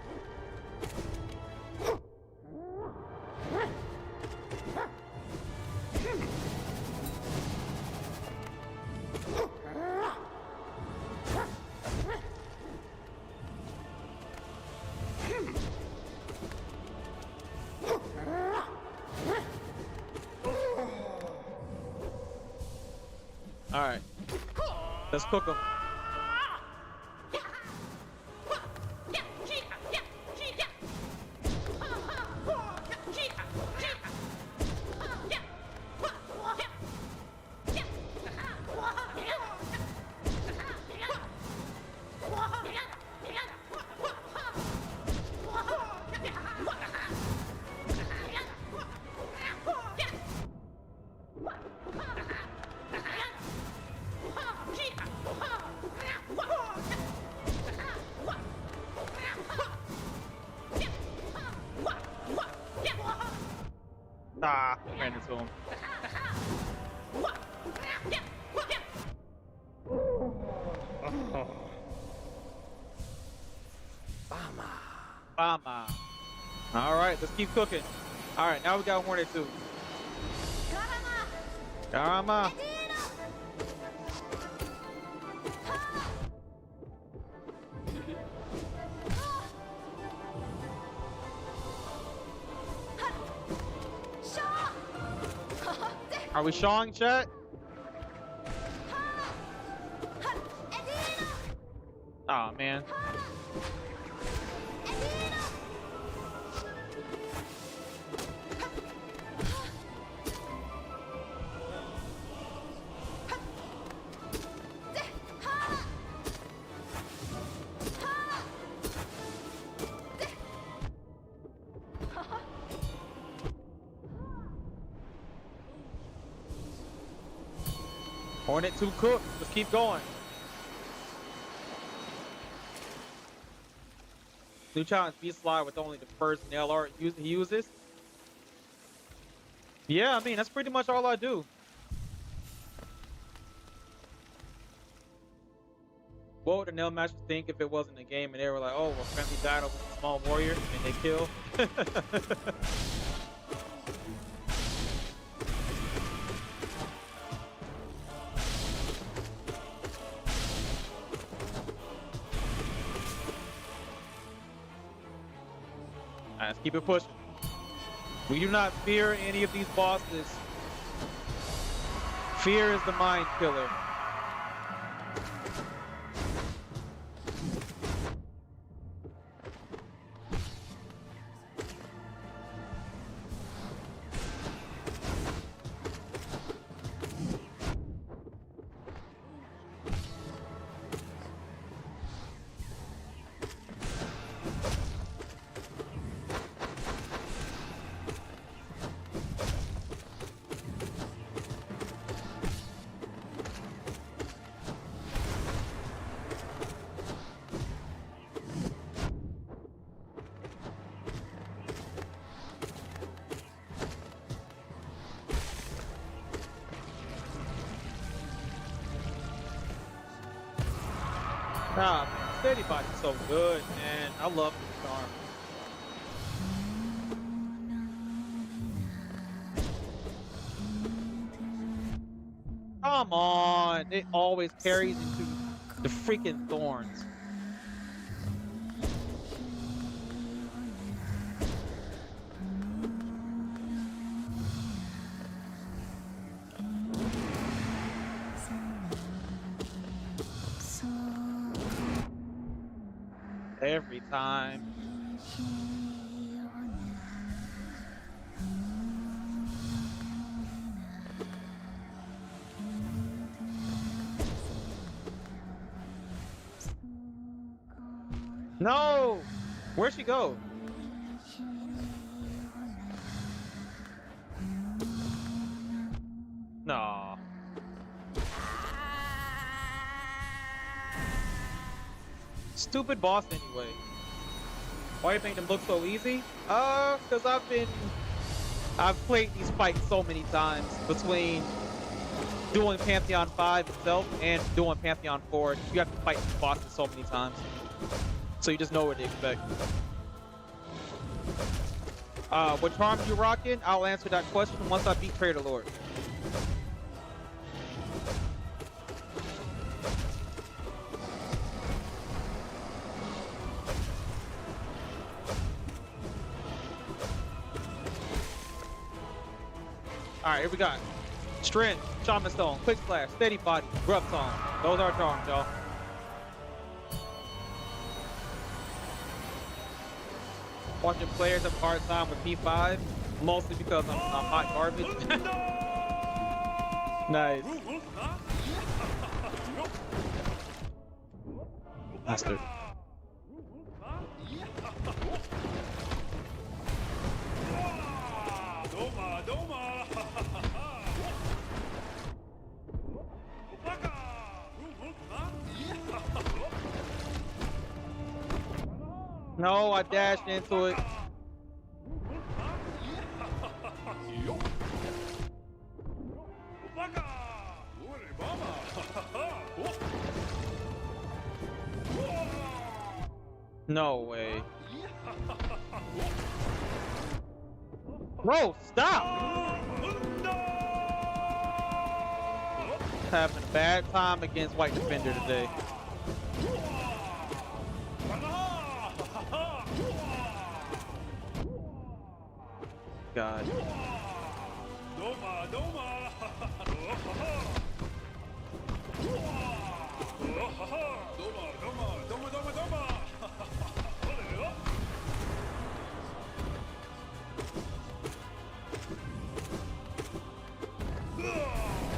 All right, let's cook him. ran into him. Bama. All right, let's keep cooking. All right, now we got Hornet too. Karama. Are we showing chat? Oh man. Hornet 2 cooked. Let's keep going. New challenge, beat slide with only the first nail art he uses. Yeah, I mean, that's pretty much all I do. What would the nail masters think if it wasn't a game and they were like, oh, well, friendly battle with a small warrior and they kill? Alright, let's keep it pushing. We do not fear any of these bosses. Fear is the mind killer. Nah, man, Steady Body's so good, man. I love this charm. Come on, it always carries into the freaking thorns. Every time. No! Where'd she go? No. Stupid boss anyway. Why you make them look so easy? Cause I've played these fights so many times between doing Pantheon 5 itself and doing Pantheon 4. You have to fight these bosses so many times. So you just know what to expect. What charms you rocking? I'll answer that question once I beat Trader Lord. Alright, here we got Strength, Shaman Stone, Quick Slash, Steady Body, Grub Song. Those are charms, y'all. Watching players have a hard time with P5, mostly because I'm hot garbage. Nice. Bastard. No, I dashed into it. No way. Bro, stop! Having a bad time against white defender today. God.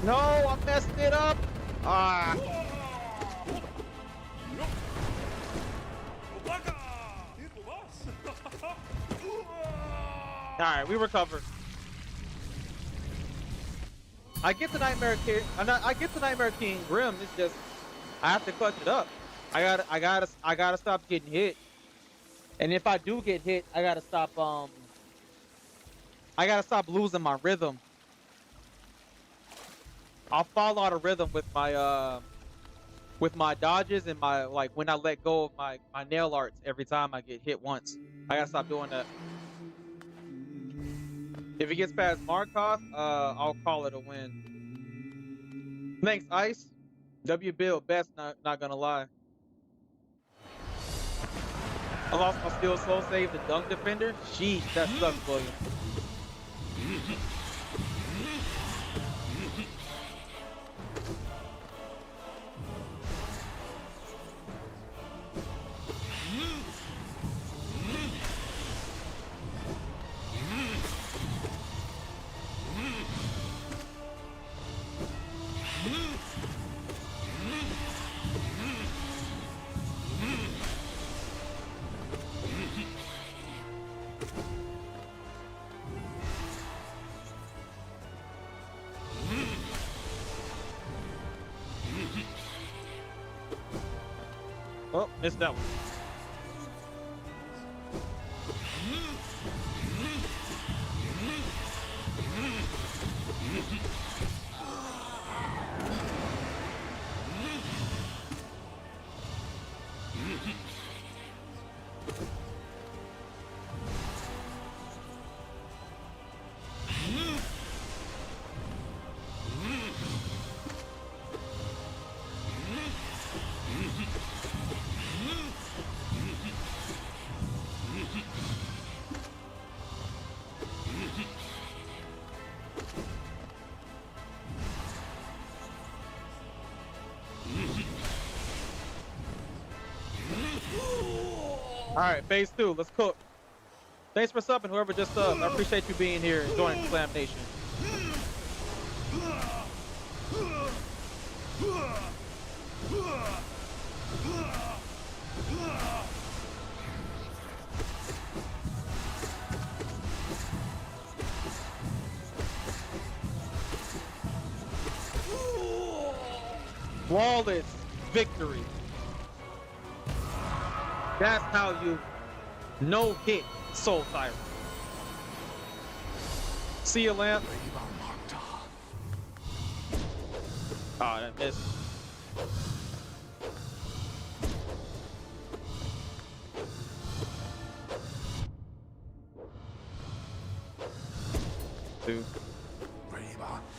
No, I messed it up. Ah. All right, we recover. I get the Nightmare King. I get the Nightmare King Grim. It's just I have to clutch it up. I gotta stop getting hit. And if I do get hit, I gotta stop. I gotta stop losing my rhythm. I'll fall out of rhythm with my dodges and my like when I let go of my nail arts every time I get hit once. I gotta stop doing that. If he gets past Markoth, I'll call it a win. Thanks, Ice. W Bill, best not gonna lie. I lost my steel soul save to dunk defender. Sheesh, that sucks, William. Oh, missed that one. All right, phase 2. Let's cook. Thanks for subbing, whoever just subbed. I appreciate you being here and joining Slam Nation. Flawless victory. That's how you no-hit Soul Siren. See you, Lamp. Oh, that missed. Two.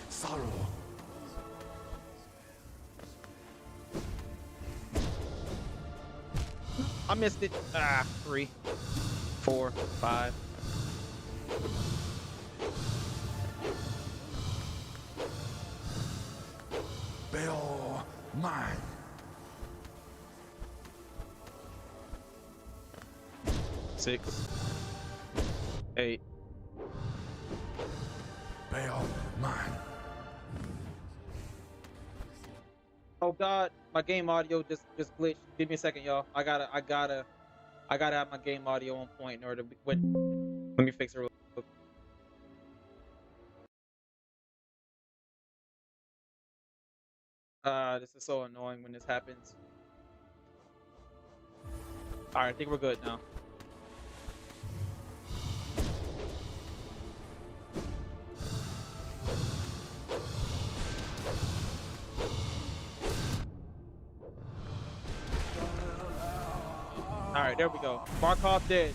Sorrow. I missed it. 3, 4, 5. Bill mine. 6, 8. Bill mine. Oh God, my game audio just glitched. Give me a second, y'all. I gotta have my game audio on point in order to wait. Let me fix it real quick. This is so annoying when this happens. All right, I think we're good now. All right, There we go. Markoth dead.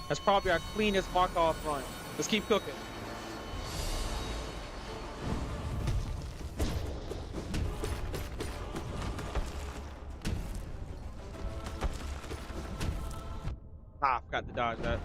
That's probably our cleanest Markoth run. Let's keep cooking. Ah, I forgot to dodge that.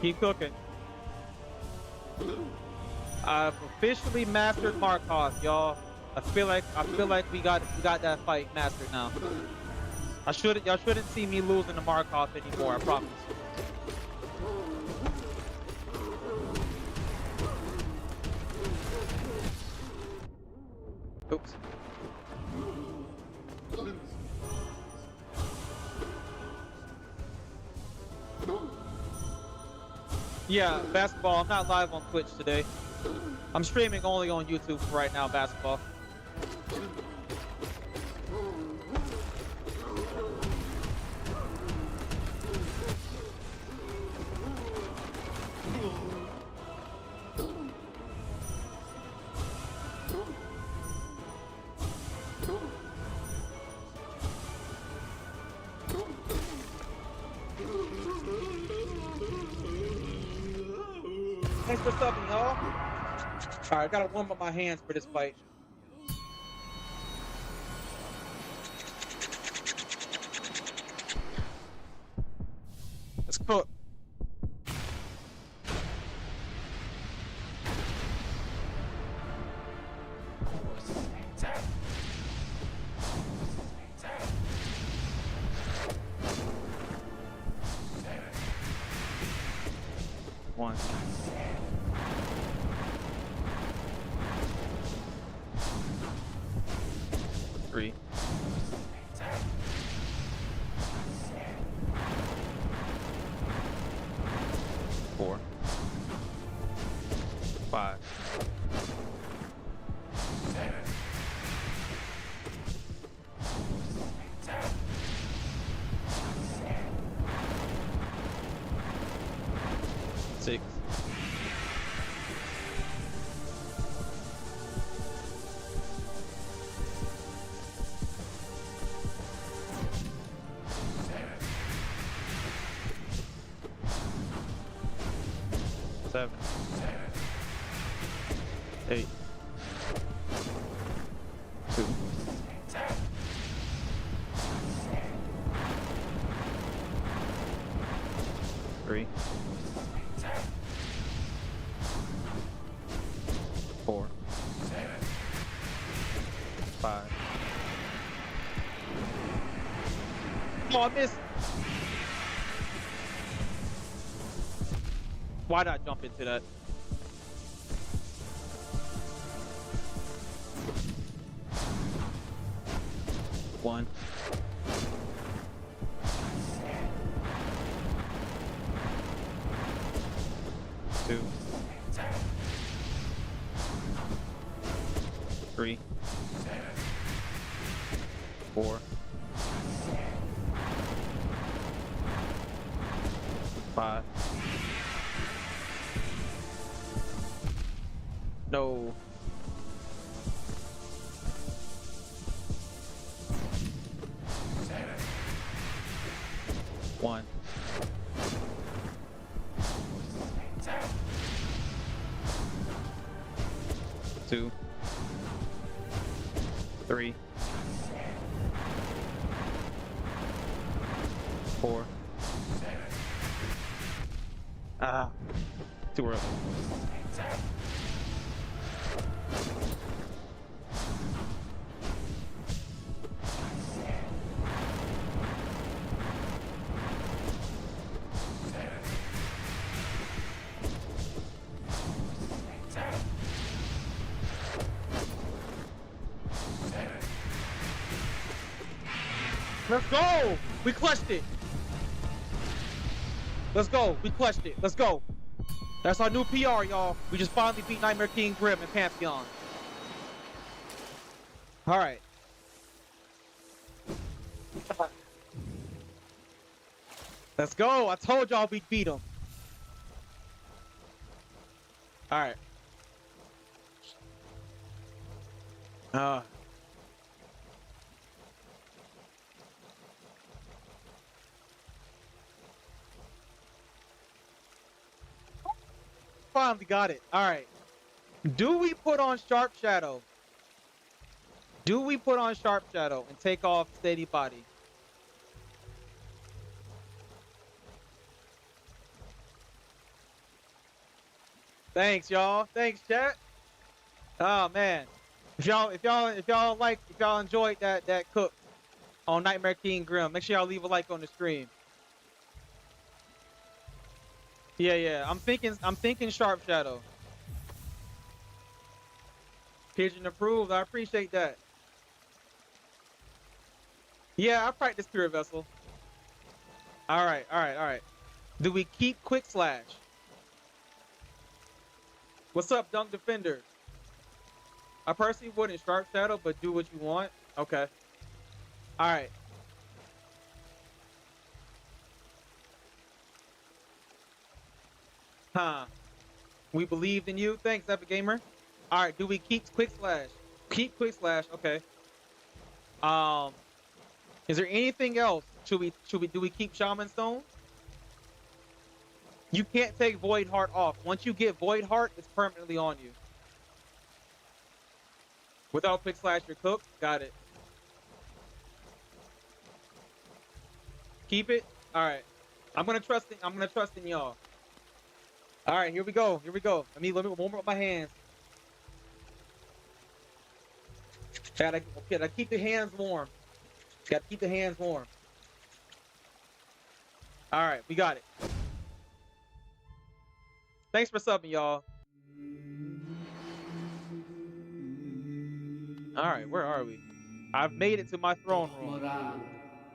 Keep cooking. I've officially mastered Markoth, y'all. I feel like we got that fight mastered now. Y'all shouldn't see me losing to Markoth anymore, I promise. Oops. Yeah, basketball. I'm not live on Twitch today. I'm streaming only on YouTube for right now, basketball. Thanks for subbing, y'all. All right, I gotta warm up my hands for this fight. Let's cook. One. Three. Four. Five. Six. Seven. Eight. Two. Three. Four. Five. Oh, I missed. Why did I jump into that? One. Two. Three. Four. Five. No. One. Two. Three. Four. Ah. Too early. Let's go! We clutched it! Let's go! We clutched it! Let's go! That's our new PR, y'all. We just finally beat Nightmare King Grim and Pantheon. All right. Let's go. I told y'all we'd beat him. All right. Finally got it. All right. Do we put on Sharp Shadow? Do we put on Sharp Shadow and take off Steady Body? Thanks, y'all. Thanks, chat. Oh man. If y'all enjoyed that cook on Nightmare King Grim, make sure y'all leave a like on the stream. Yeah. I'm thinking Sharp Shadow. Pigeon approved. I appreciate that. Yeah, I practice Pure Vessel. All right. Do we keep Quick Slash? What's up, Dunk Defender? I personally wouldn't Sharp Shadow, but do what you want. Okay. All right. Huh. We believed in you. Thanks, Epic Gamer. All right. Do we keep Quick Slash? Keep Quick Slash. Okay. Is there anything else? Do we keep Shaman Stone? You can't take Void Heart off. Once you get Void Heart, it's permanently on you. Without Quick Slash, you're cooked. Got it. Keep it. All right. I'm gonna trust in y'all. All right, here we go. Let me warm up my hands. Gotta keep the hands warm. Gotta keep the hands warm. All right, we got it. Thanks for subbing, y'all. All right, where are we? I've made it to my throne room.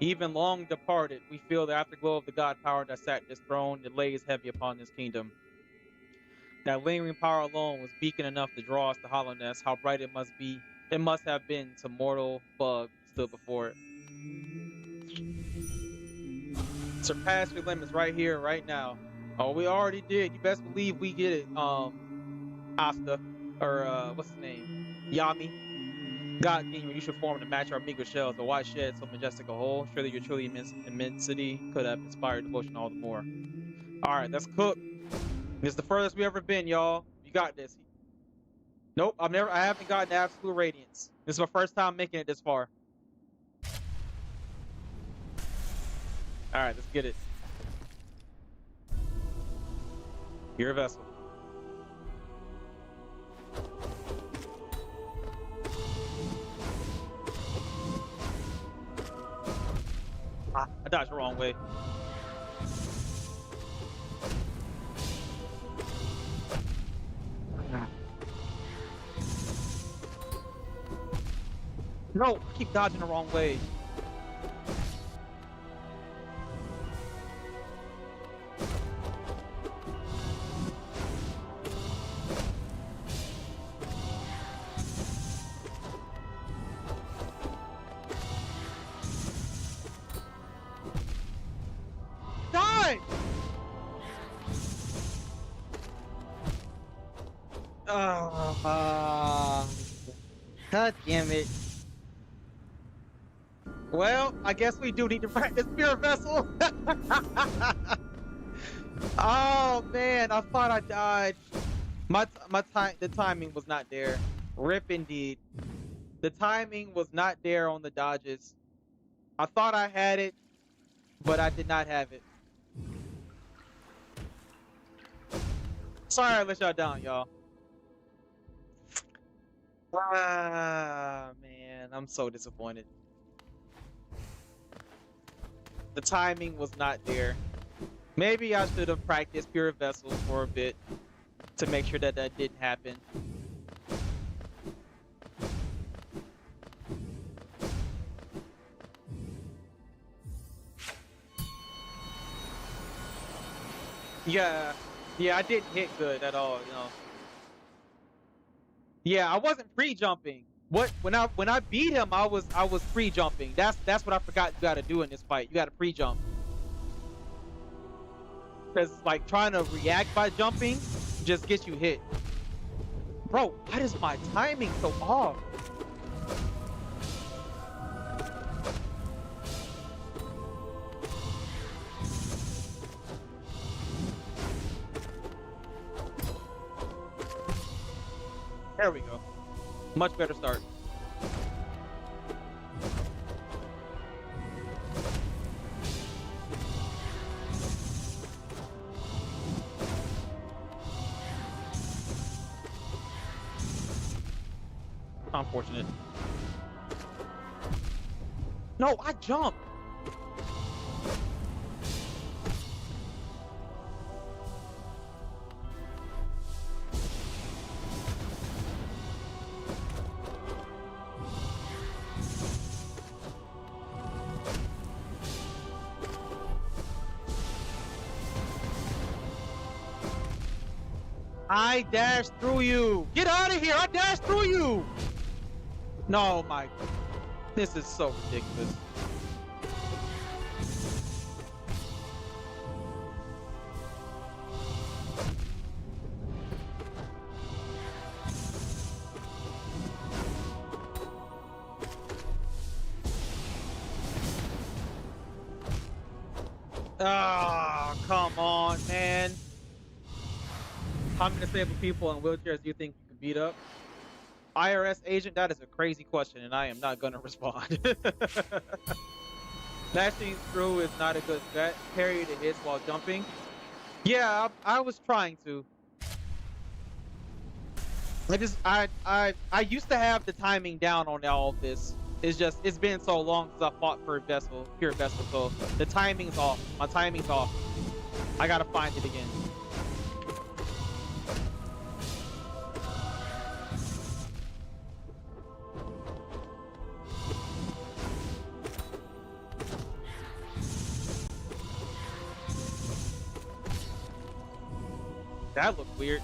Even long departed, we feel the afterglow of the god power that sat this throne. It lays heavy upon this kingdom. That lingering power alone was beacon enough to draw us to hollowness. How bright it must be. It must have been to mortal bug stood before it. Surpass your limits right here, right now. Oh, we already did. You best believe we get it. Asta, or what's his name? Yami. God king, you should form to match our meager shells. The wide shed, so majestic a whole. Surely your truly immensity could have inspired devotion all the more. All right, let's cook. This is the furthest we ever been, y'all. You got this. Nope, I haven't gotten absolute radiance. This is my first time making it this far. All right, let's get it. Your vessel. I dodged the wrong way. No, I keep dodging the wrong way. Die! God damn it. Well, I guess we do need to practice Pure Vessel. Oh man, I thought I died. The timing was not there. Rip indeed. The timing was not there on the dodges. I thought I had it, but I did not have it. Sorry I let y'all down, y'all. Ah man, I'm so disappointed. The timing was not there. Maybe I should have practiced Pure Vessel for a bit to make sure that that didn't happen. Yeah, I didn't hit good at all, you know. Yeah, I wasn't pre-jumping. What when I beat him, I was pre-jumping. That's what I forgot you gotta do in this fight. You gotta pre-jump. Because like trying to react by jumping just gets you hit. Bro, why is my timing so off? There we go. Much better start. Unfortunate. No, I jumped. I dashed through you. Get out of here. I dashed through you. No, my. This is so ridiculous. Ah, come on, man. How many disabled people in wheelchairs do you think you can beat up? IRS agent, that is a crazy question, and I am not going to respond. Dashing through is not a good bet. Parry the hits while jumping. Yeah, I was trying to. I used to have the timing down on all of this. It's been so long since I fought for pure vessel, so the timing's off. My timing's off. I gotta find it again. That looked weird.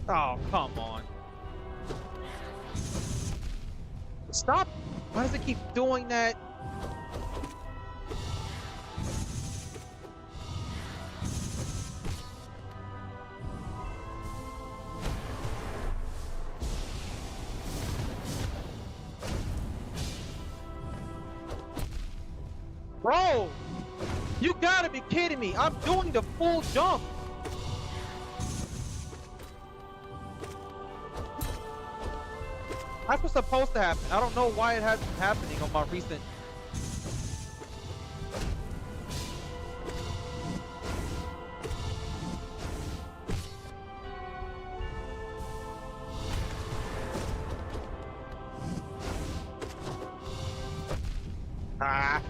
Oh, come on. Stop! Why does it keep doing that? Bro! You gotta be kidding me! I'm doing the full jump! That's what's supposed to happen. I don't know why it hasn't been happening on my recent. Ah.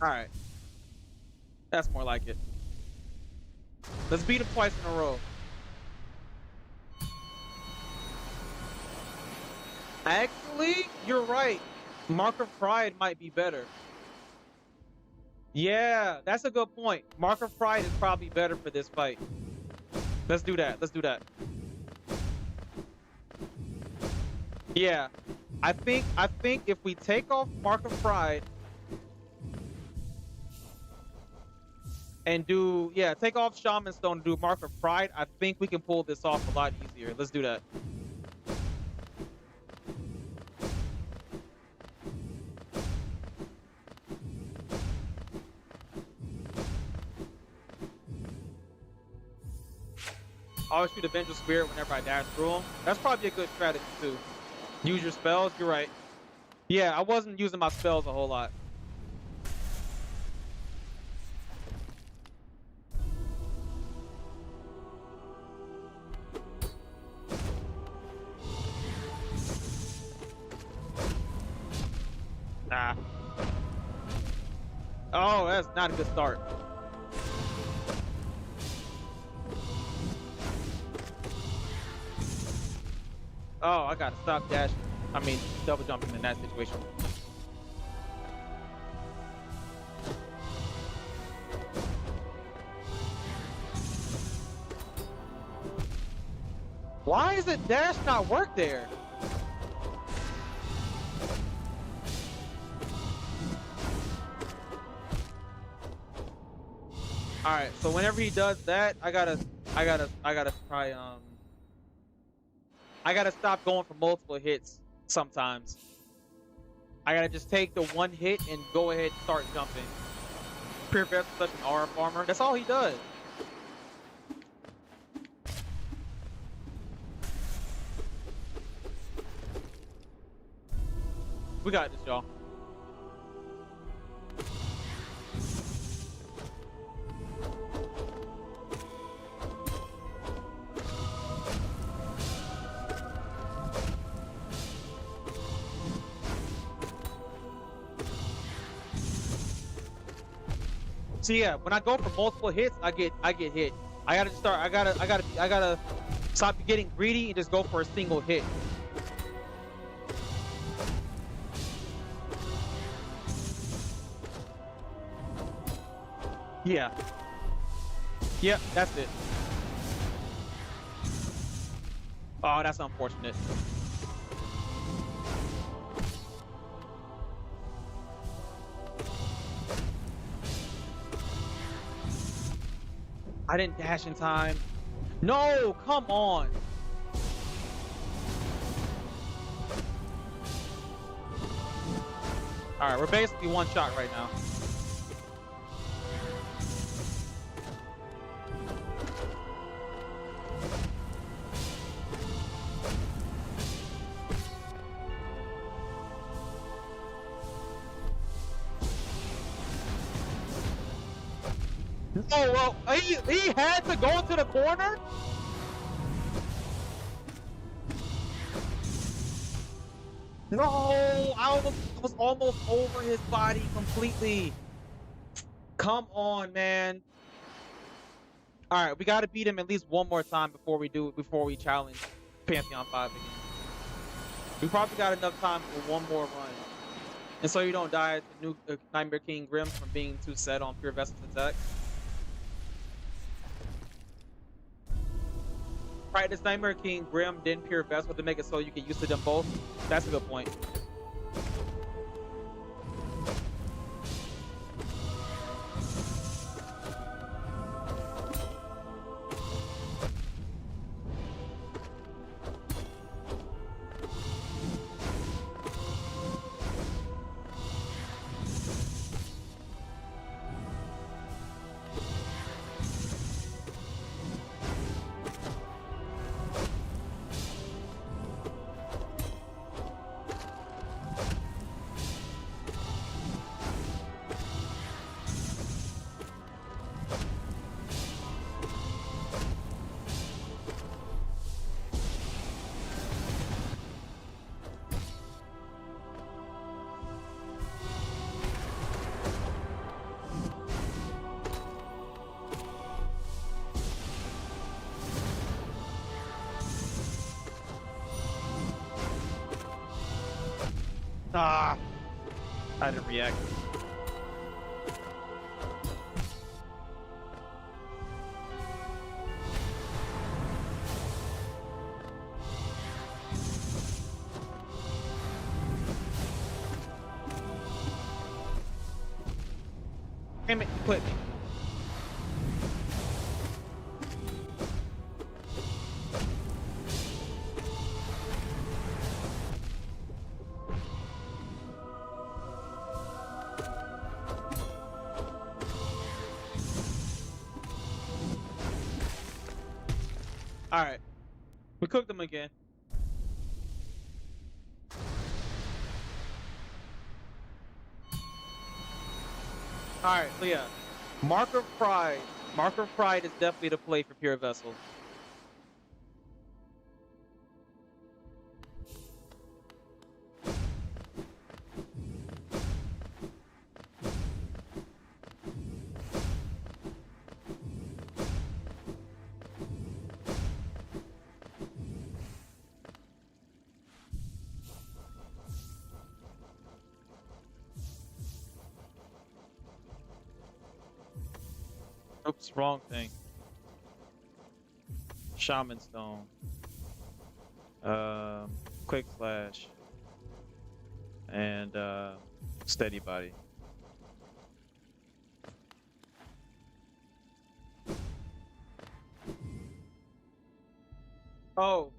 Alright. That's more like it. Let's beat him twice in a row. Actually, you're right. Mark of Pride might be better. Yeah, that's a good point. Mark of Pride is probably better for this fight. Let's do that. Let's do that. Yeah. I think if we take off Mark of Pride and take off Shaman Stone and do Mark of Pride, I think we can pull this off a lot easier. Let's do that. I always shoot Avenger Spirit whenever I dash through them. That's probably a good strategy too. Use your spells, you're right. Yeah, I wasn't using my spells a whole lot. Nah. Oh, that's not a good start. Oh, I gotta stop dashing. I mean, double jumping in that situation. Why is it dash not work there? All right, so whenever he does that, I gotta try. I gotta stop going for multiple hits. Sometimes I gotta just take the one hit and go ahead and start jumping. Pure Vest is such an aura farmer. That's all he does. We got this, y'all. So yeah, when I go for multiple hits, I get hit. I gotta start. I gotta stop getting greedy and just go for a single hit. Yeah. Yep, that's it. Oh, that's unfortunate. I didn't dash in time. No, come on. All right, we're basically one shot right now. Oh, well, he had to go into the corner? No, I was almost over his body completely. Come on, man. All right, we got to beat him at least one more time before we challenge Pantheon 5 again. We probably got enough time for one more run. And so you don't die to new Nightmare King Grim from being too set on Pure Vessel's attack. Right, this Nightmare King Grim, then Pure Vessel to make it so you get used to them both. That's a good point. Ah, I didn't react. Damn it, you put me. All right, we cooked them again. All right, so yeah, Mark of Pride. Mark of Pride is definitely the play for Pure Vessel. Oops, wrong thing. Shaman Stone. Quick Slash. And Steady Body. Oh,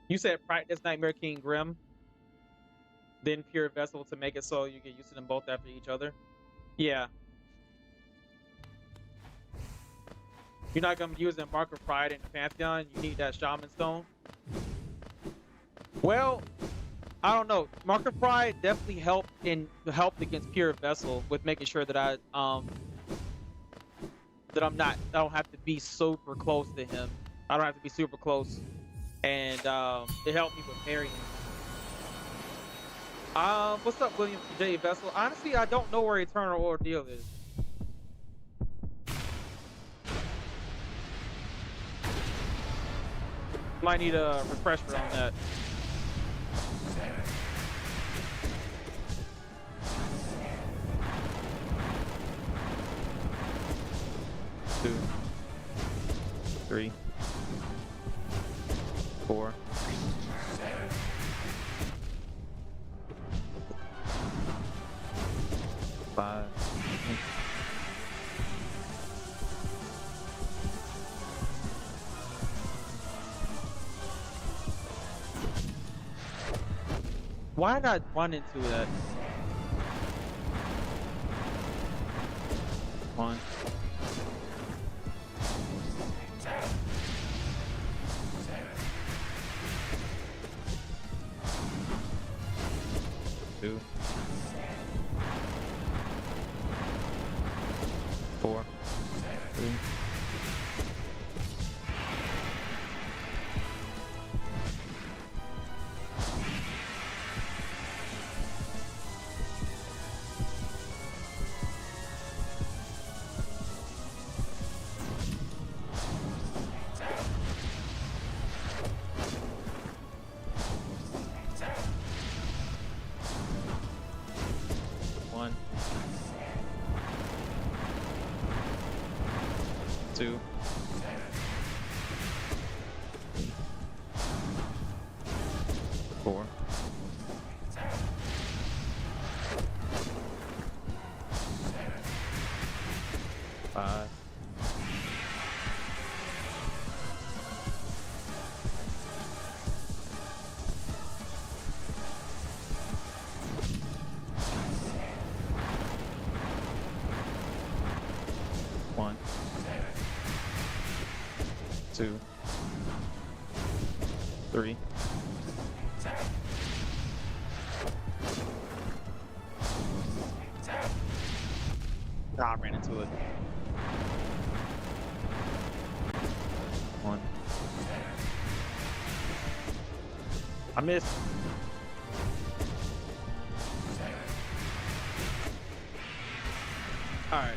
you said practice Nightmare King Grim, then Pure Vessel to make it so you get used to them both after each other? Yeah. You're not gonna be using Markoth Pride in Pantheon. You need that Shaman Stone. Well, I don't know. Markoth Pride definitely helped against Pure Vessel with making sure that I don't have to be super close to him. I don't have to be super close, and it helped me with parrying. What's up, William J. Vessel? Honestly, I don't know where Eternal Ordeal is. Might need a refresher on that. Two, 3, 4. Five. Why did I run into that? 1. 2. 4. 3. 1. 2. 4. 5. 1. 2. 3. Ah, I ran into it. 1. I missed. All right.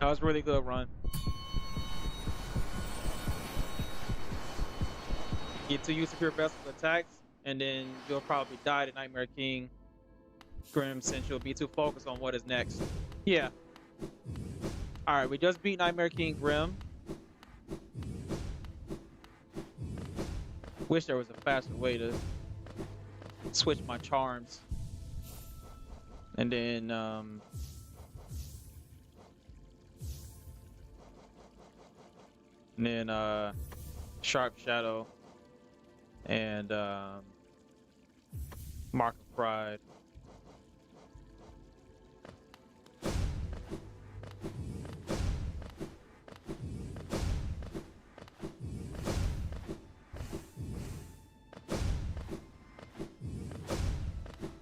That was a really good run. Get to use Pure Vessel attacks, and then you'll probably die to Nightmare King Grim since you'll be too focused on what is next. Yeah. Alright, we just beat Nightmare King Grim. Wish there was a faster way to switch my charms. And then Sharp Shadow and Mark of Pride.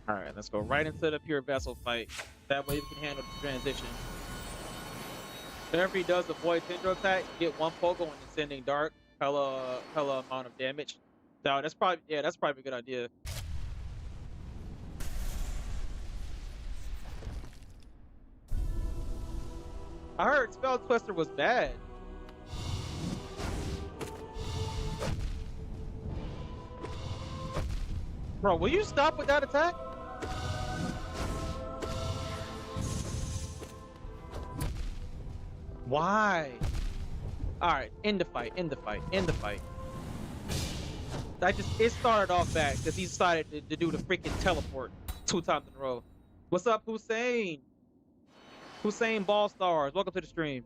Alright, let's go right into the Pure Vessel fight. That way we can handle the transition. Whenever he does the Void Tendril attack, you get 1 Pogo and Descending Dark. Hella amount of damage. So that's probably a good idea. I heard Spell Twister was bad. Bro, will you stop with that attack? Why? All right, end the fight. End the fight. End the fight. It started off bad because he decided to do the freaking teleport 2 times in a row. What's up, Hussein? Hussein Ball Stars, welcome to the stream.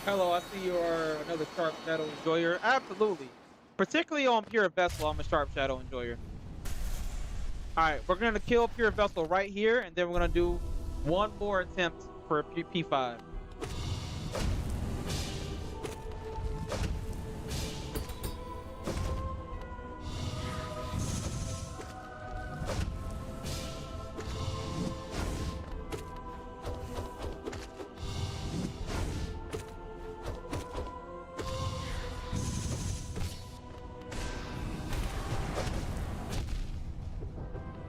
Hello, I see you are another Sharp Shadow enjoyer. Absolutely. Particularly on Pure Vessel, I'm a Sharp Shadow enjoyer. Alright, we're gonna kill Pure Vessel right here, and then we're gonna do one more attempt for P5.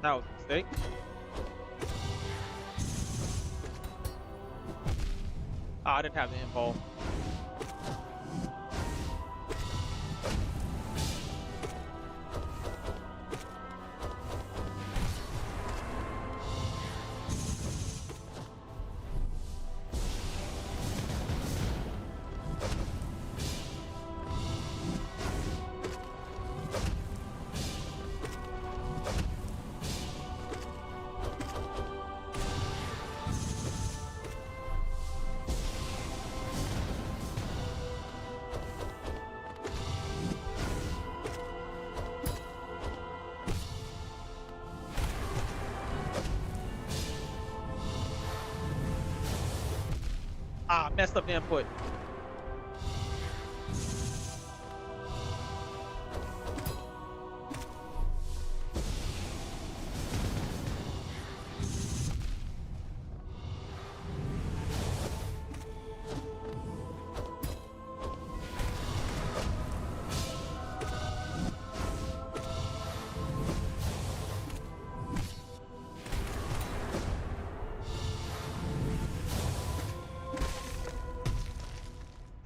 That was a mistake. I didn't have the info. Ah, messed up the input.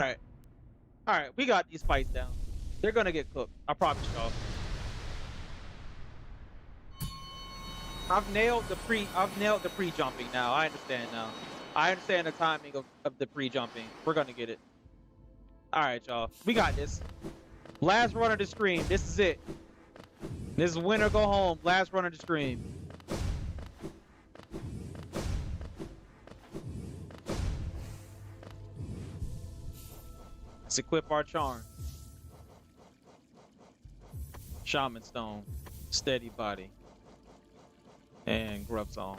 Alright. Alright, we got these fights down. They're gonna get cooked. I promise y'all. I've nailed the pre-jumping now. I understand now. I understand the timing of the pre-jumping. We're gonna get it. Alright, y'all. We got this. Last run of the stream. This is it. This is win or go home. Last run of the stream. Let's equip our charm. Shaman Stone. Steady Body. And Grub Song.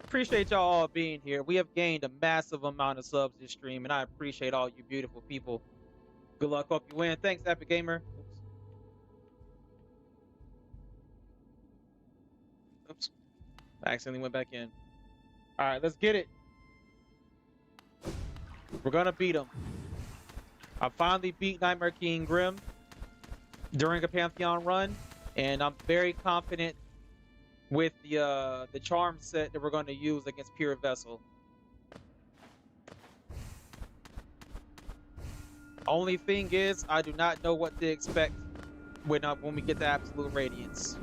Appreciate y'all all being here. We have gained a massive amount of subs this stream, and I appreciate all you beautiful people. Good luck. Hope you win. Thanks, Epic Gamer. Oops. I accidentally went back in. All right, let's get it. We're gonna beat him. I finally beat Nightmare King Grim during a Pantheon run, and I'm very confident with the charm set that we're going to use against Pure Vessel. Only thing is, I do not know what to expect when we get to Absolute Radiance.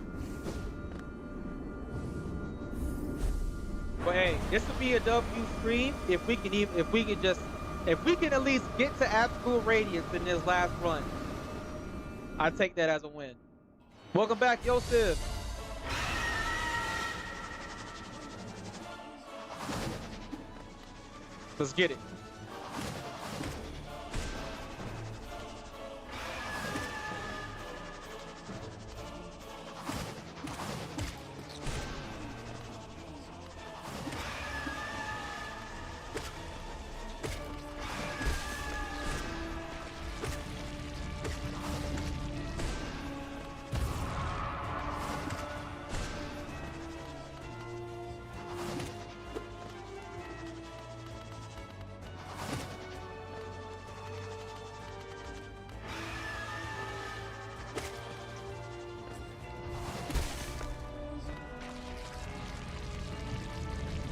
But hey, this would be a W stream if we can at least get to Absolute Radiance in this last run. I take that as a win. Welcome back, Yosef. Let's get it.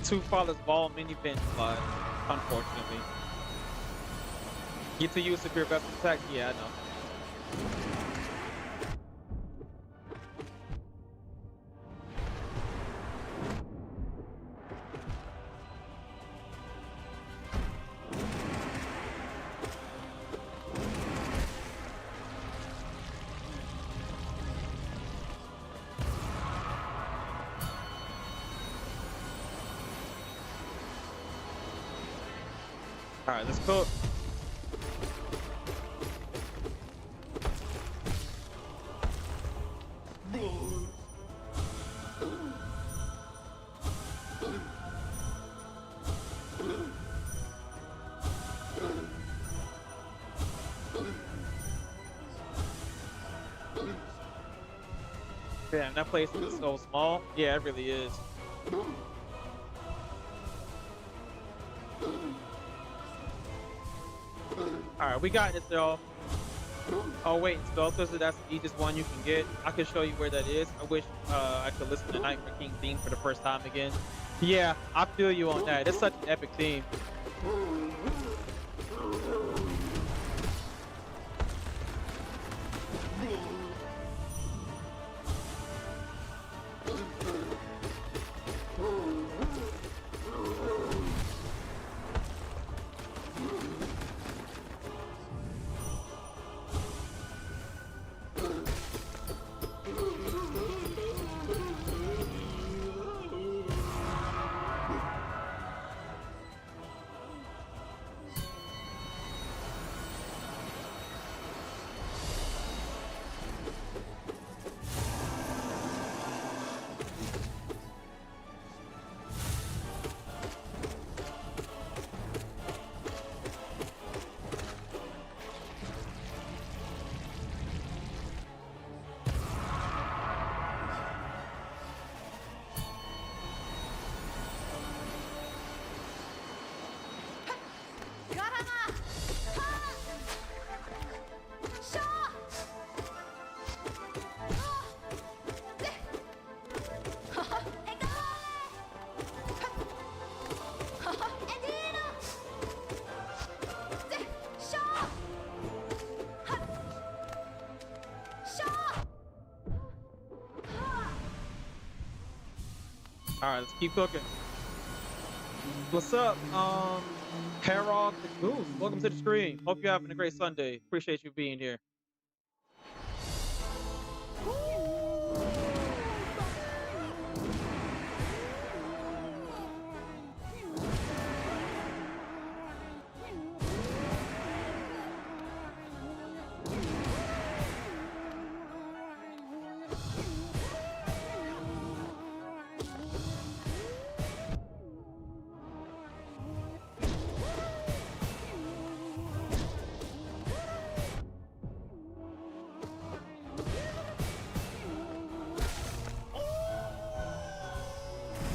Two Father's Ball mini bench slide, unfortunately. Get to use if your best attack? Yeah, I know. All right, let's cook. Damn, that place is so small. Yeah, it really is. All right, we got this, y'all. Oh wait, Spelltwister, that's the easiest one you can get. I can show you where that is. I wish I could listen to Nightmare King theme for the first time again. Yeah, I feel you on that. It's such an epic theme. All right, let's keep cooking. What's up, Harold the Goose? Welcome to the stream. Hope you're having a great Sunday. Appreciate you being here.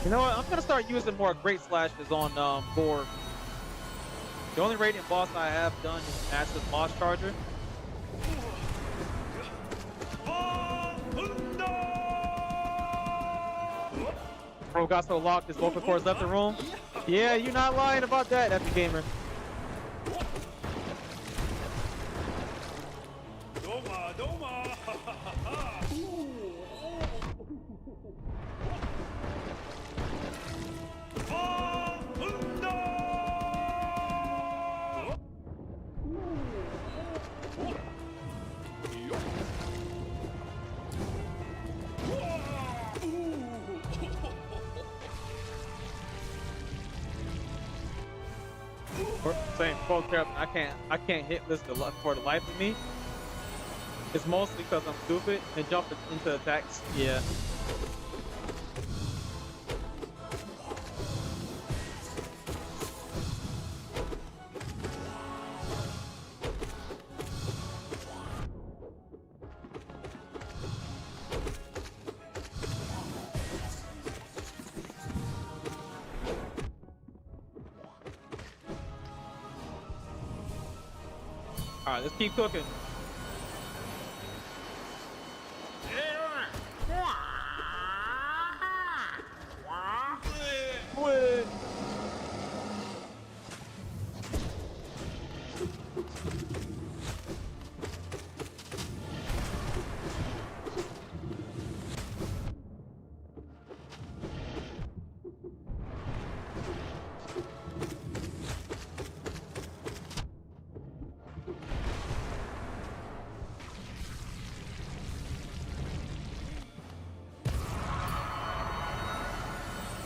You know what? I'm gonna start using more great slashes on board. The only radiant boss I have done is Massive Boss Charger. Bro got so locked his vocal cords left the room. Yeah, you're not lying about that, Epic Gamer. Saying full care, I can't hit this for the life of me. It's mostly because I'm stupid and jumping into attacks. Yeah. All right, let's keep cooking. Quit.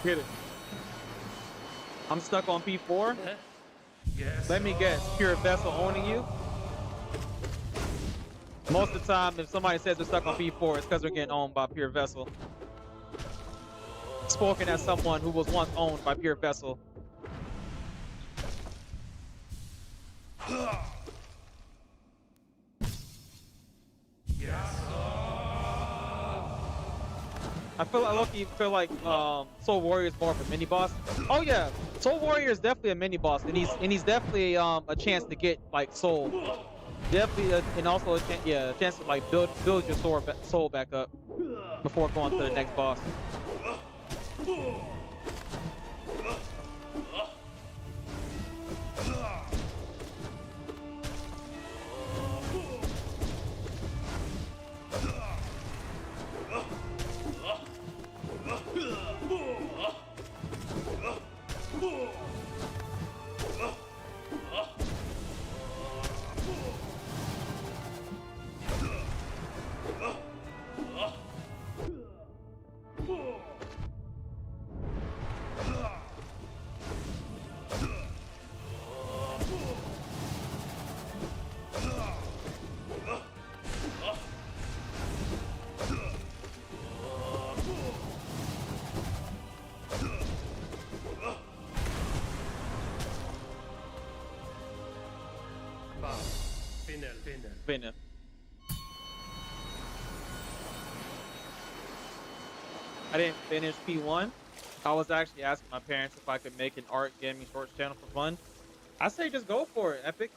Get it. I'm stuck on P4. Let me guess, pure vessel owning you? Most of the time, if somebody says they're stuck on P4, it's because they're getting owned by pure vessel. Spoken as someone who was once owned by pure vessel. I feel like Soul Warrior is more of a mini boss. Oh yeah, Soul Warrior is definitely a mini boss, and he's definitely a chance to get like soul. Definitely, and also a chance to like build your soul back up before going to the next boss. Finna. I didn't finish P1. I was actually asking my parents if I could make an art gaming shorts channel for fun. I say just go for it, Epic.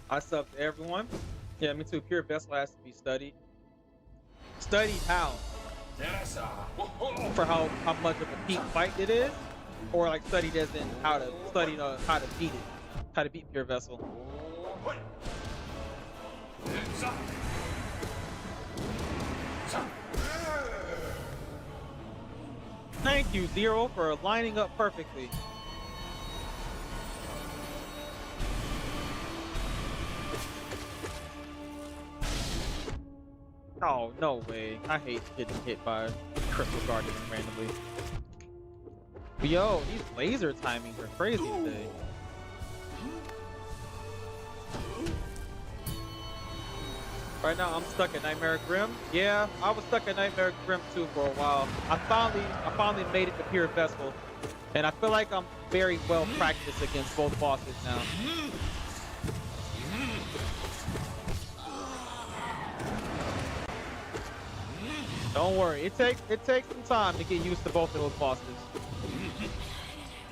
I sub to everyone. Yeah, me too. Pure vessel has to be studied. Studied how? For how much of a peak fight it is, or like studied as in how to beat it, how to beat pure vessel. Thank you, Zero, for lining up perfectly. Oh, no way. I hate getting hit by Crystal Guardian randomly. Yo, these laser timings are crazy today. Right now, I'm stuck at Nightmare Grim. Yeah, I was stuck at Nightmare Grim too for a while. I finally made it to Pure Vessel, and I feel like I'm very well practiced against both bosses now. Don't worry, it takes some time to get used to both of those bosses.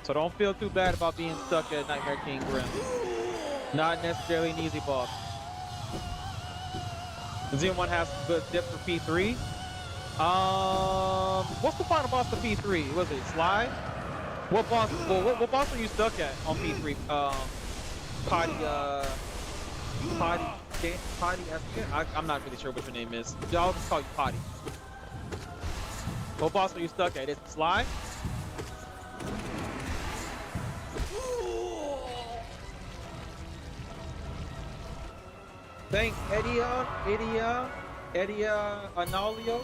So don't feel too bad about being stuck at Nightmare King Grim. Not necessarily an easy boss. Does anyone have some good tips for P3? What's the final boss for P3? Was it Sly? What boss? Well, what boss are you stuck at on P3? Potty. I'm not really sure what your name is. I'll just call you Potty. What boss are you stuck at? Is it Sly? Thanks, Edia Analio.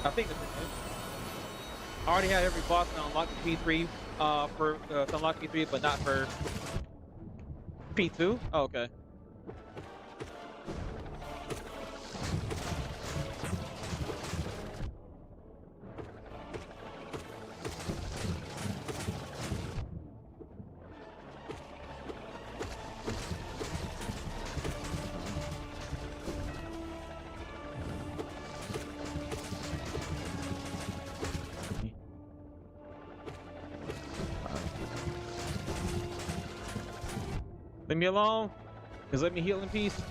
I think that's his name. I already had every boss to unlock the P3 to unlock P3, but not for P2. Oh, okay. Leave me alone. Just let me heal in peace.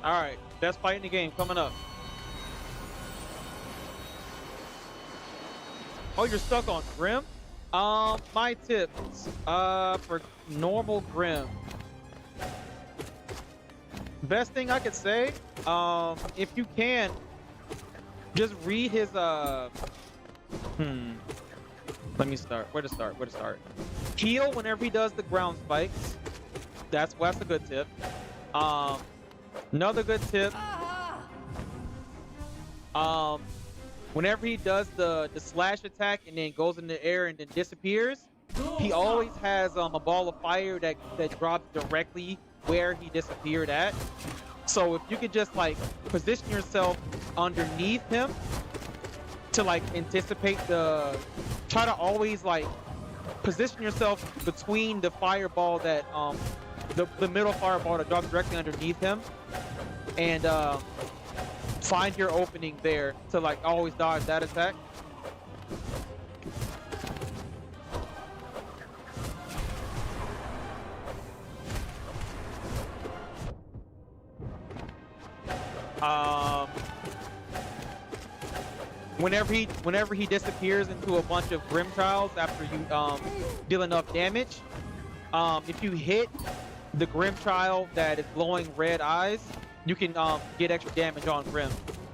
All right, best fight in the game coming up. Oh, you're stuck on Grim? My tips, for normal Grim. Best thing I could say, if you can, just read his, let me start. Where to start? Where to start? Heal whenever he does the ground spikes. That's a good tip. Another good tip. Whenever he does the slash attack and then goes in the air and then disappears, he always has a ball of fire that drops directly where he disappeared at. So if you could just like position yourself underneath him to like anticipate try to always like position yourself between the fireball that the middle fireball that drops directly underneath him, and find your opening there to like always dodge that attack. Whenever he disappears into a bunch of Grim Trials after you deal enough damage, if you hit the Grim Trial that is glowing red eyes, you can get extra damage on Grim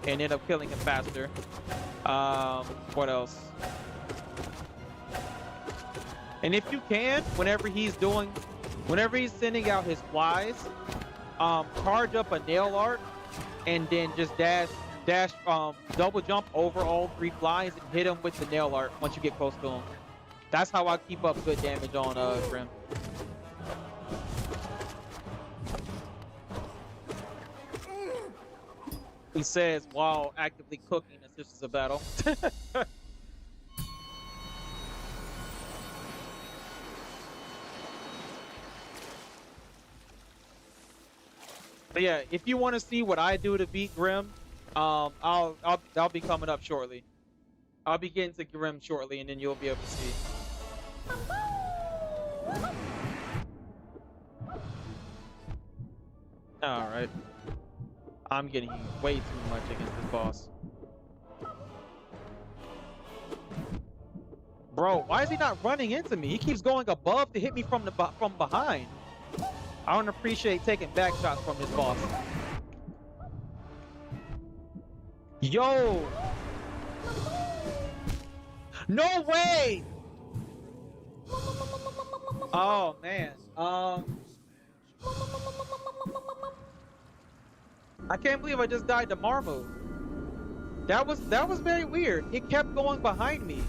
and end up killing him faster. What else? And if you can, whenever he's sending out his flies, charge up a nail art and then just dash double jump over all 3 flies and hit him with the nail art once you get close to him. That's how I keep up good damage on Grim. He says while actively cooking assists a battle. But yeah, if you want to see what I do to beat Grim, I'll be coming up shortly. I'll be getting to Grim shortly, and then you'll be able to see. All right. I'm getting way too much against this boss. Bro, why is he not running into me? He keeps going above to hit me from behind. I don't appreciate taking back shots from this boss. Yo! No way! Oh man. I can't believe I just died to Marmu. That was very weird. It kept going behind me.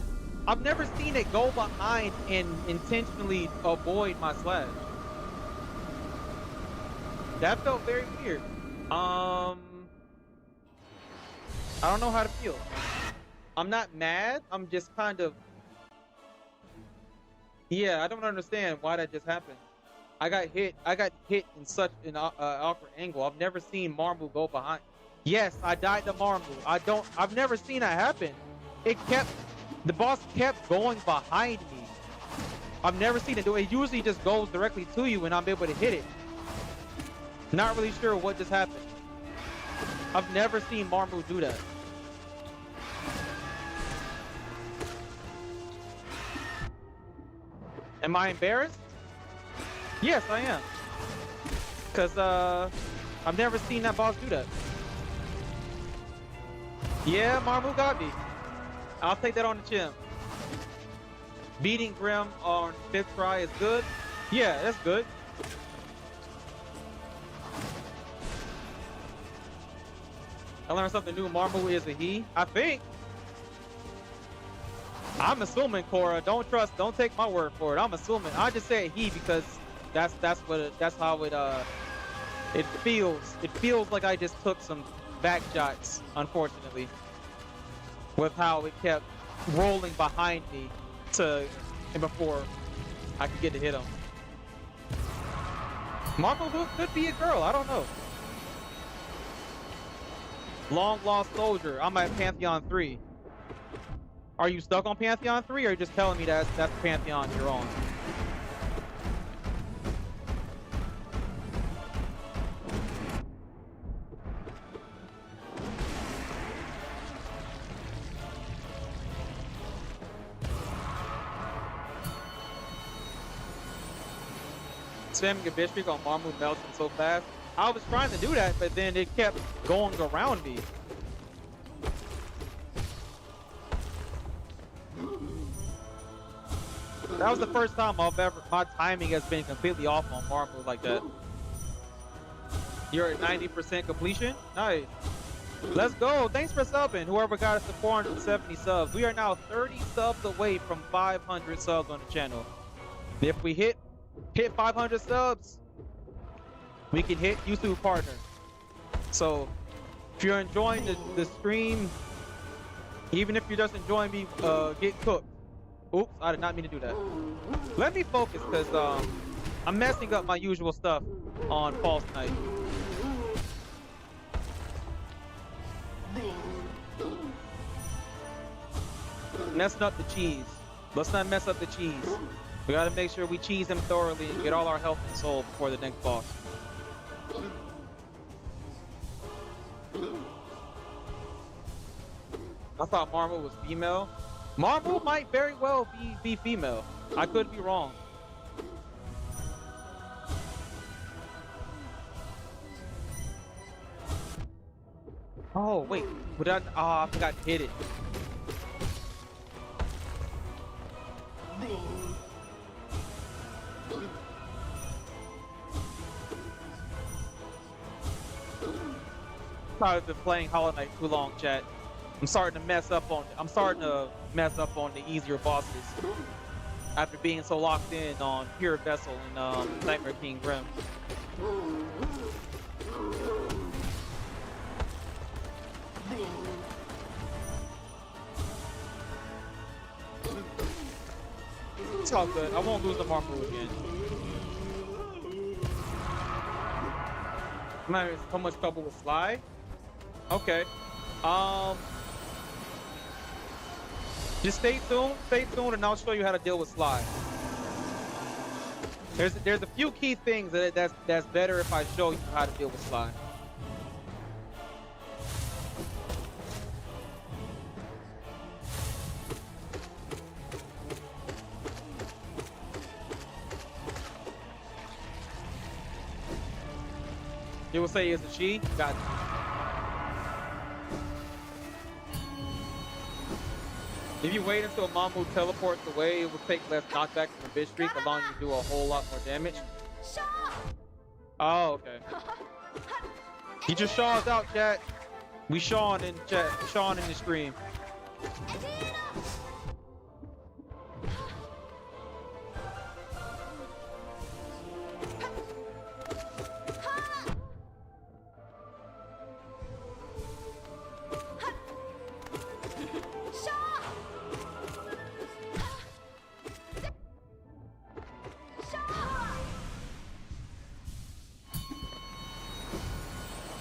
I've never seen it go behind and intentionally avoid my slash. That felt very weird. I don't know how to feel. I'm not mad. I'm just kind of... Yeah, I don't understand why that just happened. I got hit in such an awkward angle. I've never seen Marmu go behind. Yes, I died to Marmu. I've never seen that happen. The boss kept going behind me. I've never seen it do it. It usually just goes directly to you and I'm able to hit it. Not really sure what just happened. I've never seen Marmu do that. Am I embarrassed? Yes, I am. Because I've never seen that boss do that. Yeah, Marmu got me. I'll take that on the chin. Beating Grim on 5th try is good. Yeah, that's good. I learned something new. Marmu is a he. I think. I'm assuming, Cora. Don't take my word for it. I'm assuming. I just say he because that's how it feels. It feels like I just took some back shots, unfortunately, with how it kept rolling behind me before I could get to hit him. Markoth could be a girl. I don't know. Long lost soldier. I'm at Pantheon 3. Are you stuck on Pantheon 3 or are you just telling me that's the Pantheon you're on? spamming a bitch streak on Marmu melting so fast. I was trying to do that, but then it kept going around me. That was the first time my timing has been completely off on Marmu like that. You're at 90% completion? Nice. Let's go. Thanks for subbing, whoever got us to 470 subs. We are now 30 subs away from 500 subs on the channel. If we hit 500 subs, we can hit YouTube partner. So if you're enjoying the stream, even if you're just enjoying me get cooked. Oops, I did not mean to do that. Let me focus because I'm messing up my usual stuff on False Night. Messing up the cheese. Let's not mess up the cheese. We gotta make sure we cheese him thoroughly and get all our health and soul before the next boss. I thought Marvel was female. Marvel might very well be female. I could be wrong. Oh wait, but I forgot to hit it. I've been playing Hollow Knight too long, chat. I'm starting to mess up on the easier bosses after being so locked in on Pure Vessel and Nightmare King Grim. It's all good. I won't lose the Markoth again. I'm having so much trouble with Sly. Okay. Just stay tuned, and I'll show you how to deal with Sly. There's a few key things that's better if I show you how to deal with Sly. You will say it's a she? Got you. If you wait until Mamu teleports away, it will take less knockback from the bitch streak, allowing you to do a whole lot more damage. Oh, okay. He just Shaw's out, chat. We Shawn in chat. Shawn in the stream.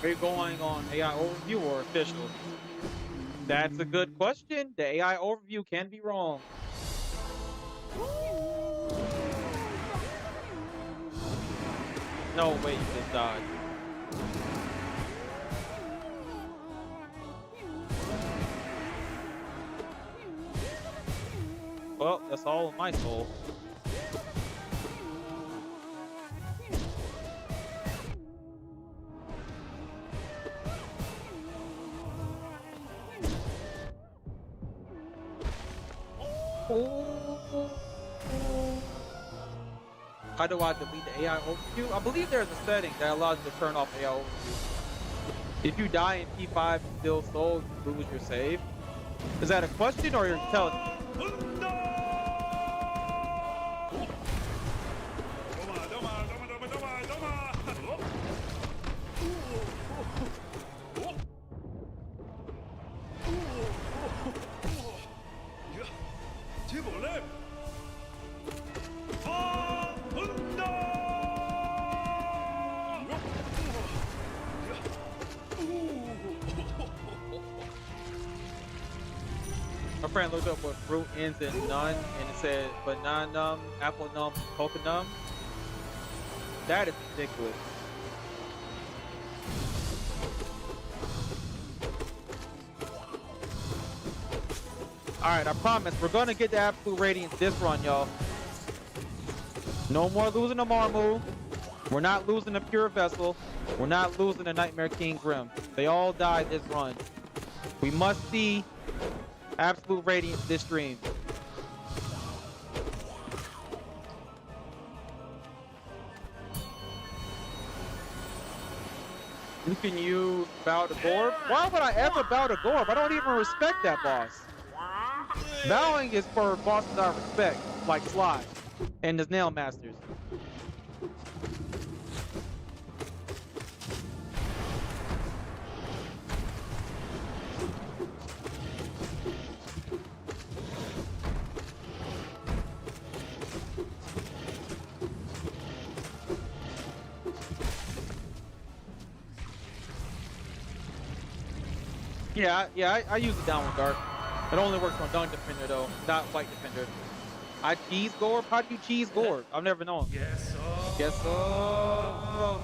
Are you going on AI overview or official? That's a good question. The AI overview can be wrong. No way you just died. Well, that's all of my soul. How do I delete the AI overview? I believe there's a setting that allows you to turn off AI overview. If you die in P5 still soul, you lose your save. Is that a question or you're telling me? My friend looked up what fruit ends in none, and it said banana num, apple num, coconut num. That is ridiculous. Alright, I promise we're gonna get the absolute radiance this run, y'all. No more losing the Marmu. We're not losing a pure vessel. We're not losing a Nightmare King Grim. They all died this run. We must see absolute radiance this stream. You can use Bow to Gorb. Why would I ever bow to Gorb? I don't even respect that boss. Bowing is for bosses I respect, like Sly and his Nail Masters. I use the downward dart. It only works on Dung Defender though, not White Defender. I cheese Gorb? How do you cheese Gorb? I've never known. Yes, oh. Guess so.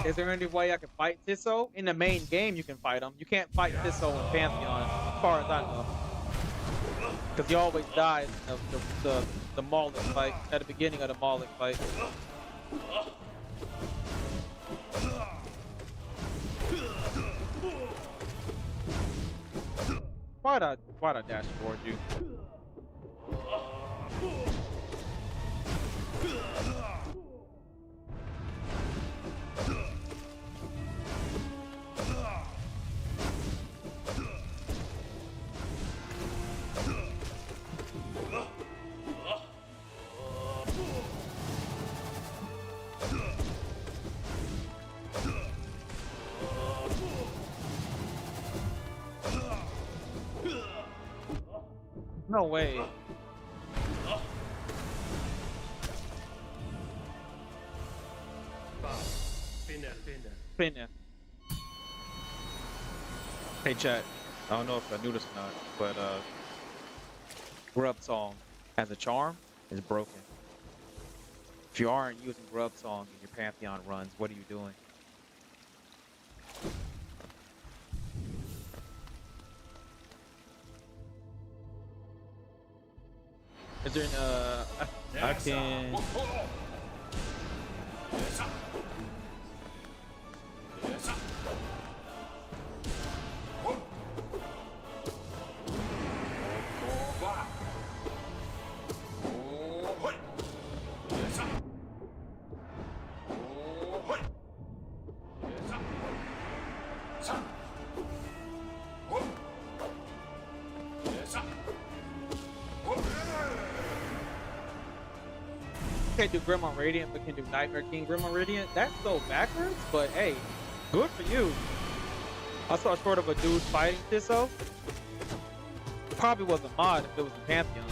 Is there any way I can fight Tisso? In the main game, you can fight him. You can't fight Tisso in Pantheon, as far as I know. Because he always dies in the Maulic fight, at the beginning of the Maulic fight. Why'd I dash towards you? No way. Pinner. Hey chat, I don't know if I knew this or not, but Grub Song as a charm is broken. If you aren't using Grub Song in your Pantheon runs, what are you doing? Is there an I can can't do Grim on Radiant, but can do Nightmare King Grim on Radiant. That's so backwards, but hey, good for you. I saw short of a dude fighting Tisso. Probably was a mod if it was a Pantheon.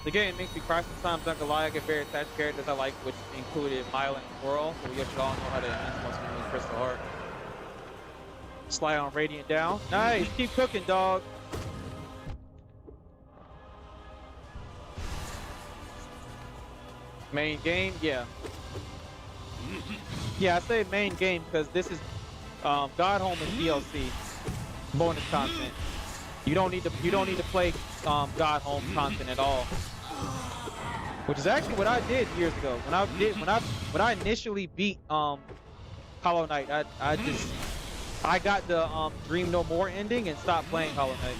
The game makes me cry sometimes, not gonna lie. I get very attached to characters I like, which included Mile and Whirl, so we should all know how to use once we use Crystal Heart. Slide on Radiant down. Nice, keep cooking, dog. Main game, yeah. Yeah, I say main game because this is Godhome is DLC bonus content. You don't need to play Godhome content at all. Which is actually what I did years ago. When I initially beat Hollow Knight, I got the Dream No More ending and stopped playing Hollow Knight.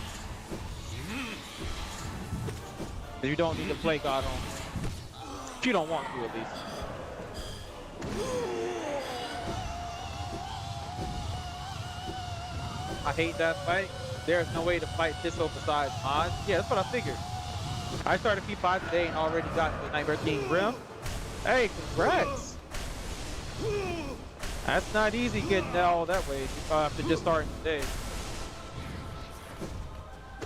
You don't need to play Godhome. If you don't want to, at least. I hate that fight. There's no way to fight Tisso besides mods. Yeah, that's what I figured. I started P5 today and already got the Nightmare King Grim. Hey, congrats! That's not easy getting all that way after just starting today.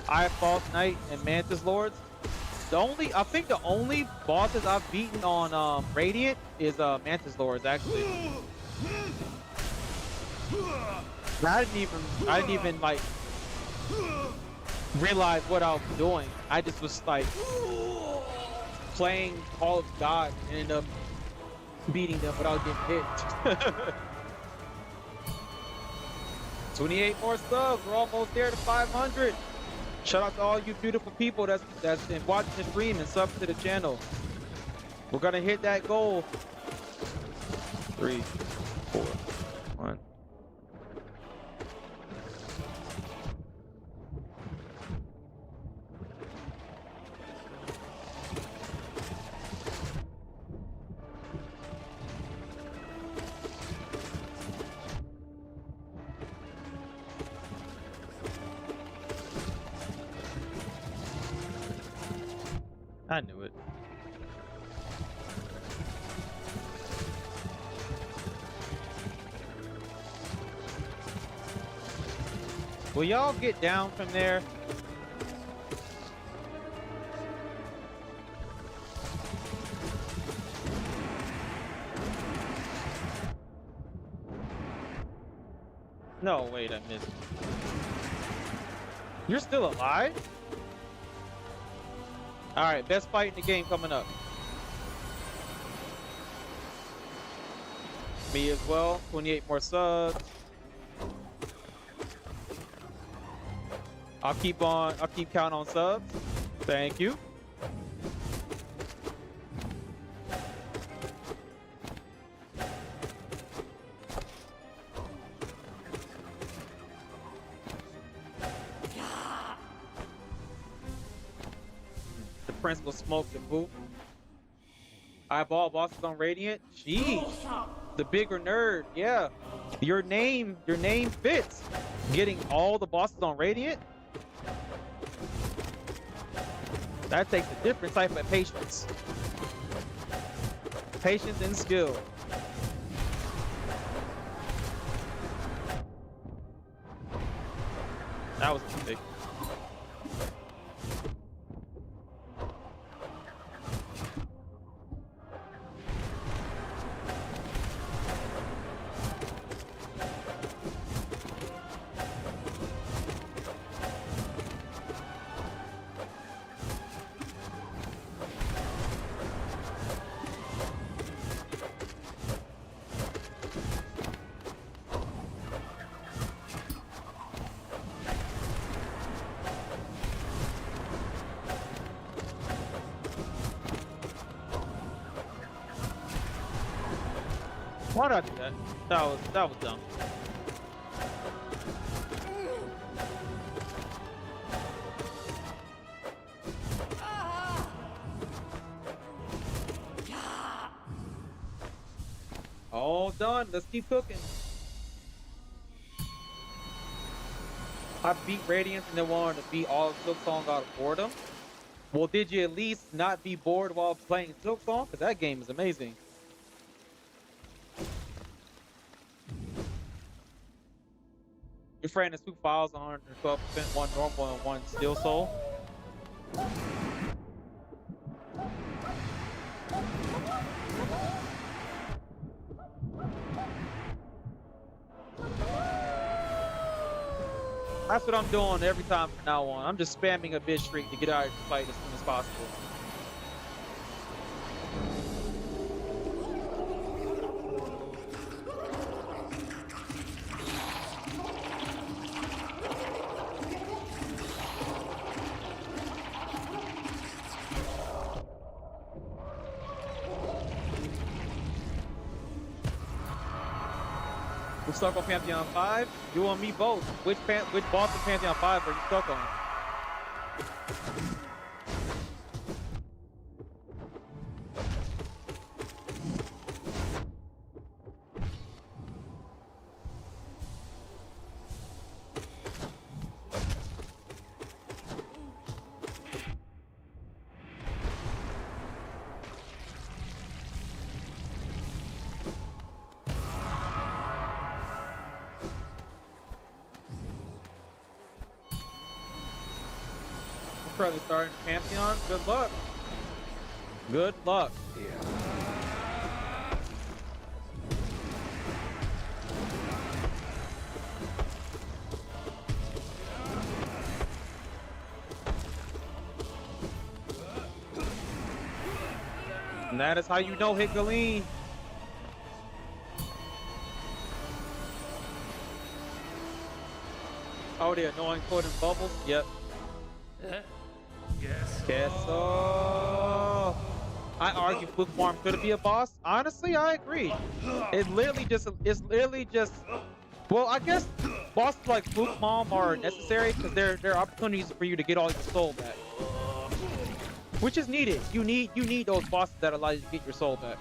I have False Knight and Mantis Lords. I think the only bosses I've beaten on Radiant is Mantis Lords actually. I didn't even like realize what I was doing. I just was like playing Call of God and ended up beating them without getting hit. 28 more subs. We're almost there to 500. Shout out to all you beautiful people that's been watching the stream and sub to the channel. We're gonna hit that goal. 3, 4, 1. I knew it. Will y'all get down from there? No, wait, I missed. You're still alive? All right, best fight in the game coming up. Me as well. 28 more subs. I'll keep counting on subs. Thank you. The prince will smoke the boot. Eyeball bosses on Radiant. Jeez. The bigger nerd. Yeah. Your name fits. Getting all the bosses on Radiant. That takes a different type of patience. Patience and skill. That was a mistake. Why did I do that? That was dumb. All done. Let's keep cooking. I beat Radiance and then wanted to beat all of Silksong out of boredom. Well, did you at least not be bored while playing Silksong? Because that game is amazing. Your friend has 2 files, 112%, 1 normal and 1 steel soul. That's what I'm doing every time from now on. I'm just spamming a bit streak to get out of the fight as soon as possible. We're stuck on Pantheon 5. You and me both. Which boss in Pantheon 5 are you stuck on? currently starting Pantheon. Good luck. Good luck. Yeah. And that is how you know hit Galeen. Oh, the annoying floating bubbles. Yep. Guess so. I argue Fluke Farm could be a boss. Honestly, I agree. It's literally just. Well, I guess bosses like Fluke Mom are necessary because they're opportunities for you to get all your soul back, which is needed. You need those bosses that allow you to get your soul back.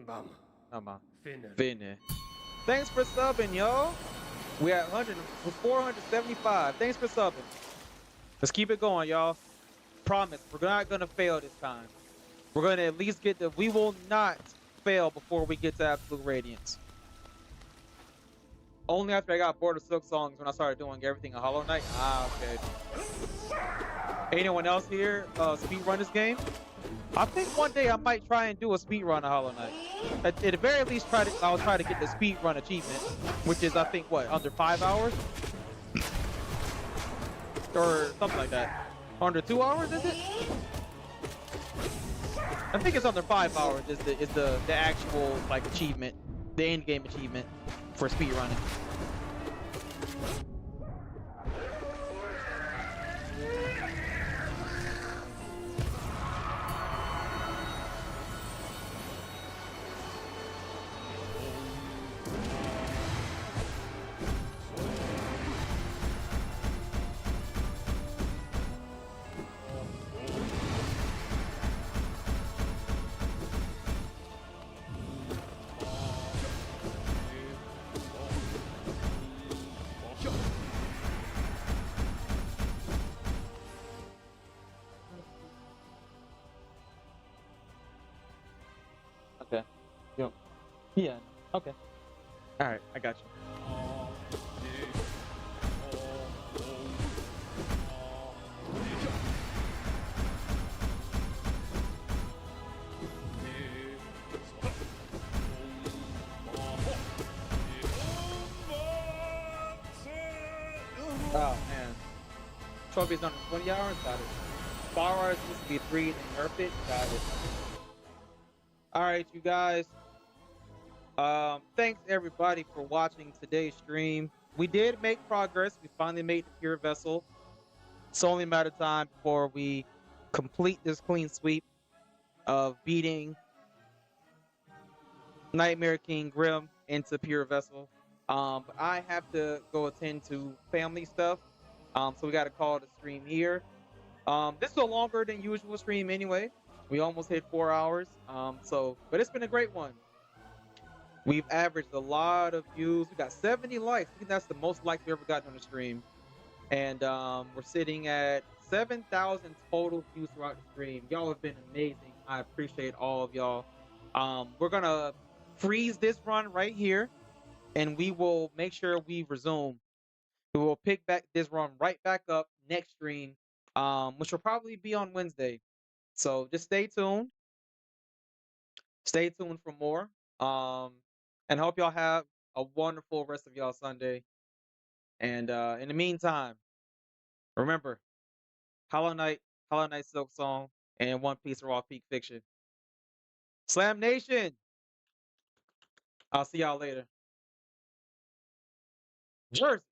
Bam. Come on. Finne. Finne. Thanks for subbing, yo. We at 475. Thanks for subbing. Let's keep it going, y'all. Promise, we're not gonna fail this time. We're gonna at least get the. We will not fail before we get to Absolute Radiance. Only after I got bored of Silk Songs when I started doing everything in Hollow Knight. Ah, okay. Anyone else here speed run this game? I think one day I might try and do a speed run of Hollow Knight. At the very least, I'll try to get the speed run achievement, which is I think what, under 5 hours, or something like that. Under 2 hours, is it? I think it's under 5 hours. Is the actual like achievement, the end game achievement for speed running. Okay. Yep. Yeah. Okay. All right. I got you. Oh man. Trophy's under 20 hours. Got it. 4 hours used to be 3. Then nerf it. Got it. All right, you guys. Thanks everybody for watching today's stream. We did make progress. We finally made the pure vessel. It's only a matter of time before we complete this clean sweep of beating Nightmare King Grim into pure vessel. But I have to go attend to family stuff. So we got to call the stream here. This is a longer than usual stream anyway. We almost hit 4 hours. But it's been a great one. We've averaged a lot of views. We got 70 likes. I think that's the most likes we ever gotten on the stream. And we're sitting at 7,000 total views throughout the stream. Y'all have been amazing. I appreciate all of y'all. We're gonna freeze this run right here, and we will make sure we resume. We will pick back this run right back up next stream, which will probably be on Wednesday. So just stay tuned. Stay tuned for more. And hope y'all have a wonderful rest of y'all Sunday. And in the meantime, remember, Hollow Knight Silk Song, and One Piece Raw Peak Fiction. Slam Nation! I'll see y'all later. Jersey!